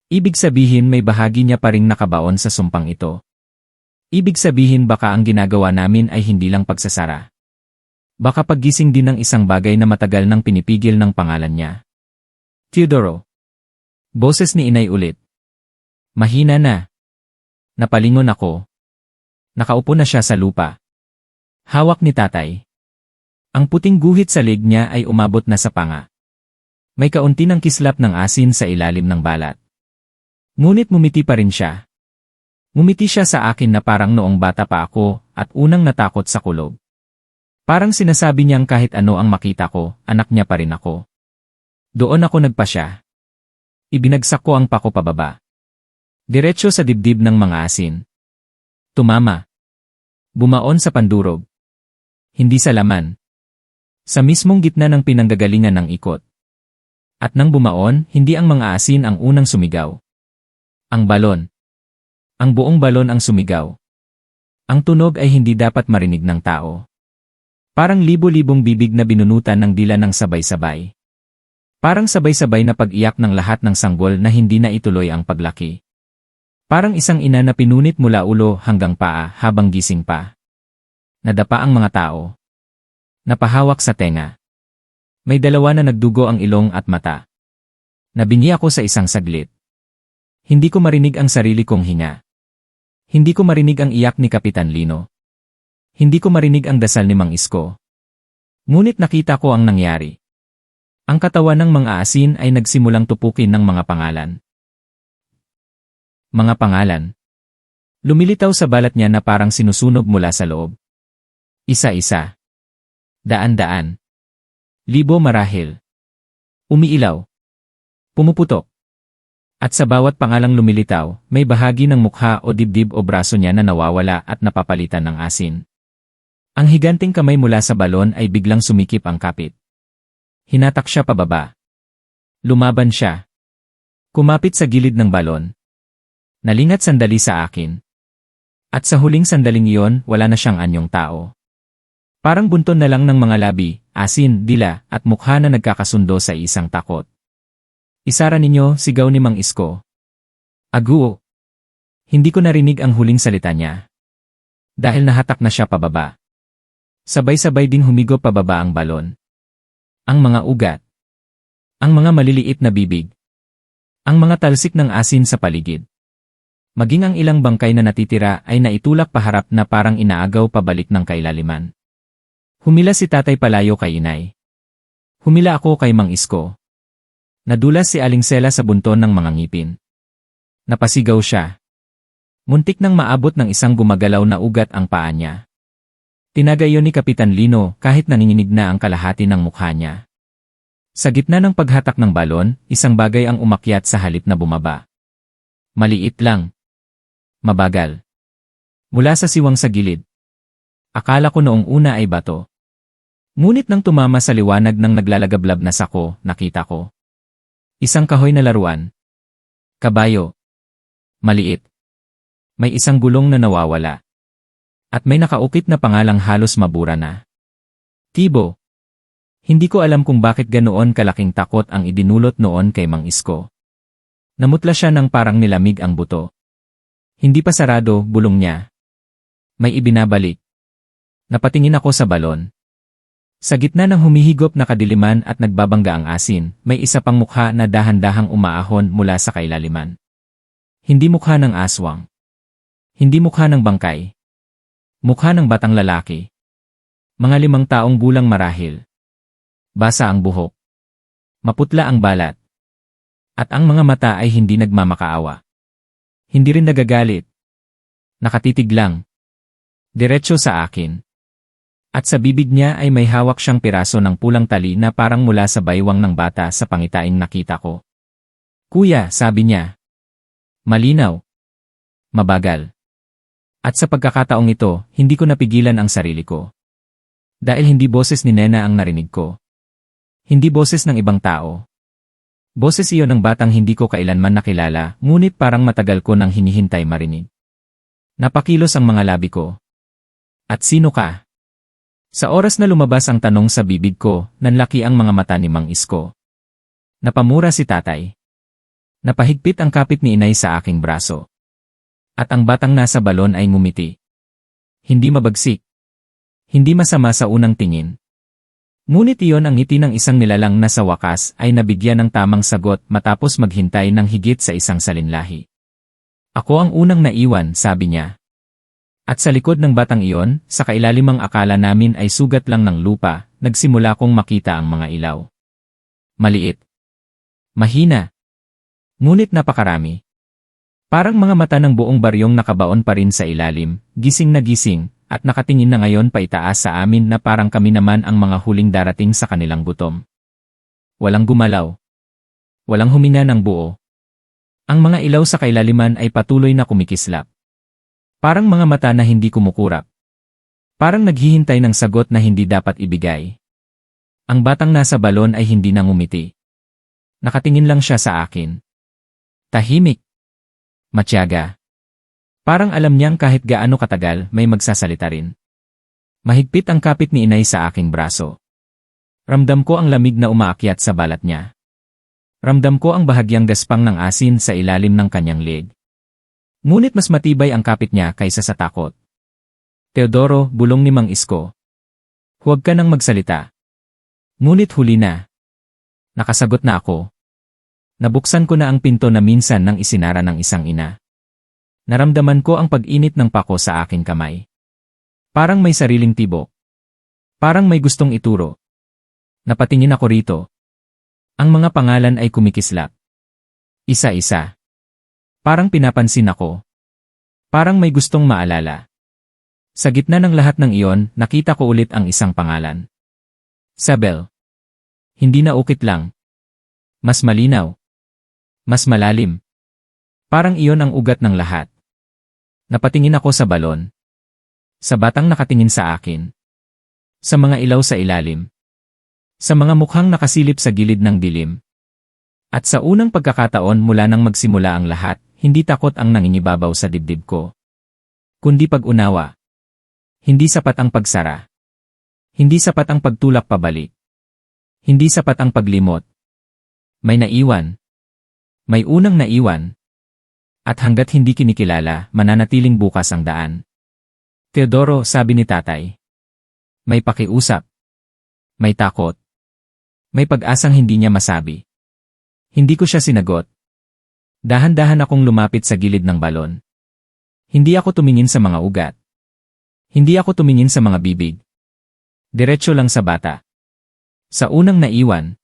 Ibig sabihin may bahagi niya pa ring nakabaon sa sumpang ito. Ibig sabihin baka ang ginagawa namin ay hindi lang pagsasara. Baka paggising din ng isang bagay na matagal nang pinipigil ng pangalan niya. Teodoro. Boses ni inay ulit. Mahina na. Napalingon ako. Nakaupo na siya sa lupa. Hawak ni tatay. Ang puting guhit sa leg niya ay umabot na sa panga. May kaunti ng kislap ng asin sa ilalim ng balat. Ngunit ngumiti pa rin siya. Ngumiti siya sa akin na parang noong bata pa ako at unang natakot sa kulog. Parang sinasabi niyang kahit ano ang makita ko, anak niya pa rin ako. Doon ako nagpasya. Ibinagsak ko ang pako pababa. Diretso sa dibdib ng mga asin. Tumama. Bumaon sa pandurog. Hindi sa laman. Sa mismong gitna ng pinanggagalingan ng ikot. At nang bumaon, hindi ang mga asin ang unang sumigaw. Ang balon. Ang buong balon ang sumigaw. Ang tunog ay hindi dapat marinig ng tao. Parang libo-libong bibig na binunutan ng dila ng sabay-sabay. Parang sabay-sabay na pag-iyak ng lahat ng sanggol na hindi na ituloy ang paglaki. Parang isang ina na pinunit mula ulo hanggang paa habang gising pa. Nadapa ang mga tao. Napahawak sa tenga. May dalawa na nagdugo ang ilong at mata. Nabingi ako sa isang saglit. Hindi ko marinig ang sarili kong hinga. Hindi ko marinig ang iyak ni Kapitan Lino. Hindi ko marinig ang dasal ni Mang Isko. Ngunit nakita ko ang nangyari. Ang katawan ng mga asin ay nagsimulang tupukin ng mga pangalan. Mga pangalan. Lumilitaw sa balat niya na parang sinusunog mula sa loob. Isa-isa. Daan-daan. Libo marahil. Umiilaw. Pumuputok. At sa bawat pangalang lumilitaw, may bahagi ng mukha o dibdib o braso niya na nawawala at napapalitan ng asin. Ang higanting kamay mula sa balon ay biglang sumikip ang kapit. Hinatak siya pababa. Lumaban siya. Kumapit sa gilid ng balon. Nalingat sandali sa akin. At sa huling sandaling iyon, wala na siyang anyong tao. Parang bunton na lang ng mga labi, asin, dila, at mukha na nagkakasundo sa isang takot. Isara ninyo, sigaw ni Mang Isko. Aguo. Hindi ko narinig ang huling salita niya. Dahil nahatak na siya pababa. Sabay-sabay ding humigo pababa ang balon. Ang mga ugat. Ang mga maliliit na bibig. Ang mga talsik ng asin sa paligid. Maging ang ilang bangkay na natitira ay naitulak paharap na parang inaagaw pabalik ng kailaliman. Humila si tatay palayo kay inay. Humila ako kay Mang Isko. Nadulas si Aling Sela sa bunton ng mga ngipin. Napasigaw siya. Muntik nang maabot ng isang gumagalaw na ugat ang paa niya. Tinagayo ni Kapitan Lino kahit nanginginig na ang kalahati ng mukha niya. Sa gitna ng paghatak ng balon, isang bagay ang umakyat sa halip na bumaba. Maliit lang. Mabagal. Mula sa siwang sa gilid. Akala ko noong una ay bato. Ngunit nang tumama sa liwanag ng naglalagablab na sako, nakita ko. Isang kahoy na laruan. Kabayo. Maliit. May isang gulong na nawawala. At may nakaukit na pangalang halos mabura na. Tibo. Hindi ko alam kung bakit ganoon kalaking takot ang idinulot noon kay Mang Isko. Namutla siya ng parang nilamig ang buto. Hindi pa sarado, bulong niya. May ibinabalik. Napatingin ako sa balon. Sa gitna ng humihigop na kadiliman at nagbabangga ang asin, may isa pang mukha na dahan-dahang umaahon mula sa kailaliman. Hindi mukha ng aswang. Hindi mukha ng bangkay. Mukha ng batang lalaki. Mga 5 taong gulang marahil. Basa ang buhok. Maputla ang balat. At ang mga mata ay hindi nagmamakaawa. Hindi rin nagagalit. Nakatitig lang. Diretso sa akin. At sa bibig niya ay may hawak siyang piraso ng pulang tali na parang mula sa baywang ng bata sa pangitaing nakita ko. Kuya, sabi niya. Malinaw. Mabagal. At sa pagkakataong ito, hindi ko napigilan ang sarili ko. Dahil hindi boses ni Nena ang narinig ko. Hindi boses ng ibang tao. Boses iyon ng batang hindi ko kailanman nakilala, ngunit parang matagal ko nang hinihintay marinig. Napakilos ang mga labi ko. At sino ka? Sa oras na lumabas ang tanong sa bibig ko, nanlaki ang mga mata ni Mang Isko. Napamura si tatay. Napahigpit ang kapit ni inay sa aking braso. At ang batang nasa balon ay ngumiti. Hindi mabagsik. Hindi masama sa unang tingin. Ngunit iyon ang ngiti ng isang nilalang na sa wakas ay nabigyan ng tamang sagot matapos maghintay ng higit sa isang salinlahi. Ako ang unang naiwan, sabi niya. At sa likod ng batang iyon, sa kailalimang akala namin ay sugat lang ng lupa, nagsimula kong makita ang mga ilaw. Maliit. Mahina. Ngunit napakarami. Parang mga mata ng buong baryong nakabaon pa rin sa ilalim, gising na gising, at nakatingin na ngayon paitaas sa amin na parang kami naman ang mga huling darating sa kanilang gutom. Walang gumalaw. Walang huminga ng buo. Ang mga ilaw sa kailaliman ay patuloy na kumikislap. Parang mga mata na hindi kumukurap. Parang naghihintay ng sagot na hindi dapat ibigay. Ang batang nasa balon ay hindi na ngumiti. Nakatingin lang siya sa akin. Tahimik. Matyaga. Parang alam niyang kahit gaano katagal may magsasalita rin. Mahigpit ang kapit ni inay sa aking braso. Ramdam ko ang lamig na umaakyat sa balat niya. Ramdam ko ang bahagyang gaspang ng asin sa ilalim ng kanyang leg. Ngunit mas matibay ang kapit niya kaysa sa takot. Teodoro, bulong ni Mang Isko. Huwag ka nang magsalita. Ngunit huli na. Nakasagot na ako. Nabuksan ko na ang pinto na minsan nang isinara ng isang ina. Naramdaman ko ang pag-init ng pako sa aking kamay. Parang may sariling tibok. Parang may gustong ituro. Napatingin ako rito. Ang mga pangalan ay kumikislap. Isa-isa. Parang pinapansin ako. Parang may gustong maalala. Sa gitna ng lahat ng iyon, nakita ko ulit ang isang pangalan. Sabel. Hindi na ukit lang. Mas malinaw. Mas malalim. Parang iyon ang ugat ng lahat. Napatingin ako sa balon. Sa batang nakatingin sa akin. Sa mga ilaw sa ilalim. Sa mga mukhang nakasilip sa gilid ng dilim. At sa unang pagkakataon mula nang magsimula ang lahat, hindi takot ang nangingibabaw sa dibdib ko. Kundi pag-unawa. Hindi sapat ang pagsara. Hindi sapat ang pagtulak pabalik. Hindi sapat ang paglimot. May naiwan. May unang naiwan. At hanggat hindi kinikilala, mananatiling bukas ang daan. Teodoro, sabi ni tatay. May pakiusap. May takot. May pag-asang hindi niya masabi. Hindi ko siya sinagot. Dahan-dahan akong lumapit sa gilid ng balon. Hindi ako tumingin sa mga ugat. Hindi ako tumingin sa mga bibig. Diretso lang sa bata. Sa unang naiwan.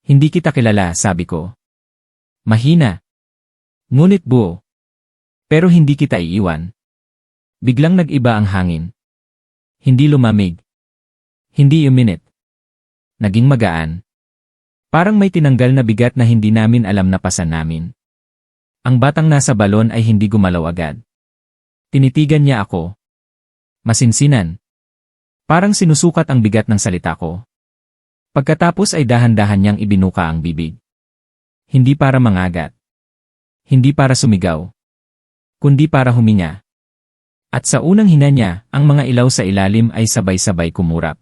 Hindi kita kilala, sabi ko. Mahina. Ngunit buo. Pero hindi kita iiwan. Biglang nag-iba ang hangin. Hindi lumamig. Hindi uminit. Naging magaan. Parang may tinanggal na bigat na hindi namin alam na pasan namin. Ang batang nasa balon ay hindi gumalaw agad. Tinitigan niya ako. Masinsinan. Parang sinusukat ang bigat ng salita ko. Pagkatapos ay dahan-dahan niyang ibinuka ang bibig. Hindi para mangagat. Hindi para sumigaw. Kundi para huminga. At sa unang hina niya, ang mga ilaw sa ilalim ay sabay-sabay kumurap.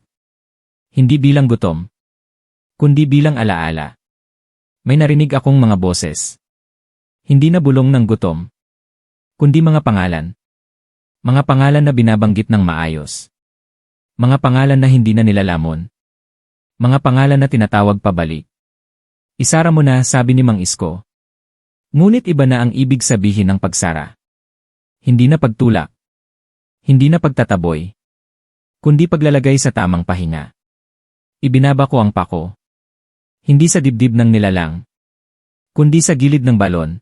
Hindi bilang gutom. Kundi bilang alaala. May narinig akong mga boses. Hindi na bulong ng gutom. Kundi mga pangalan. Mga pangalan na binabanggit ng maayos. Mga pangalan na hindi na nilalamon. Mga pangalan na tinatawag pabalik. Isara mo na, sabi ni Mang Isko. Ngunit iba na ang ibig sabihin ng pagsara. Hindi na pagtulak. Hindi na pagtataboy. Kundi paglalagay sa tamang pahinga. Ibinaba ko ang pako. Hindi sa dibdib ng nilalang. Kundi sa gilid ng balon.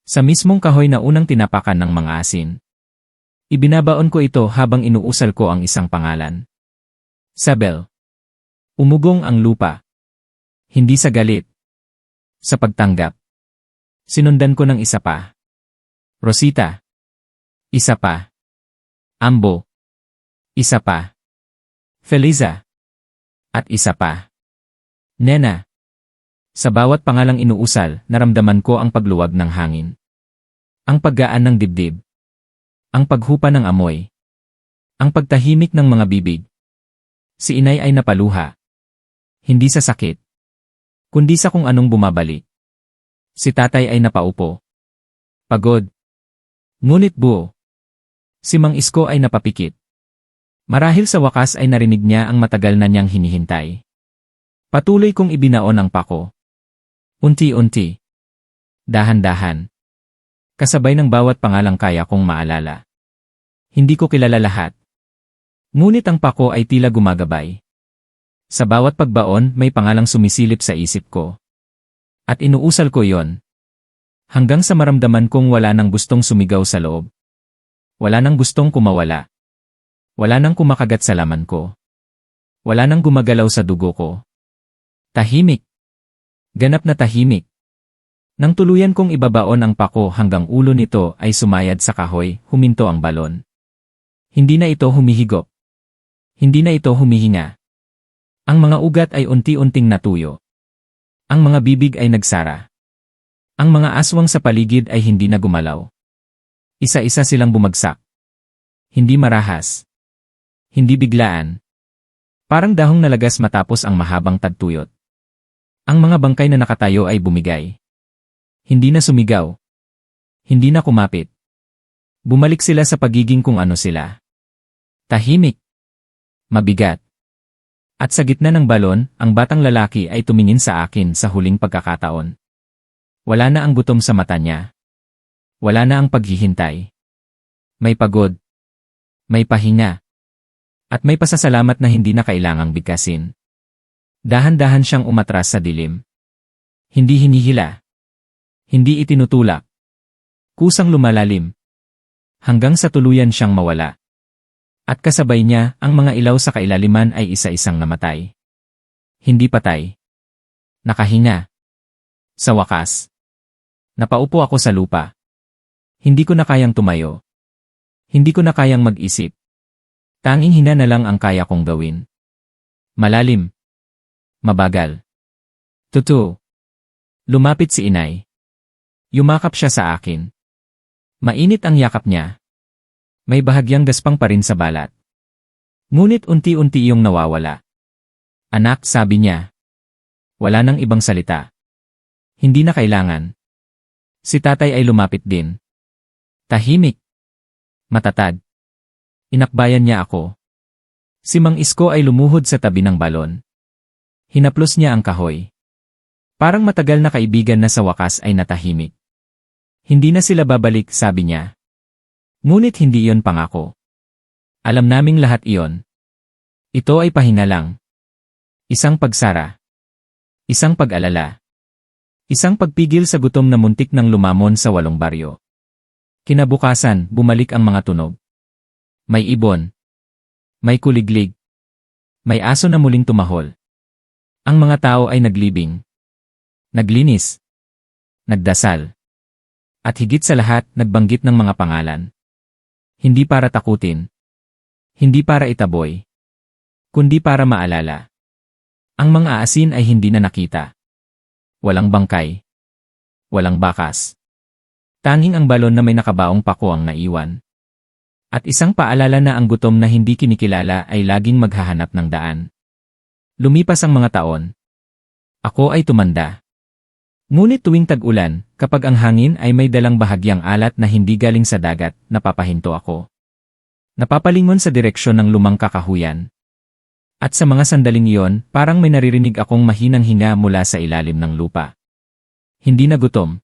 Sa mismong kahoy na unang tinapakan ng mga asin. Ibinabaon ko ito habang inuusal ko ang isang pangalan. Sabel. Umugong ang lupa. Hindi sa galit. Sa pagtanggap. Sinundan ko ng isa pa. Rosita. Isa pa. Ambo. Isa pa. Feliza. At isa pa. Nena. Sa bawat pangalang inuusal, naramdaman ko ang pagluwag ng hangin. Ang paggaan ng dibdib. Ang paghupa ng amoy. Ang pagtahimik ng mga bibig. Si inay ay napaluha. Hindi sa sakit. Kundi sa kung anong bumabalik. Si tatay ay napaupo. Pagod. Ngunit buo. Si Mang Isko ay napapikit. Marahil sa wakas ay narinig niya ang matagal na niyang hinihintay. Patuloy kong ibinaon ang pako. Unti-unti. Dahan-dahan. Kasabay ng bawat pangalang kaya kong maalala. Hindi ko kilala lahat. Ngunit ang pako ay tila gumagabay. Sa bawat pagbaon may pangalang sumisilip sa isip ko. At inuusal ko yon. Hanggang sa maramdaman kong wala nang gustong sumigaw sa loob. Wala nang gustong kumawala. Wala nang kumakagat sa laman ko. Wala nang gumagalaw sa dugo ko. Tahimik. Ganap na tahimik. Nang tuluyan kong ibabaon ang pako hanggang ulo nito ay sumayad sa kahoy, huminto ang balon. Hindi na ito humihigop. Hindi na ito humihinga. Ang mga ugat ay unti-unting natuyo. Ang mga bibig ay nagsara. Ang mga aswang sa paligid ay hindi na gumalaw. Isa-isa silang bumagsak. Hindi marahas. Hindi biglaan. Parang dahong nalagas matapos ang mahabang tagtuyot. Ang mga bangkay na nakatayo ay bumigay. Hindi na sumigaw. Hindi na kumapit. Bumalik sila sa pagiging kung ano sila. Tahimik. Mabigat. At sa gitna ng balon, ang batang lalaki ay tumingin sa akin sa huling pagkakataon. Wala na ang gutom sa mata niya. Wala na ang paghihintay. May pagod. May pahinga. At may pasasalamat na hindi na kailangang bigkasin. Dahan-dahan siyang umatras sa dilim. Hindi hinihila. Hindi itinutulak. Kusang lumalalim. Hanggang sa tuluyan siyang mawala. At kasabay niya, ang mga ilaw sa kailaliman ay isa-isang namatay. Hindi patay. Nakahinga. Sa wakas. Napaupo ako sa lupa. Hindi ko na kayang tumayo. Hindi ko na kayang mag-isip. Tanging hina na lang ang kaya kong gawin. Malalim. Mabagal. Totoo. Lumapit si inay. Yumakap siya sa akin. Mainit ang yakap niya. May bahagyang gaspang pa rin sa balat. Ngunit unti-unti iyong nawawala. Anak, sabi niya. Wala nang ibang salita. Hindi na kailangan. Si tatay ay lumapit din. Tahimik. Matatag. Inakbayan niya ako. Si Mang Isko ay lumuhod sa tabi ng balon. Hinaplos niya ang kahoy. Parang matagal na kaibigan na sa wakas ay natahimik. Hindi na sila babalik, sabi niya. Ngunit hindi iyon pangako. Alam naming lahat iyon. Ito ay pahinga lang. Isang pagsara. Isang pag-alala. Isang pagpigil sa gutom na muntik ng lumamon sa 8 baryo. Kinabukasan, bumalik ang mga tunog. May ibon. May kuliglig. May aso na muling tumahol. Ang mga tao ay naglibing. Naglinis. Nagdasal. At higit sa lahat, nagbanggit ng mga pangalan. Hindi para takutin. Hindi para itaboy. Kundi para maalala. Ang mga asin ay hindi na nakita. Walang bangkay. Walang bakas. Tanging ang balon na may nakabaong pako ang naiwan. At isang paalala na ang gutom na hindi kinikilala ay laging maghahanap ng daan. Lumipas ang mga taon. Ako ay tumanda. Ngunit tuwing tag-ulan, kapag ang hangin ay may dalang bahagyang alat na hindi galing sa dagat, napapahinto ako. Napapalingon sa direksyon ng lumang kakahuyan. At sa mga sandaling iyon, parang may naririnig akong mahinang hinga mula sa ilalim ng lupa. Hindi na gutom.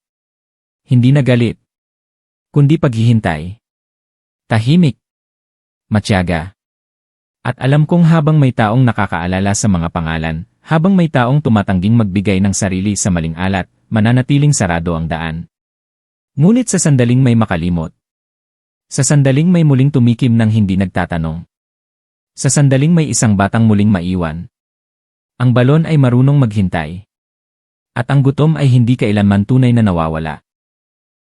Hindi na galit. Kundi paghihintay. Tahimik. Matyaga. At alam kong habang may taong nakakaalala sa mga pangalan, habang may taong tumatangging magbigay ng sarili sa maling alat, mananatiling sarado ang daan. Ngunit sa sandaling may makalimot. Sa sandaling may muling tumikim ng hindi nagtatanong. Sa sandaling may isang batang muling maiwan. Ang balon ay marunong maghintay. At ang gutom ay hindi kailanman tunay na nawawala.